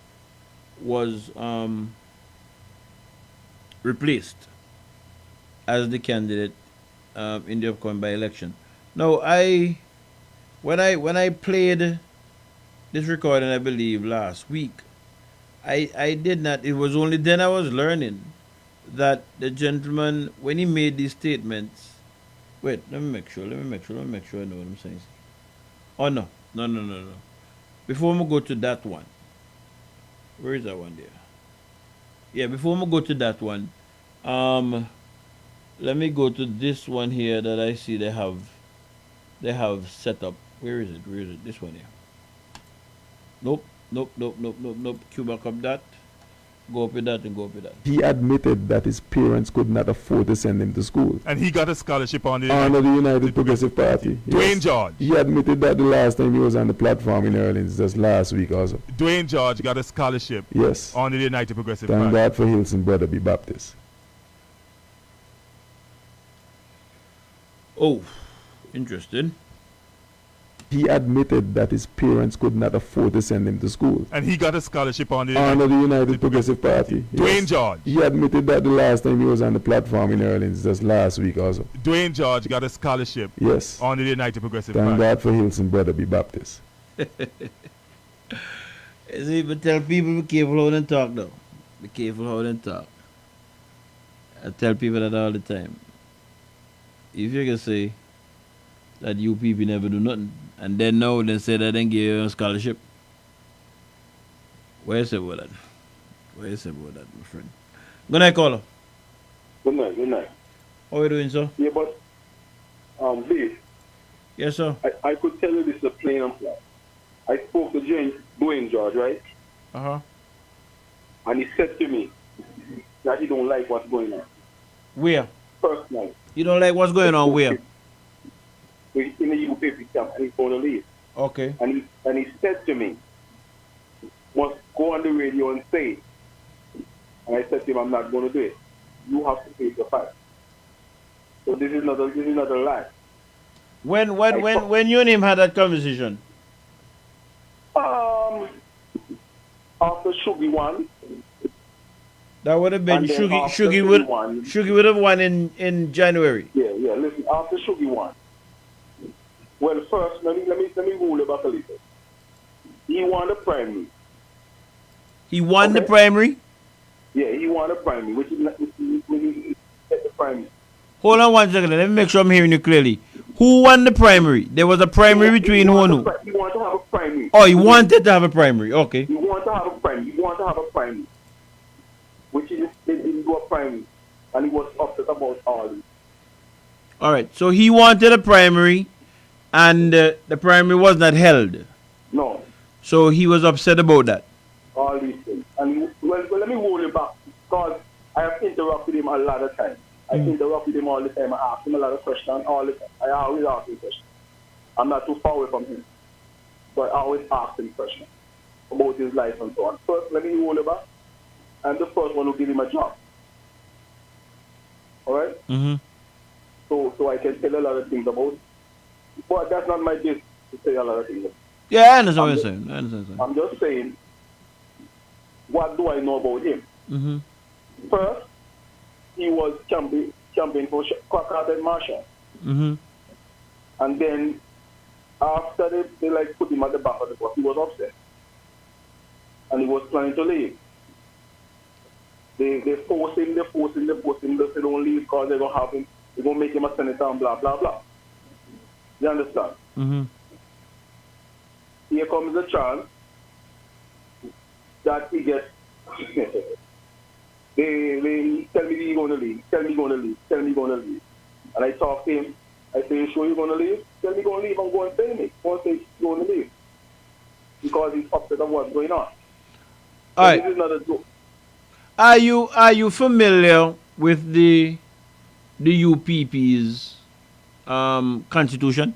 S6: replaced as the candidate in the upcoming by-election. Now, when I played this recording, I believe last week, I did not. It was only then I was learning that the gentleman, when he made these statements. Wait, let me make sure I know what I'm saying. Oh no. Before we go to that one, where is that one there? Yeah, before we go to that one, Let me go to this one here that I see they have set up. Where is it? Where is it? This one here. Nope. Cue back up that. Go up with that and go up with that.
S20: He admitted that his parents could not afford to send him to school.
S21: And he got a scholarship on the
S20: United Progressive Party.
S21: Dwayne George.
S20: He admitted that the last time he was on the platform in Orleans, just last week also.
S21: Dwayne George got a scholarship.
S20: Yes.
S21: On the United Progressive
S20: Thank
S21: Party.
S20: God for Hilson Brother be Baptist.
S6: Oh, interesting.
S20: He admitted that his parents could not afford to send him to school.
S21: And he got a scholarship on the
S20: United Progressive Party.
S21: Dwayne George.
S20: He admitted that the last time he was on the platform in Orleans, just last week also.
S21: Dwayne George got a scholarship.
S20: Yes.
S21: On the United Progressive
S20: Thank
S21: Party.
S20: God for Hilson Brother be Baptist.
S6: See, but tell people be careful how they talk though. Be careful how they talk. I tell people that all the time. If you can say that you people never do nothing, and then now they say that they give you a scholarship, where is it about that? Where is it about that, my friend? Good night, caller.
S22: Good night.
S6: How are you doing, sir?
S22: Yeah, but, Dave.
S6: Yes, sir.
S22: I could tell you this is a plain and flat. I spoke to Dwayne George, right?
S6: Uh-huh.
S22: And he said to me that he don't like what's going on.
S6: Where?
S22: Personally.
S6: You don't like what's going on where?
S22: In the UPP camp, and he's going to leave.
S6: Okay.
S22: And he said to me, must go on the radio and say it. And I said to him, I'm not going to do it. You have to face the fact. So this is not a lie.
S6: When you and him had that conversation?
S22: After Shuggy won.
S6: That would have been Shuggy would have won in January.
S22: Yeah. Listen, after Shuggy won. Well, first let me rule it back a little. He won the primary.
S6: He won the primary?
S22: Yeah, he won the primary, which is when he get the primary.
S6: Hold on 1 second. Let me make sure I'm hearing you clearly. Who won the primary? There was a primary between who and who?
S22: He wanted to have a primary.
S6: Oh, he wanted to have a primary. Okay.
S22: He wanted to have a primary. Which is, they didn't do a primary. And he was upset about all this.
S6: All right. So he wanted a primary, and the primary was not held.
S22: No.
S6: So he was upset about that.
S22: All these things. And well, let me roll it back. Because I have interrupted him a lot of times. I interrupted him all the time. I asked him a lot of questions all the time. I always ask him questions. I'm not too far away from him. But I always ask him questions about his life and so on. First, let me roll it back. I'm the first one who give him a job. Alright?
S6: Mm-hmm.
S22: So I can tell a lot of things about it. But that's not my business to say a lot of things about it.
S6: Yeah, I understand what you're saying.
S22: I'm just saying, what do I know about him?
S6: Mm-hmm.
S22: First, he was champion for Carter Marshall.
S6: Mm-hmm.
S22: And then, after they like put him at the back of the bus, he was upset. And he was planning to leave. They forced him, they said don't leave because they're going to have him, they're going to make him a senator and blah, blah, blah. You understand?
S6: Mm-hmm.
S22: Here comes the chance that he gets, they tell me he's going to leave, tell me he's going to leave. And I talk to him, I say, you sure you're going to leave? Tell me you're going to leave and go and tell me. Go and say he's going to leave. Because he's upset of what's going on.
S6: All right.
S22: This is not a joke.
S6: Are you familiar with the UPP's constitution?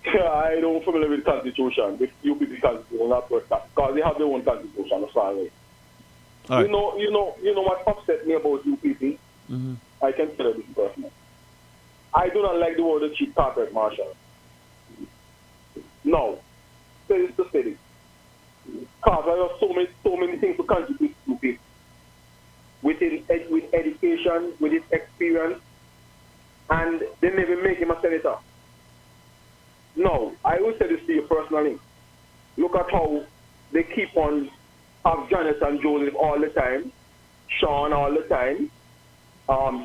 S22: I don't familiar with the constitution. The UPP constitution, not because they have their own constitution. Sorry.
S6: Right.
S22: You know what upset me about UPP?
S6: Mm-hmm.
S22: I can tell you this personally. I do not like the word Chief Carpet Marshal. No. Say this to say this. Because I have so many things to contribute to UPP. With education, with his experience, and they never make him a senator. No, I will say this to you personally. Look at how they keep on have Jonathan Joseph all the time, Sean all the time,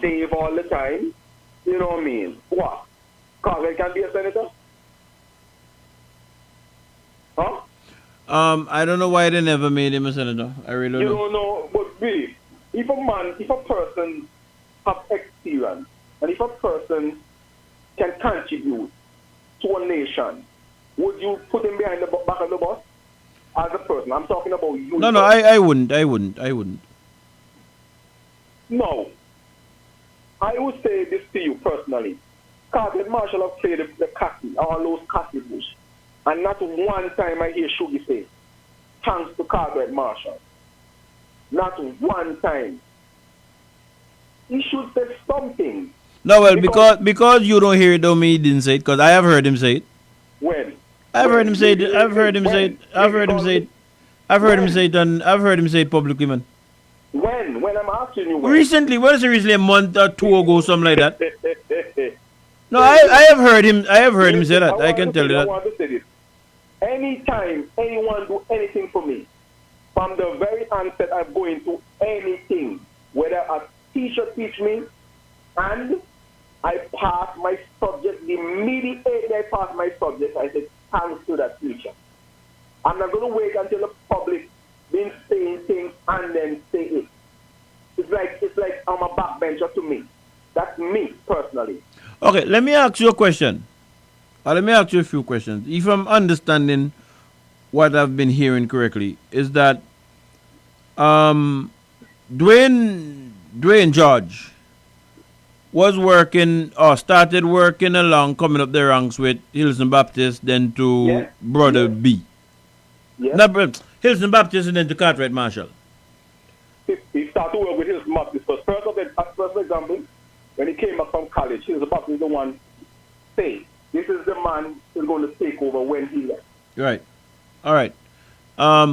S22: Dave all the time. You know what I mean? What? Carver can be a senator? Huh?
S6: I don't know why they never made him a senator. I really don't know.
S22: You don't know, but really, if a person have experience, and if a person can contribute to a nation, would you put him behind the back of the bus as a person? I'm talking about you.
S6: No, I wouldn't.
S22: No. I would say this to you personally. Carpet Marshall have played the Cassie, all those Cassie Bush. And not one time I hear Shuggy say, thanks to Carpet Marshall. Not one time. He should say something.
S6: No, well, because you don't hear it, don't mean he didn't say it. Because I have heard him say it.
S22: When?
S6: I've heard him say it. I've heard him say it. I've heard him say it. I've heard him say it. And I've heard him say it publicly, man.
S22: When? When I'm asking you when?
S6: Recently, what is it? Recently, a month or two ago, something like that. No, I have heard him. I have heard him say that. I can tell you
S22: I
S6: that.
S22: want to say this. Anytime anyone do anything for me, from the very onset I'm going to anything, whether a teacher teach me, and I pass my subject, the immediate I pass my subject, I say thanks to that teacher. I'm not going to wait until the public been saying things and then say it. It's like I'm a backbencher to me. That's me personally.
S6: Okay, let me ask you a question. Or let me ask you a few questions. If I'm understanding what I've been hearing correctly, is that Dwayne George was working or started working along, coming up the ranks with Hilson Baptist, then to Brother B.
S22: Yeah.
S6: Not Hilson Baptist and then to Cartwright Marshall.
S22: He started to work with Hilson Baptist first. First example, when he came back from college, Hilson Baptist is the one saying, this is the man who's going to take over when he left.
S6: Right. All right. I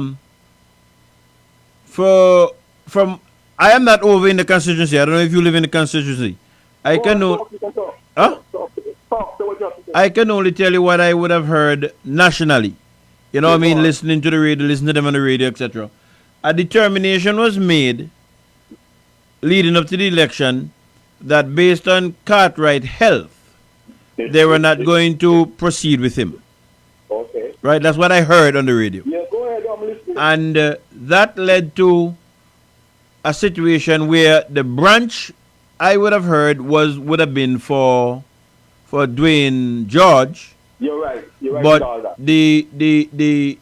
S6: am not over in the constituency. I don't know if you live in the constituency. I can only tell you what I would have heard nationally. You know what I mean? Listening to the radio, listening to them on the radio, etc. A determination was made leading up to the election that based on Cartwright's health, they were not going to proceed with him.
S22: Okay.
S6: Right? That's what I heard on the radio.
S22: Yeah, go ahead. I'm listening.
S6: And that led to a situation where the branch I would have heard would have been for Dwayne George.
S22: You're right. You're right
S6: But
S22: with all that.
S6: the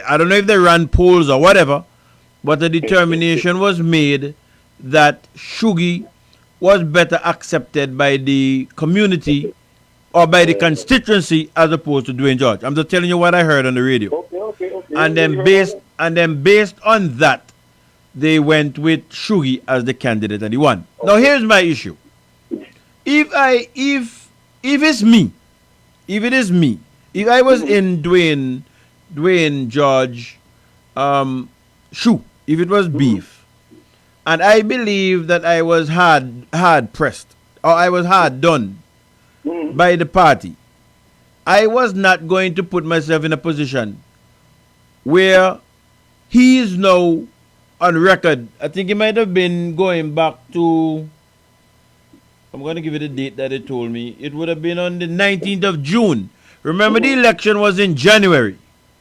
S6: I don't know if they ran polls or whatever, but the determination was made that Shuggy was better accepted by the community or by the constituency as opposed to Dwayne George. I'm just telling you what I heard on the radio.
S22: Okay.
S6: And then based on that, they went with Shuggy as the candidate and he won. Okay. Now here's my issue. If it's me, if it is me, if I was in Dwayne George shoe, if it was beef, and I believe that I was hard pressed or I was hard done by the party, I was not going to put myself in a position where he is now on record. I think it might have been going back to, I'm going to give it a date that it told me. It would have been on the 19th of June. Remember, the election was in January.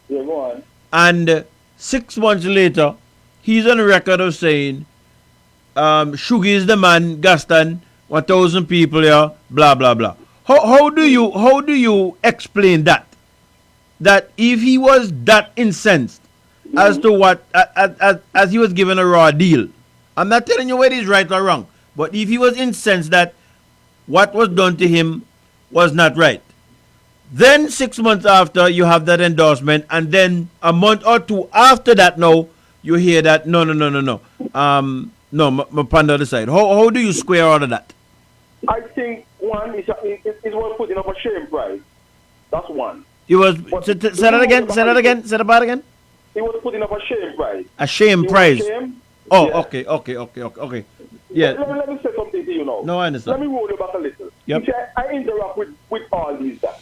S22: Yeah, go on.
S6: And 6 months later, he's on record of saying, Shuggy is the man, Gaston, 1,000 people here, blah, blah, blah. How do you explain that? That if he was that incensed as to what, as he was given a raw deal, I'm not telling you whether he's right or wrong, but if he was incensed that what was done to him was not right, then 6 months after you have that endorsement, and then a month or two after that, now you hear that no, my pan the other side. How do you square all of that?
S22: I think one is was putting up a shame price. That's one.
S6: He was say that again. Say that again. Say that again.
S22: He was putting up a shame price.
S6: A shame price. Oh, yeah. Okay. Yeah.
S22: Let me say something to you now.
S6: No, I understand.
S22: Let me roll you back a little.
S6: Yep.
S22: You see, I interact with all these guys.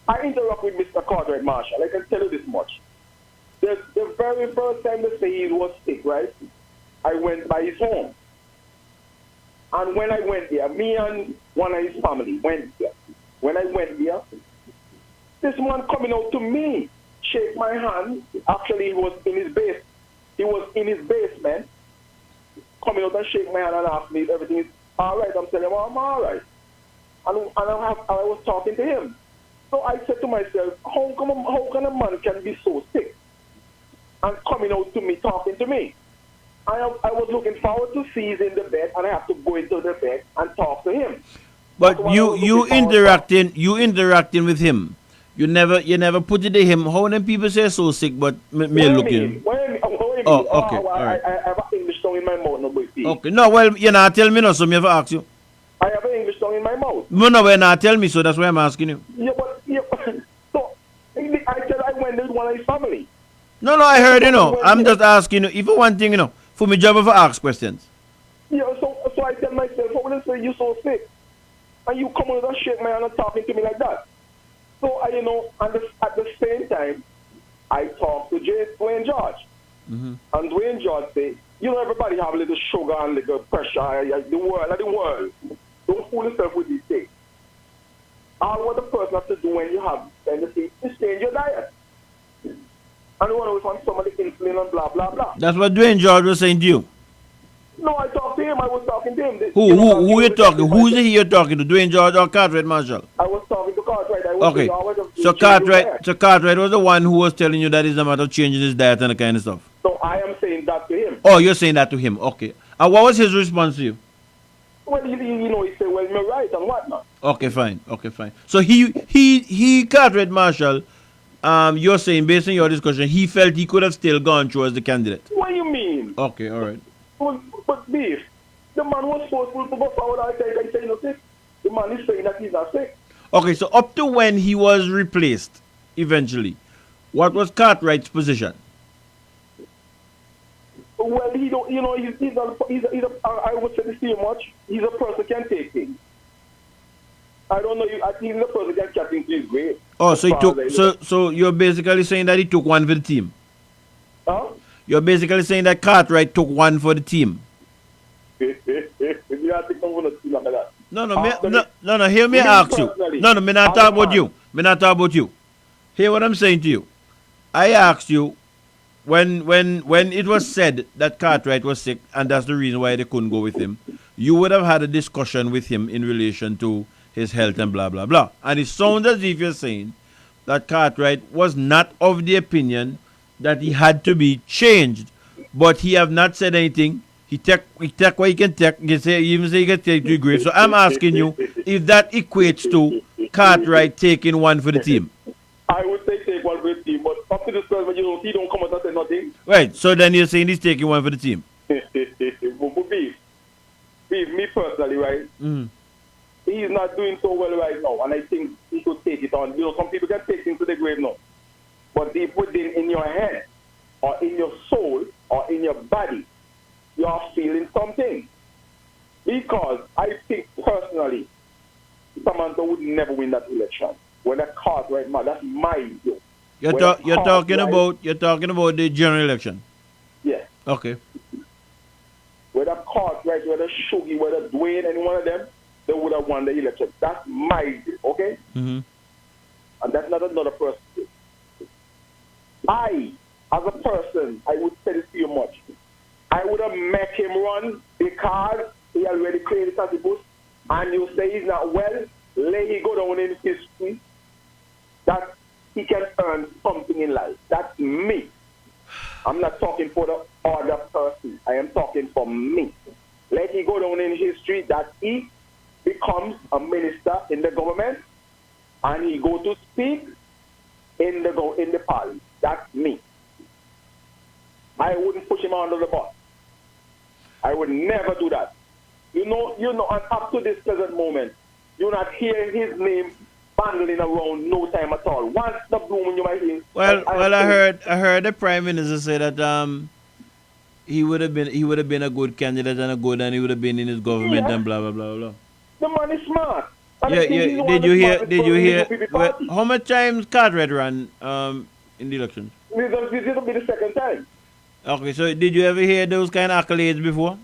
S22: I interact with Mr. Cartwright Marshall. I can tell you this much. The very first time they say he was sick, right? I went by his home. And when I went there, me and one of his family went there. When I went there, this man coming out to me, shake my hand. Actually, he was in his basement, coming out and shake my hand and ask me if everything is all right. I'm telling him, I'm all right. And I was talking to him. So I said to myself, how can a man can be so sick and coming out to me, talking to me? I was looking forward to see he's in the bed, and I have to go into the bed and talk to him.
S6: But you interacting with him. You never put it to him. How many people say so sick, but me looking? Oh, okay. All right.
S22: I have an English tongue in my mouth, no boy.
S6: Okay. No, well, you not tell me no, so me have to ask you.
S22: I have an English tongue in my mouth.
S6: No, well, not tell me, so that's why I'm asking you.
S22: Yeah, but so I said I went with one of his family.
S6: No, I heard, I'm just asking you. If you one thing, for me job, I ask questions.
S22: Yeah, so I tell myself, how would I say you so sick? And you come with a shit, man, and talking to me like that. So, at the same time, I talked to Dwayne George.
S6: Mm-hmm.
S22: And Dwayne George said, everybody have a little sugar and little pressure. The world. Don't fool yourself with these things. All what the person has to do when you have anything is change your diet. And you want to find some of the insulin and blah, blah, blah.
S6: That's what Dwayne George was saying to you.
S22: No, I talked to him. I was talking to him.
S6: Who you talking? Who's he you're talking to? Dwayne George or Cartwright Marshall?
S22: I was talking to Cartwright.
S6: Okay. So Cartwright was the one who was telling you that it's a matter of changing his diet and the kind of stuff.
S22: So I am saying that to him.
S6: Oh, you're saying that to him. Okay. And what was his response to you?
S22: Well, he said, well, you're right and whatnot.
S6: Okay, fine. So he Cartwright Marshall, you're saying based on your discussion, he felt he could have still gone through as the candidate.
S22: What do you mean?
S6: Okay, all right.
S22: But Beef, the man was forceful to go forward. I say he's not sick. The man is saying that he's not sick.
S6: Okay, so up to when he was replaced, eventually, what was Cartwright's position?
S22: Well, he's I would say the same much. He's a person who can take things. I don't know. I think he's a person who can catch things to his grave.
S6: Oh, so he took. So you're basically saying that he took one for the team.
S22: Huh?
S6: You're basically saying that Cartwright took one for the team. No. Hear me ask you. No. Me not talk about you. Me not talk about you. Hear what I'm saying to you. I asked you when it was said that Cartwright was sick and that's the reason why they couldn't go with him. You would have had a discussion with him in relation to his health and blah blah blah. And it sounds as if you're saying that Cartwright was not of the opinion that he had to be changed, but he have not said anything. He take what he can take. He even say he can take to the grave. So I'm asking you if that equates to Cartwright taking one for the team.
S22: I would say take one for the team, but up to this point, he don't come out and say nothing.
S6: Right. So then you're saying he's taking one for the team.
S22: Me personally, right?
S6: Mm.
S22: He's not doing so well right now, and I think he should take it on. Some people can take things to the grave now. But deep within in your head, or in your soul, or in your body, you are feeling something. Because I think personally, Samantha would never win that election. When that Cartwright, that's my view.
S6: You're talking about the general election.
S22: Yeah.
S6: Okay.
S22: Whether Cartwright, whether Shuggy, whether Dwayne, any one of them, they would have won the election. That's my view, okay?
S6: Mm-hmm.
S22: And that's not another person. I, as a person, I would say this to you much. I would have met him run because he already created as a bush, and you say he's not well, let him go down in history that he can earn something in life. That's me. I'm not talking for the other person. I am talking for me. Let him go down in history that he becomes a minister in the government and he go to speak in the parliament. That's me. I wouldn't push him under the bus. I would never do that. You know, and up to this present moment, you're not hearing his name bundling around no time at all. Once the bloom you might hear.
S6: Well, I heard the Prime Minister say that he would have been a good candidate and he would have been in his government and blah blah blah blah.
S22: The man is smart.
S6: Yeah. Did you hear? Well, how much times Cartwright ran in the election?
S22: This will be the second time.
S6: Okay, so did you ever hear those kind of accolades before?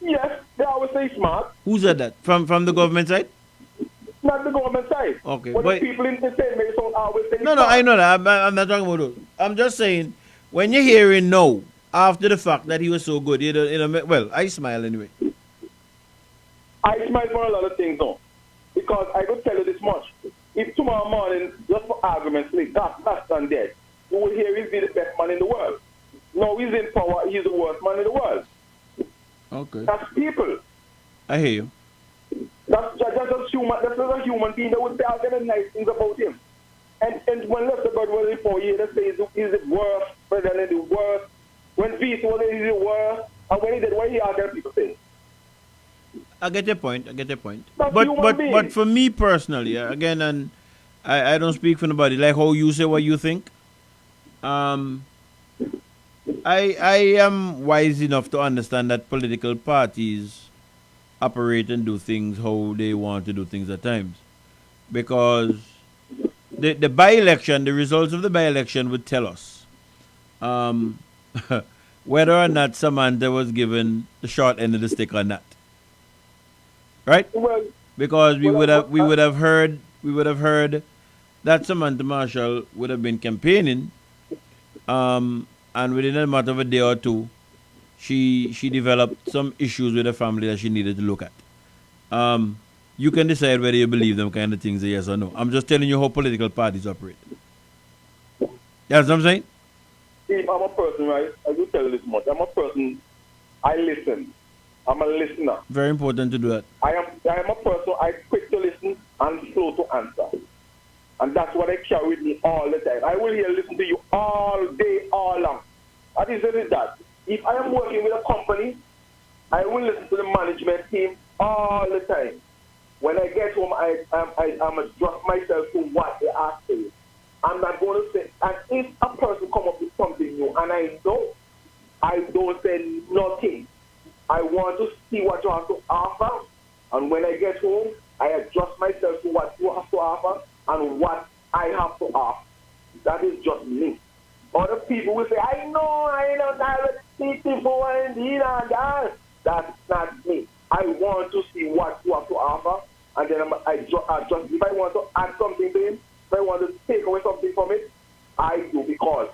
S22: Yes, they always say smart.
S6: Who said that? From the government side?
S22: Not the government side.
S6: Okay,
S22: but
S6: but
S22: the people in the same way always say
S6: no, I know that. I'm not talking about those. I'm just saying, when you're hearing no, after the fact that he was so good. Well, I smile anyway.
S22: I smile for a lot of things, though. Because I could tell you this much. If tomorrow morning, just for argument's sake, that's done dead, you will hear he's the best man in the world. No, he's in power, he's the worst man in the world.
S6: Okay.
S22: That's people.
S6: I hear you.
S22: That's a human being that would say all kind of nice things about him. And when Lester Bird was in 4 years, they say he's the worst, President the worst. When Peace was he's the worst. And when he did what he all kind of people say.
S6: I get your point.
S22: That's
S6: But for me personally, again, and I don't speak for nobody, like how you say what you think. I am wise enough to understand that political parties operate and do things how they want to do things at times. Because the by-election, the results of the by-election would tell us whether or not Samantha was given the short end of the stick or not. Right? Because we would have heard that Samantha Marshall would have been campaigning, and within a matter of a day or two, she developed some issues with her family that she needed to look at. You can decide whether you believe them kind of things, yes or no. I'm just telling you how political parties operate. You know what I'm saying?
S22: Steve, I'm a person, right? I do tell you this much. I'm a person, I listen. I'm a listener.
S6: Very important to do that.
S22: I am a person, I quick to listen and slow to answer. And that's what I carry with me all the time. I will hear listen to you all day, all long. What is it that? If I am working with a company, I will listen to the management team all the time. When I get home, I'm adjust myself to what they ask me. I'm not going to say, and if a person come up with something new, and I know, I don't say nothing. I want to see what you have to offer, and when I get home, I adjust myself to what you have to offer and what I have to offer. That is just me. Other people will say, I know, that people and that. That's not me. I want to see what you have to offer, and then I just, if I want to add something to him, if I want to take away something from it, I do, because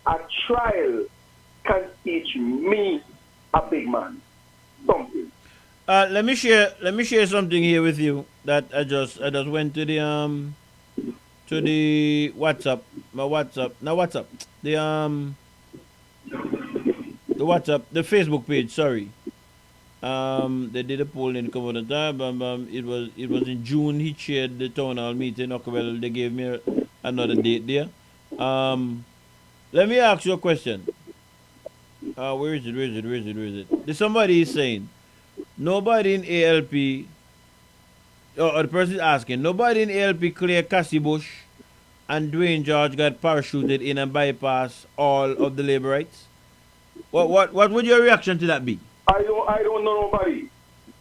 S22: a trial can teach me, a big man, something.
S6: Let me share something here with you that I just went to the WhatsApp, the Facebook page, sorry. They did a poll in Commodore time. It was in June. He chaired the town hall meeting. Okay, well, they gave me another date there. Let me ask you a question. Where is it? There's somebody is saying nobody in ALP, or the person is asking, nobody in ALP clear Cassie Bush and Dwayne George got parachuted in and bypass all of the labor rights. What would your reaction to that be?
S22: I don't know nobody,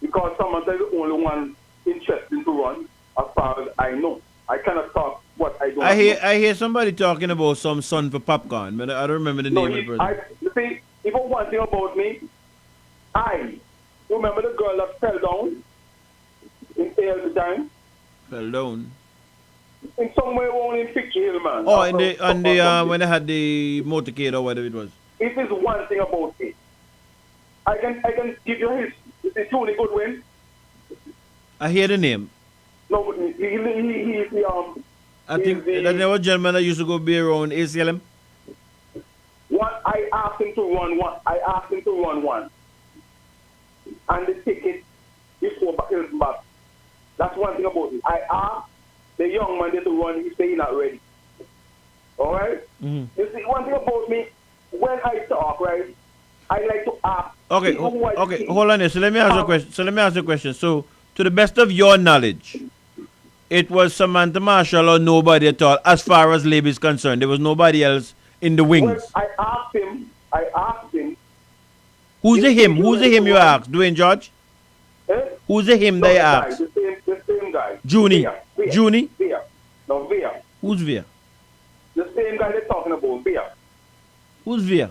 S22: because someone is the only one interested to run, as far as I know. I cannot talk what I don't know.
S6: I hear somebody talking about some son for popcorn, but I don't remember the name of the person.
S22: You see, even one thing about me, I remember the girl that fell down in ALP time.
S6: Fell down?
S22: In somewhere around in Picture Hill, man.
S6: Oh, when they had the motorcade or whatever it was.
S22: It is one thing about it. I can give you his. It's Tony Goodwin.
S6: I hear the name.
S22: No, he's the
S6: I think that there was a gentleman that used to go be around ACLM.
S22: I asked him to run one. And the ticket is for Hilton back. That's one thing about it. I asked the young man there to run, he said he's not ready. Alright?
S6: Mm-hmm.
S22: You see, one thing about me, when I talk, right, I like to ask.
S6: Okay, hold on here. So let me ask you a question. So, to the best of your knowledge, it was Samantha Marshall or nobody at all, as far as Labour is concerned. There was nobody else in the wings.
S22: Well, I asked him.
S6: Who's the him? Who's the him you asked? Dwayne George? Who's the him they asked?
S22: The same guy.
S6: Junie?
S22: Via. No, Via.
S6: Who's Via?
S22: The same guy they're talking about, Via.
S6: Who's Via?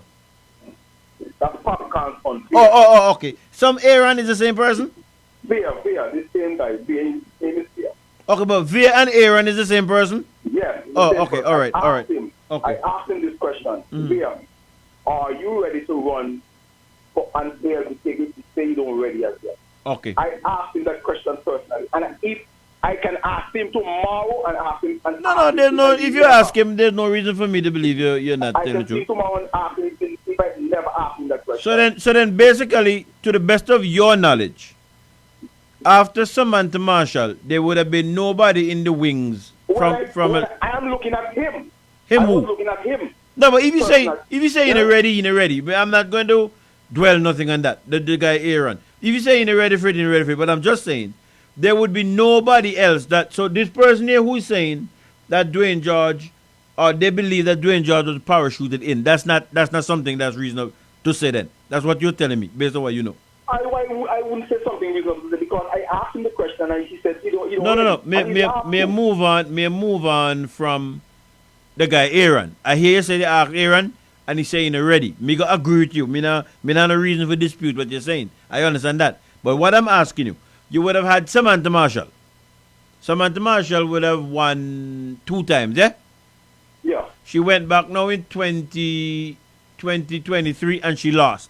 S22: That's Popcorn on Via.
S6: Oh, okay. Some Aaron is the same person?
S22: Via, the same guy. Via, his name is Via.
S6: Okay, but Via and Aaron is the same person?
S22: Yeah.
S6: Oh, okay, all right.
S22: I asked him this question. Via, are you ready to run for an ALP ticket? He said, you don't ready as yet.
S6: Okay.
S22: I asked him that question personally. And if I can ask him tomorrow and ask him... And
S6: No, there's no, if you ask him, there's no reason for me to believe you're not
S22: I
S6: telling
S22: can
S6: the
S22: see
S6: truth.
S22: tomorrow and ask him if I never asked him that question.
S6: So then basically, to the best of your knowledge, after Samantha Marshall, there would have been nobody in the wings
S22: I am looking at him.
S6: Him
S22: I
S6: who?
S22: was looking at him.
S6: No, but if you say
S22: Personally.
S6: in a ready, but I'm not going to dwell nothing on that. The guy Aaron. If you say in a ready for it, but I'm just saying there would be nobody else that. So this person here who is saying that Dwayne George, or they believe that Dwayne George was parachuted in. That's not something that's reasonable to say. Then that's what you're telling me based on what you know.
S22: I wouldn't say something reasonable because I asked him the question and he said, you don't.
S6: No. May move on from the guy Aaron. I hear you say they ask Aaron and he's saying already. Me go agree with you. Me not no reason for dispute what you're saying. I understand that. But what I'm asking you would have had Samantha Marshall. Samantha Marshall would have won 2 times, yeah?
S22: Yeah.
S6: She went back now in 2023 and she lost.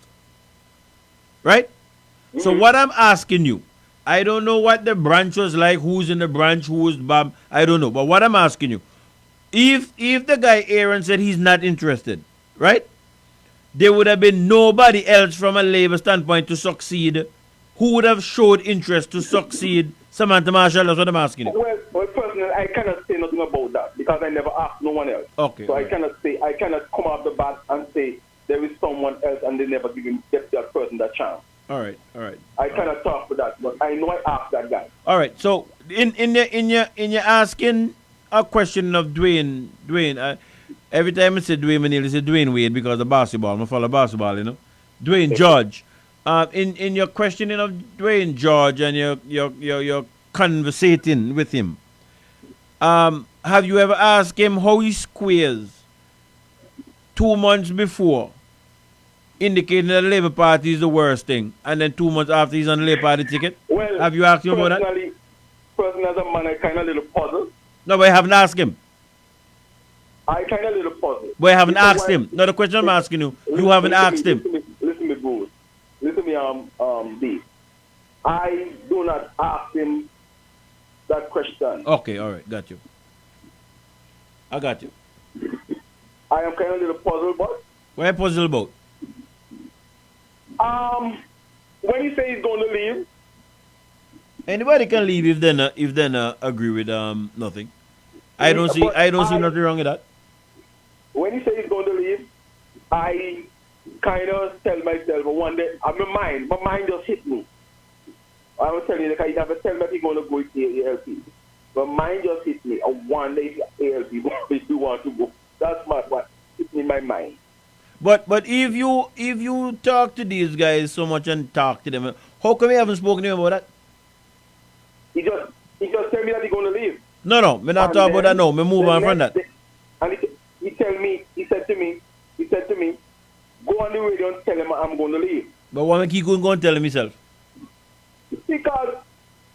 S6: Right?
S22: Mm-hmm.
S6: So what I'm asking you, I don't know what the branch was like, who's in the branch, who's Bob, I don't know. But what I'm asking you, if the guy Aaron said he's not interested, right? There would have been nobody else from a labor standpoint to succeed who would have showed interest to succeed Samantha Marshall. That's what I'm asking you.
S22: Well, personally, I cannot say nothing about that because I never asked no one else.
S6: Okay.
S22: So I cannot come off the bat and say there is someone else and they never get that person that chance.
S6: All right.
S22: I cannot talk for that, but I know I asked that guy.
S6: All right. So in your asking a question of Dwayne, every time I say Dwayne Manil, I say Dwayne Wade because of basketball. I follow basketball, you know. Dwayne George. In your questioning of Dwayne George and your conversating with him, have you ever asked him how he squares 2 months before indicating that the Labour Party is the worst thing, and then 2 months after he's on the Labour Party ticket?
S22: Well,
S6: have you asked him about that?
S22: Personally, as a man, I kind of little puzzled.
S6: No, but I haven't asked him.
S22: I kind of little puzzled.
S6: But I haven't asked him. No, the question I'm asking you, you haven't asked him.
S22: Listen me, Bruce. Listen me, D. I do not ask him that question.
S6: Okay, all right, got you. I got you.
S22: I am kind of little puzzled, but
S6: what are you puzzled about?
S22: When you say he's going to leave,
S6: anybody can leave if they not agree with nothing. I don't see nothing wrong with that.
S22: When you say he's going to leave, I kind of tell myself one day, my mind just hit me. I was telling you, like, I never tell me that he's going to go with ALP. But mine just hit me. I wonder if ALP if you want to go. That's what hit me in my mind.
S6: But if you talk to these guys so much and talk to them, how come you haven't spoken to him about that?
S22: He just tell me that he's going to leave.
S6: No, me not talk about that now. Me move on from that.
S22: And he said to me, go on the radio and tell him I'm going to leave.
S6: But why make he couldn't go and tell him himself?
S22: Because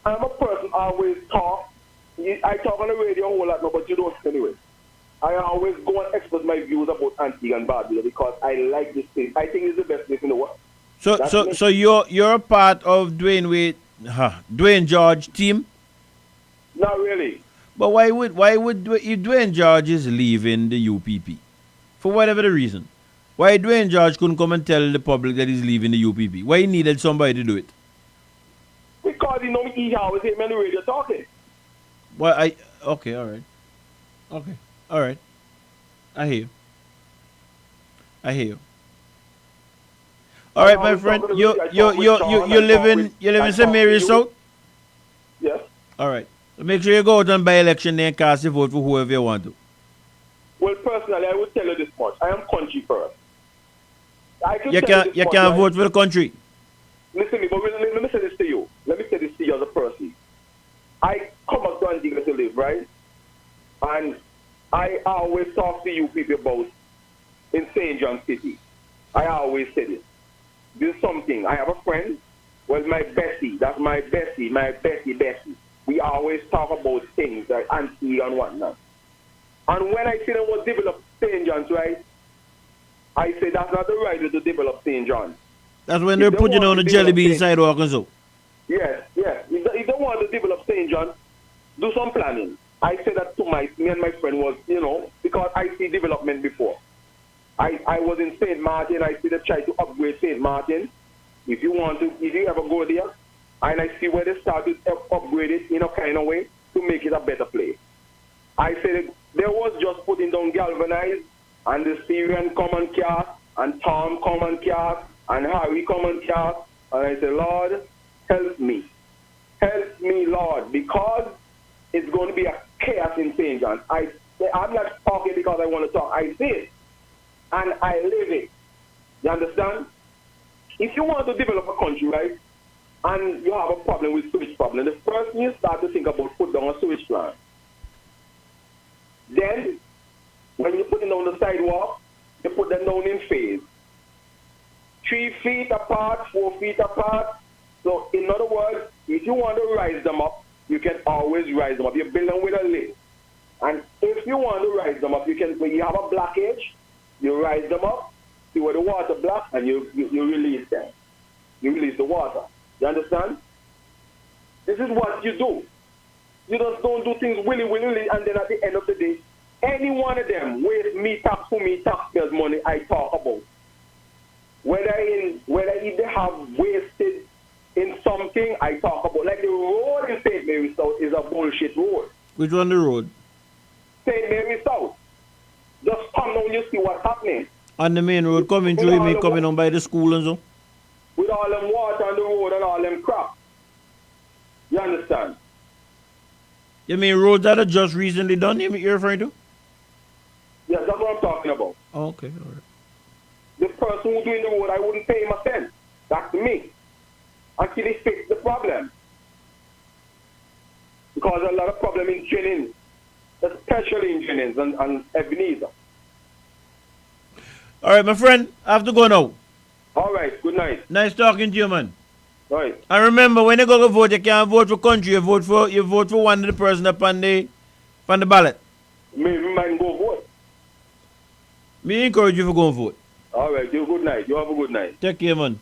S22: I'm a person always talk. I talk on the radio a whole lot now, but you don't anyway. I always go and express my views about Antigua and Barbuda because I like this place. I think it's the best place in the world.
S6: So you're a part of Dwayne George team?
S22: Not really.
S6: But why would if Dwayne George is leaving the UPP for whatever the reason, why Dwayne George couldn't come and tell the public that he's leaving the UPP? Why he needed somebody to do it?
S22: Because he always hear me on the radio talking.
S6: Okay, all right. I hear you. All right, my friend. You live in St. Mary's South?
S22: Yes.
S6: All right. Make sure you go out and buy election there and cast your vote for whoever you want to.
S22: Well, personally, I would tell you this much. I am country first.
S6: You can't vote for the country.
S22: Listen to me, but let me say this to you. Let me say this to you as a person. I come up to Antigua to live, right? And I always talk to you people about in St. John City. I always say this. There's something. I have a friend, my Bessie. That's my Bessie. We always talk about things like Antigua and whatnot. And when I see them was develop St. John's, right, I say that's not the right way to develop St. John.
S6: That's when they're putting on the jelly bean sidewalk and so.
S22: Yes, yes. If they want to develop St. John, do some planning. I said that to me and my friend was, because I see development before. I was in St. Martin. I see them try to upgrade St. Martin. If you ever go there, and I see where they started to upgrade it in a kind of way to make it a better place. I said there was just putting down galvanized and the Syrian common cast and Tom common cast and Harry common cast. And I said, Lord, help me. Help me, Lord, because it's going to be a chaos in St. John. I'm not talking because I want to talk. I see it. And I live it. You understand? If you want to develop a country, right, and you have a problem with sewage problem, the first thing you start to think about put down a sewage plant. Then, when you put it on the sidewalk, you put them down in phase. 3 feet apart, 4 feet apart. So, in other words, if you want to rise them up, you can always rise them up. You build them with a lid. And if you want to rise them up, you can, when you have a blockage, you rise them up, see where the water blocks, and you release them. You release the water. You understand? This is what you do. You just don't do things willy-willy, and then at the end of the day, any one of them waste me, tax for me, taxpayers' money I talk about. Whether if they have wasted in something I talk about. Like the road in St. Mary South is a bullshit road.
S6: Which one the road?
S22: St. Mary South. Just come down, you see what's happening.
S6: On the main road coming through, you mean coming on by the school and so?
S22: With all them water on the road and all them crap. You understand?
S6: You mean roads that are just recently done, you're referring to?
S22: Yes, that's what I'm talking about.
S6: Oh, okay, all right.
S22: The person who's doing the road, I wouldn't pay him a cent. That's me. Until they fix the problem. Because there's a lot of problem in Jennings, especially in Jennings and Ebenezer.
S6: All right, my friend, I have to go now.
S22: All right, good night.
S6: Nice talking to you, man.
S22: Right.
S6: And remember, when you go to vote, you can't vote for country. You vote for one of the person up on the ballot.
S22: Me might go vote.
S6: Me encourage you to go and vote.
S22: All right, you good night. You have a good night.
S6: Take care, man.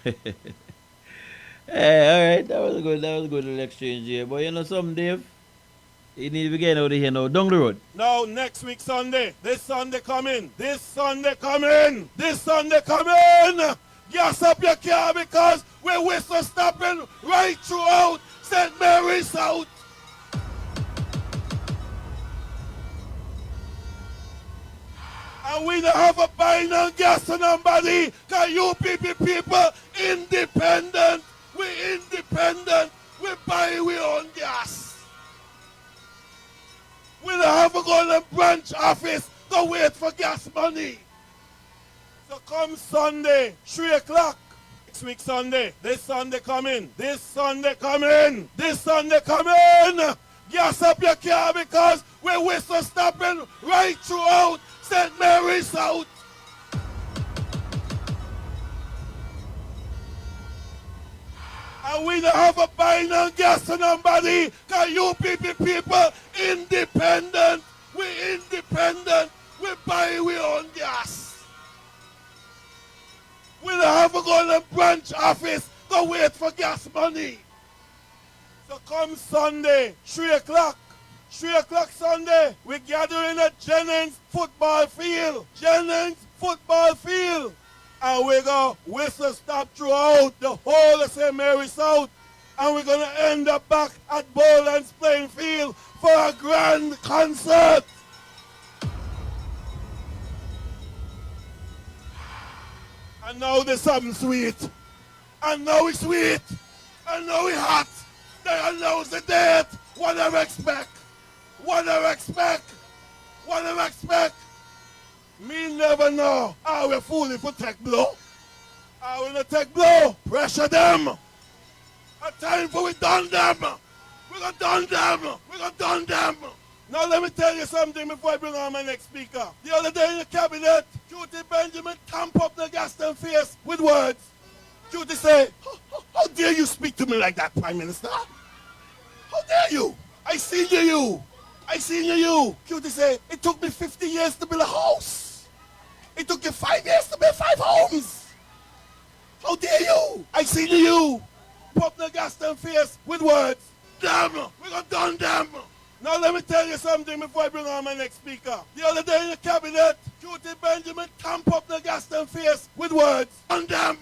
S6: Hey, all right, that was a good little exchange here. But you know something, Dave? You need to be getting out of here now. Down the road.
S21: No, next week Sunday. This Sunday coming. This Sunday coming. This Sunday coming. Gas up your car because we're whistle stopping right throughout St. Mary South. And we don't have a buying on gas on nobody because you people independent. We're independent. We buy our own gas. We don't have to go to the branch office to wait for gas money. So come Sunday, 3 o'clock. Next week Sunday. This Sunday coming. This Sunday coming. This Sunday coming. Gas up your car because we're whistle stopping right throughout St. Mary South. And we don't have a buying on gas on nobody because you people independent. We're independent. We buy our own gas. We don't have to go to the branch office to wait for gas money. So come Sunday, 3 o'clock. 3 o'clock Sunday, we gather in at Jennings football field. Jennings football field. And we're going to whistle stop throughout the whole of St. Mary South. And we're going to end up back at Bowlands playing field for a grand concert. And now there's something sweet. And now it's sweet. And now it's hot. They announce the date. What do I expect? What do I expect? What do I expect? Me never know. Are we fooling for take blow? Are we not take blow? Pressure them. A time for we done them. We gonna done them. We gonna done them. Now let me tell you something before I bring on my next speaker. The other day in the cabinet, Cutie Benjamin tamp up the Gaston face with words. Cutie say, how dare you speak to me like that, Prime Minister? How dare you? I senior you. I senior you. Cutie say, it took me 50 years to build a house. It took you 5 years to build 5 homes. How dare you? I seen you. Pop the gas them face with words. Damn, we got done them. Now let me tell you something before I bring on my next speaker. The other day in the cabinet, Cutie Benjamin tamp up the gas them face with words. And them.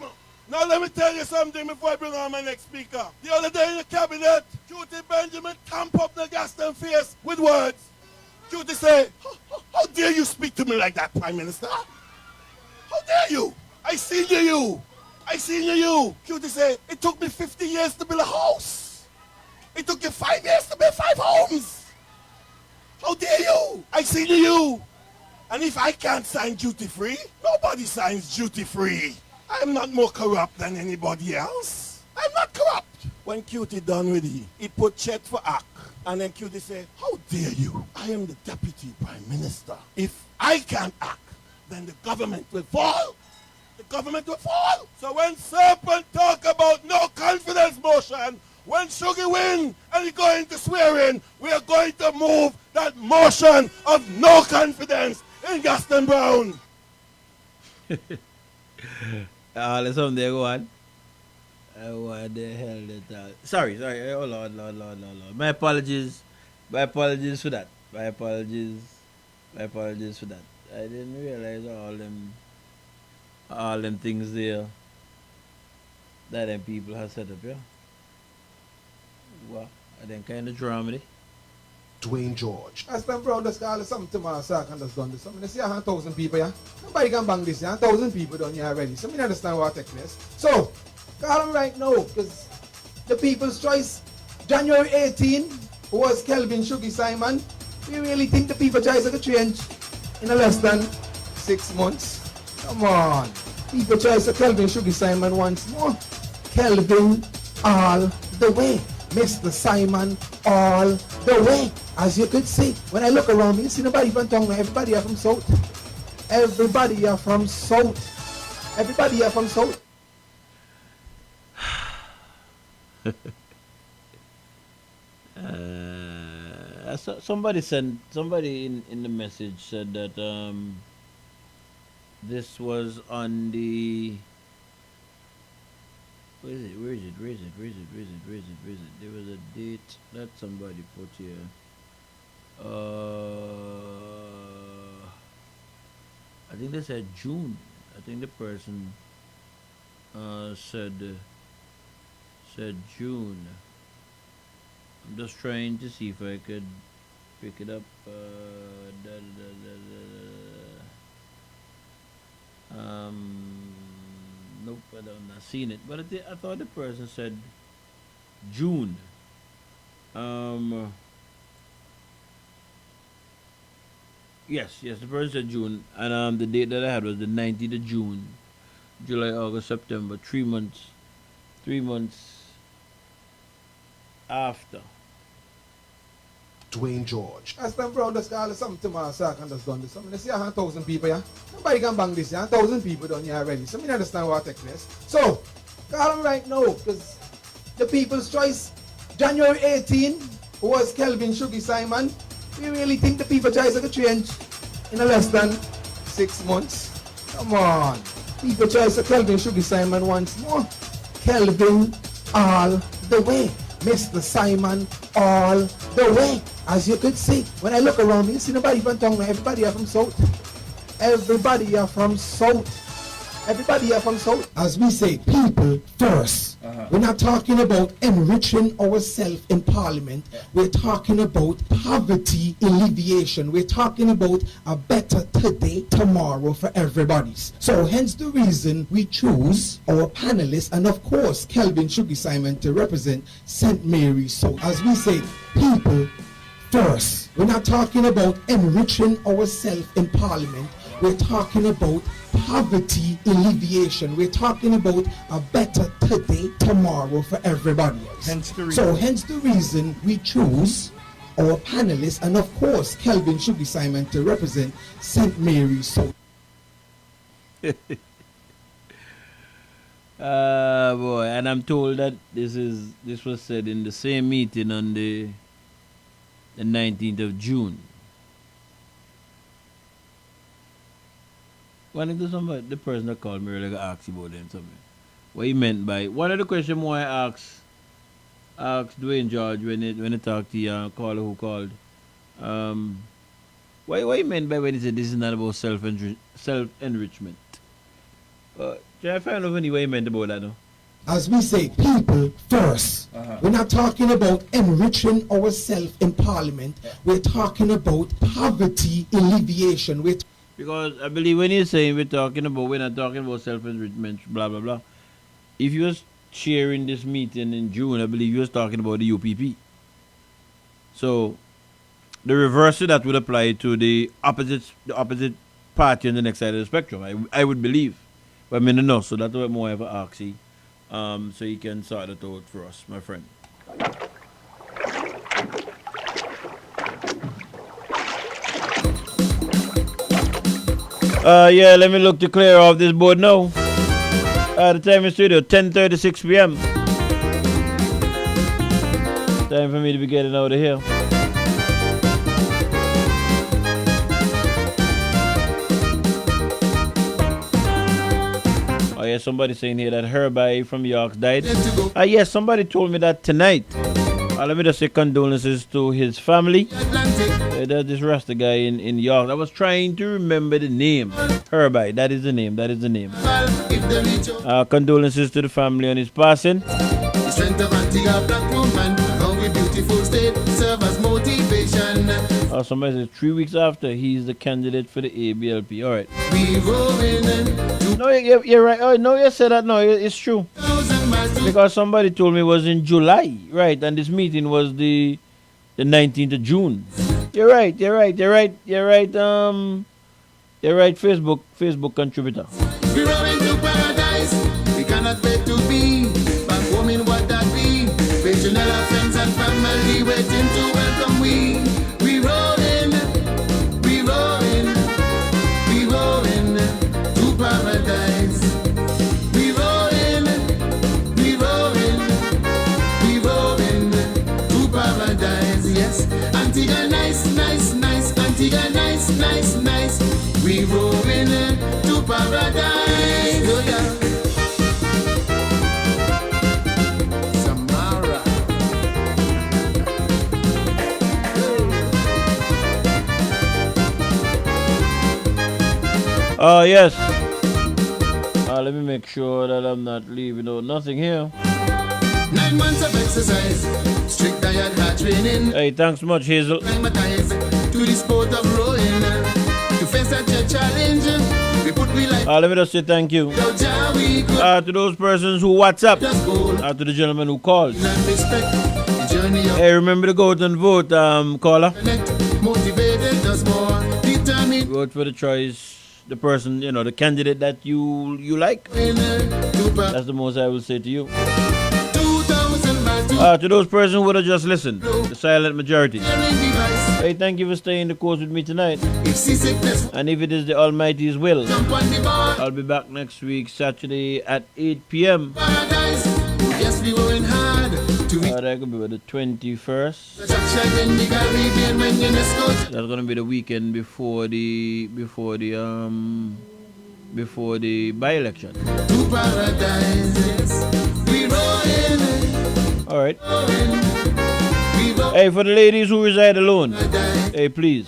S21: Now let me tell you something before I bring on my next speaker. The other day in the cabinet, Cutie Benjamin tamp up the gas them face with words. Cutie say, how dare you speak to me like that, Prime Minister? How dare you? I seen you. I seen you. Cutie say, it took me 50 years to build a house. It took you 5 years to build 5 homes. How dare you? I seen you. And if I can't sign duty free, nobody signs duty free. I'm not more corrupt than anybody else. I'm not corrupt. When Cutie done with he put Chet for act. And then Cutie say, how dare you? I am the deputy prime minister. If I can't act, then the government will fall. The government will fall. So when Serpent talk about no confidence motion, when Sugar win and he going to swear in, we are going to move that motion of no confidence in Gaston Brown.
S6: Let's home there, go on. What the hell did that? Sorry. Oh, Lord. My apologies for that. My apologies for that. I didn't realize all them things there that them people have set up, yeah. Well, I didn't kind of drama.
S2: Dwayne George. As them Brown just call something tomorrow, so I can just done this. So I see 100,000 people, yeah. Nobody can bang this, yeah. 1,000 people done here already. So I understand what take place. So, call them right now, because the People's Choice, January 18, was Kelvin Sugar Simon. We really think the People's Choice will change in less than 6 months. Come on. People's Choice of Kelvin Sugar Simon once more. Kelvin all the way. Mr. Simon all the way. As you could see, when I look around me, you see nobody from Tonga. Everybody are from South. Everybody are from South. Everybody are from South.
S6: Somebody in the message said that this was on the where is it? There was a date that somebody put here. I think they said June. I think the person said June. I'm just trying to see if I could pick it up. Nope, I don't not seen it. But I thought the person said June. Yes, the person said June, and the date that I had was the 19th of June, July, August, September, 3 months. 3 months after.
S2: Dwayne George. As them Brown just call something tomorrow, so I can just done this. So I see 100,000 people, yeah. Nobody can bang this, yeah. 1,000 people done here already. So I understand what take place. So, call them right now, because the People's Choice, January 18, was Kelvin Sugar Simon. We really think the People's Choice will change in less than 6 months. Come on. People's Choice of Kelvin Sugar Simon once more. Kelvin all the way. Mr. Simon all the way. As you could see, when I look around me, you see nobody from Tonga. Everybody are from South. Everybody are from South. Everybody are from South. As we say, people first. We're not talking about enriching ourselves in Parliament. We're talking about poverty alleviation. We're talking about a better today, tomorrow for everybody. So hence the reason we choose our panelists and of course Kelvin Sugar Simon to represent St. Mary's. So as we say, people first. We're not talking about enriching ourselves in Parliament. We're talking about poverty alleviation. We're talking about a better today, tomorrow for everybody else. Hence the reason we choose our panelists and of course Kelvin Sugar Simon to represent St. Mary's. So
S6: boy, and I'm told that this was said in the same meeting on the 19th of June. When it is somebody, the person that called me earlier asked you about them something. What he meant by one of the questions I asked Dwayne George when he talked to the caller who called. What he meant by when he said this is not about self enrichment. Can I find out what he meant about that now?
S1: As we say, people first. We're not talking about enriching ourselves in Parliament. We're talking about poverty alleviation.
S6: Because I believe when you're saying we're not talking about self-enrichment, blah, blah, blah. If you was chairing this meeting in June, I believe you was talking about the UPP. So, the reverse of that would apply to the opposite party on the next side of the spectrum, I would believe. But I mean, no, so that's what more I ever ask you. So you can sort it out for us, my friend. Yeah, let me look to clear off this board now. The time in studio, 10:36 p.m. Time for me to be getting out of here. Oh yeah, somebody saying here that Herbie from York died. Yes, somebody told me that tonight. Let me just say condolences to his family. There's this Rasta guy in York. I was trying to remember the name. Herbie, that is the name. Condolences to the family on his passing.
S5: Strength of Antigua black woman, hungry beautiful state, serve as motivation.
S6: Somebody says 3 weeks after he's the candidate for the ABLP. All right.
S5: We rolling.
S6: No, you're right. Oh, no, you said that. No, it's true. Because somebody told me it was in July, right? And this meeting was the 19th of June. You're right. You're right. Facebook contributor.
S5: We rolling to paradise. We cannot wait to be back home in what that be. Patronella, friends and family waiting to welcome we. We rolling to paradise. We rolling to paradise. Yes, Antigua nice. Antigua nice. We rolling to paradise. Oh yeah. Samara.
S6: Yes. Let me make sure that I'm not leaving out nothing here.
S5: 9 months of exercise, strict diet, hard training.
S6: Hey, thanks much, Hazel.
S5: Acclimatized to the sport of rowing. To face that challenge, we put we like.
S6: Let me just say thank you to those persons who WhatsApp, to the gentleman who called. Hey, remember to go out and vote, caller.
S5: Motivated us more, determined.
S6: Vote for the choice, the person, the candidate that you like. That's the most I will say to you. To those persons who would have just listened, the silent majority. Hey, thank you for staying the course with me tonight. And if it is the Almighty's will, I'll be back next week, Saturday at 8 p.m.
S5: Yes, we going hard to
S6: that could be the 21st. That's gonna be the weekend before the by-election.
S5: To paradise, we rolling.
S6: All right. Hey, for the ladies who reside alone, hey, please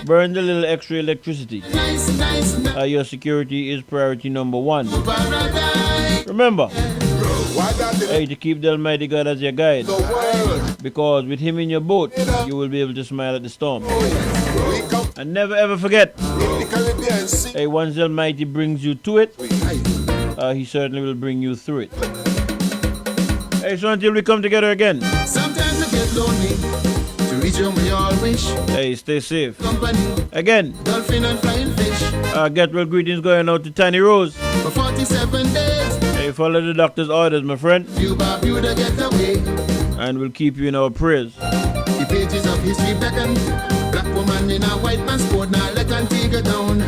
S6: burn the little extra electricity. Your security is priority number 1. Remember, hey, to keep the Almighty God as your guide, because with Him in your boat, you will be able to smile at the storm. And never ever forget, hey, once the Almighty brings you to it, He certainly will bring you through it. Hey, so until we come together again.
S5: Sometimes I get lonely. To reach home we all wish.
S6: Hey, stay safe.
S5: Company.
S6: Again.
S5: Dolphin and flying fish.
S6: Get well greetings going out to Tiny Rose.
S5: For 47 days.
S6: Hey, follow the doctor's orders, my friend.
S5: You to get away.
S6: And we'll keep you in our prayers.
S5: The pages of history beckon. Black woman in a white man's sport. Now let Antigua down.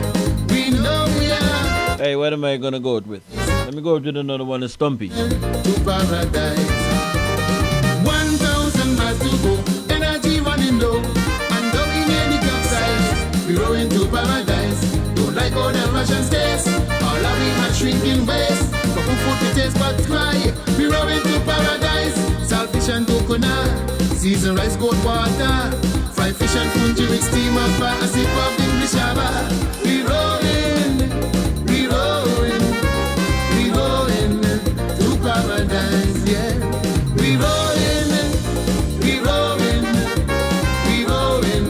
S5: We know we are.
S6: Hey, what am I gonna go out with? Let me go with another one, Stumpy.
S5: To paradise. 1,000 miles to go. Energy running low. And going any capsize. We rowing to paradise. Don't like all the Russians taste. All of them are shrinking waist. But who food to taste but cry? We rowing to paradise. Saltfish and coconut, seasoned rice, goat water, fried fish and fungi with steam up a sip of English Java. We rolling, we rolling, we rolling to paradise, yeah. We rolling, we rolling, we rolling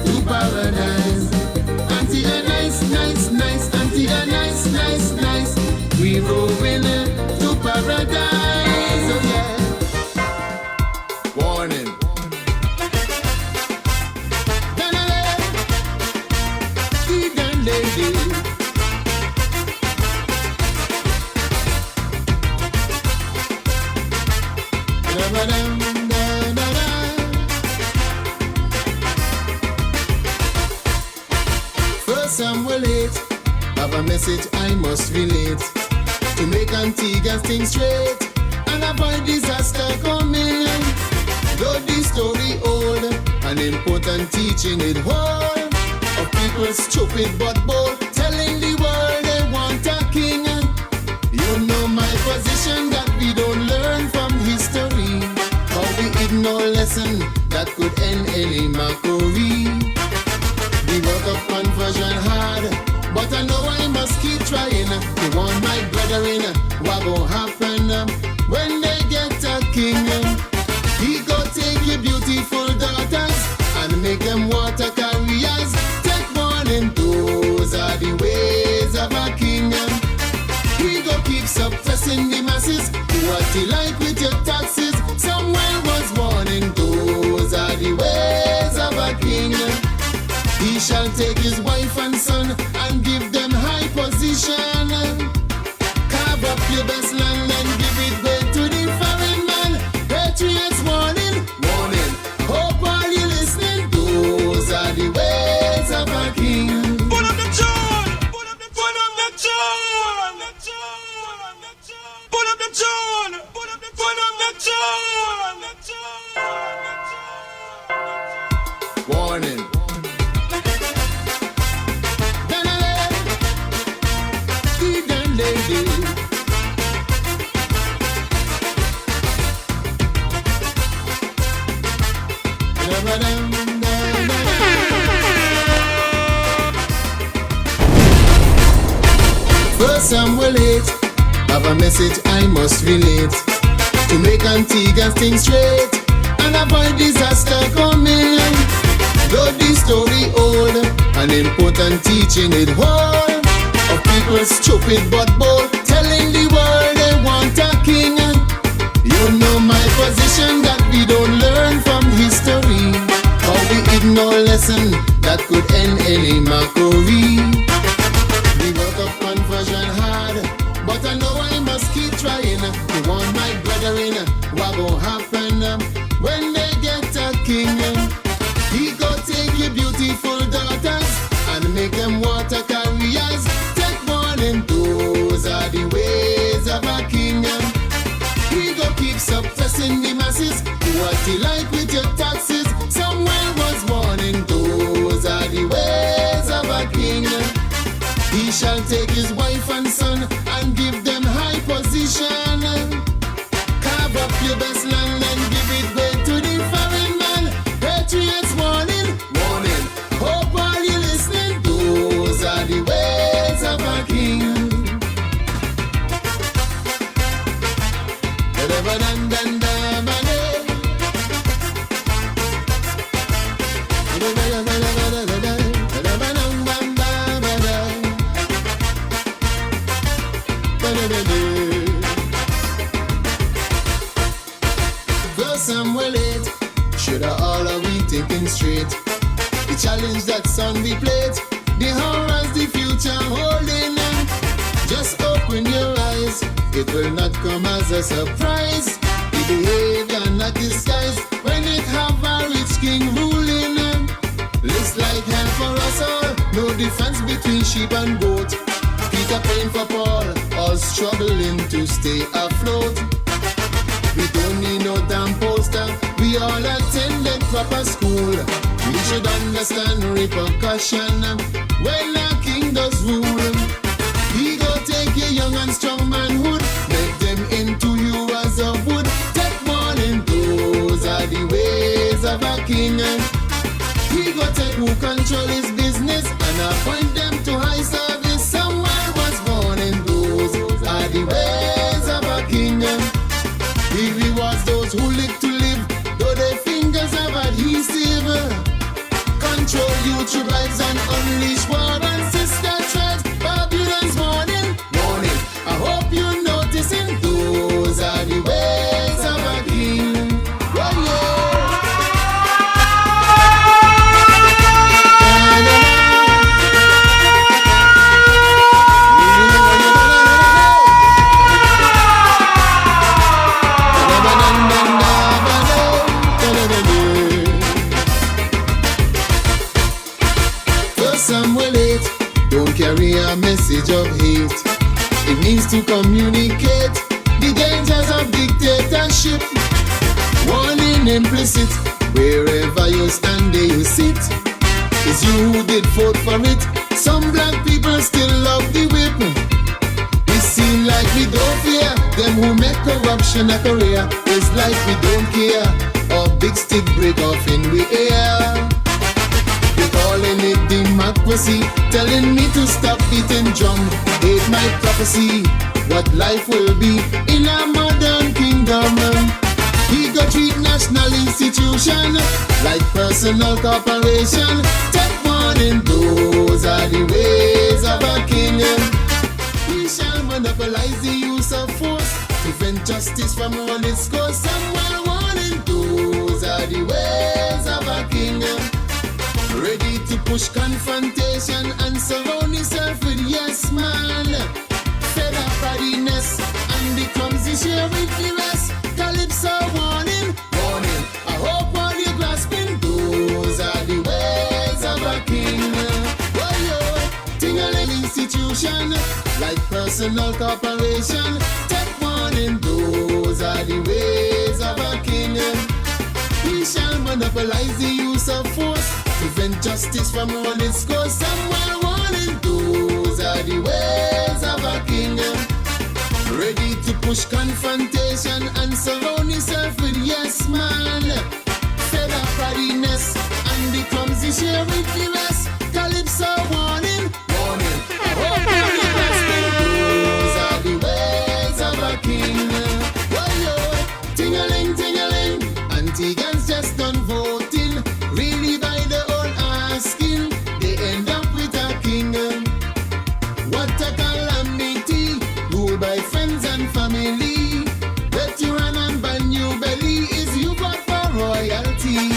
S5: to paradise. Auntie a nice, nice, nice, auntie a nice, nice, nice. We rolling to paradise, oh yeah. Warning. Vegan lady. First Samuel 8, have a message I must relate to make Antigua think straight and avoid disaster coming. Though this story old, an important teaching it hold of people stupid but bold, telling the world they want a king. You know my position that we don't learn from history, how we ignore lesson that could end any mockery. We work up conversion hard, but I know I must keep trying to warn my brethren what gon' happen when they get a king. He go take your beautiful daughters and make them water carriers. Take warning, those are the ways of a king. He go keep suppressing the masses. Do what he like with your taxes. Someone was warning, those are the ways of a king. He shall take his wife and son and give them high position. Carve up your best land and give it way to the foreign man. Patriots warning, warning. Hope all you listening. Those are the ways of a king. Put up the tune. Put up the tune. Put up the tune. Put up the tune. Warning. Lady. First Samuel 8, have a message I must relate to make Antigua think straight and avoid disaster coming. Though this story old, an important teaching it hold of people stupid but bold, telling the world they want a king. You know my position that we don't learn from history, how we ignore lesson that could end any mockery. We work up conversion hard, but I know I must keep trying to warn my brethren what gon' happen when they get a king. He go take your beautiful daughters and make them water carriers. Take warning, those are the ways of a king. He go keep suppressing the masses. Do what he like with your taxes. Someone was warning, those are the ways of a king. He shall take his wife and son and give them high position. Carve up your best land and give it way to the foreign man. Patriots warning, warning. Hope all you listening. Those are the ways of a king. First Samuel 8, shoulda all of we thinking straight. The challenge that song we played, the horrors the future holding. Just open your eyes, it will not come as a surprise. The behavior not disguised when it have a rich king ruling. Looks like hell for us all, no difference between sheep and goat. Peter paying for Paul, all struggling to stay afloat. We don't need no damn poster, we all attended proper school. We should understand repercussion when a king
S4: does rule. He go take your young and strong manhood, make them into you as a wood. Take warning, those are the ways of a king. He go take who control his business and appoint them to high service. Someone was born in those are the ways of a king. He rewards those who live to live, though their fingers have adhesive. Control you tribes and unleash war and sister tribes. Babylon's warning, warning. I hope you're noticing those are the ways of a king. Oh yeah. Carry a message of hate. It means to communicate the dangers of dictatorship. Warning implicit, wherever you stand there you sit. It's you who did vote for it. Some black people still love the whip. It seems like we don't fear them who make corruption a career. It's like we don't care. A big stick break off in the air. Calling it democracy, telling me to stop beating drum. Hate my prophecy, what life will be in a modern kingdom. He go treat national institution like personal corporation. Take warning, those are the ways of a king. He shall monopolize the use of force, prevent justice from running its course. Someone warning, those are the ways of a king. Ready to push confrontation and surround yourself with yes man. Fed up readiness and becomes the share with the rest. Calypso warning, warning. I hope all you grasping, those are the ways of a king. Oh yo, Tingaling institution like personal corporation. Take warning, those are the ways of a king. He shall monopolize the use of force, prevent justice from running its course. Someone warning, those are the ways of a king. Ready to push confrontation and surround yourself with yes man. Fed up readiness and becomes the share with the rest. Calypso warning, warning. I hope you understand, those are the ways of a king. Oh yo, ting-a-ling, ting-a-ling. Antigans just done voting, really by the old asking. They end up with a king. What a calamity, ruled by friends and family. Bet you run and ban you belly is you got for royalty.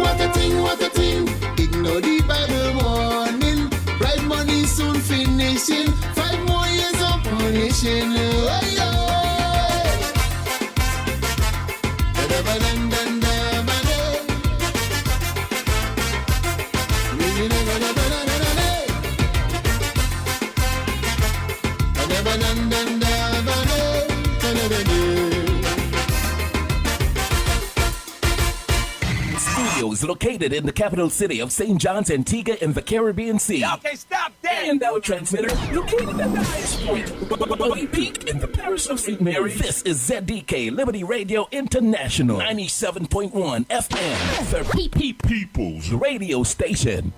S4: What a thing, ignore the Bible warning. Bribe money soon finishing, 5 more years of punishing. Oh, yeah.
S9: Studios located in the capital city of St. John's, Antigua in the Caribbean Sea.
S10: Okay, stop that!
S9: And our transmitter located at the highest point, Bobby Peak in the parish of St. Mary. This is ZDK Liberty Radio International, 97.1 FM, the People's Radio Station.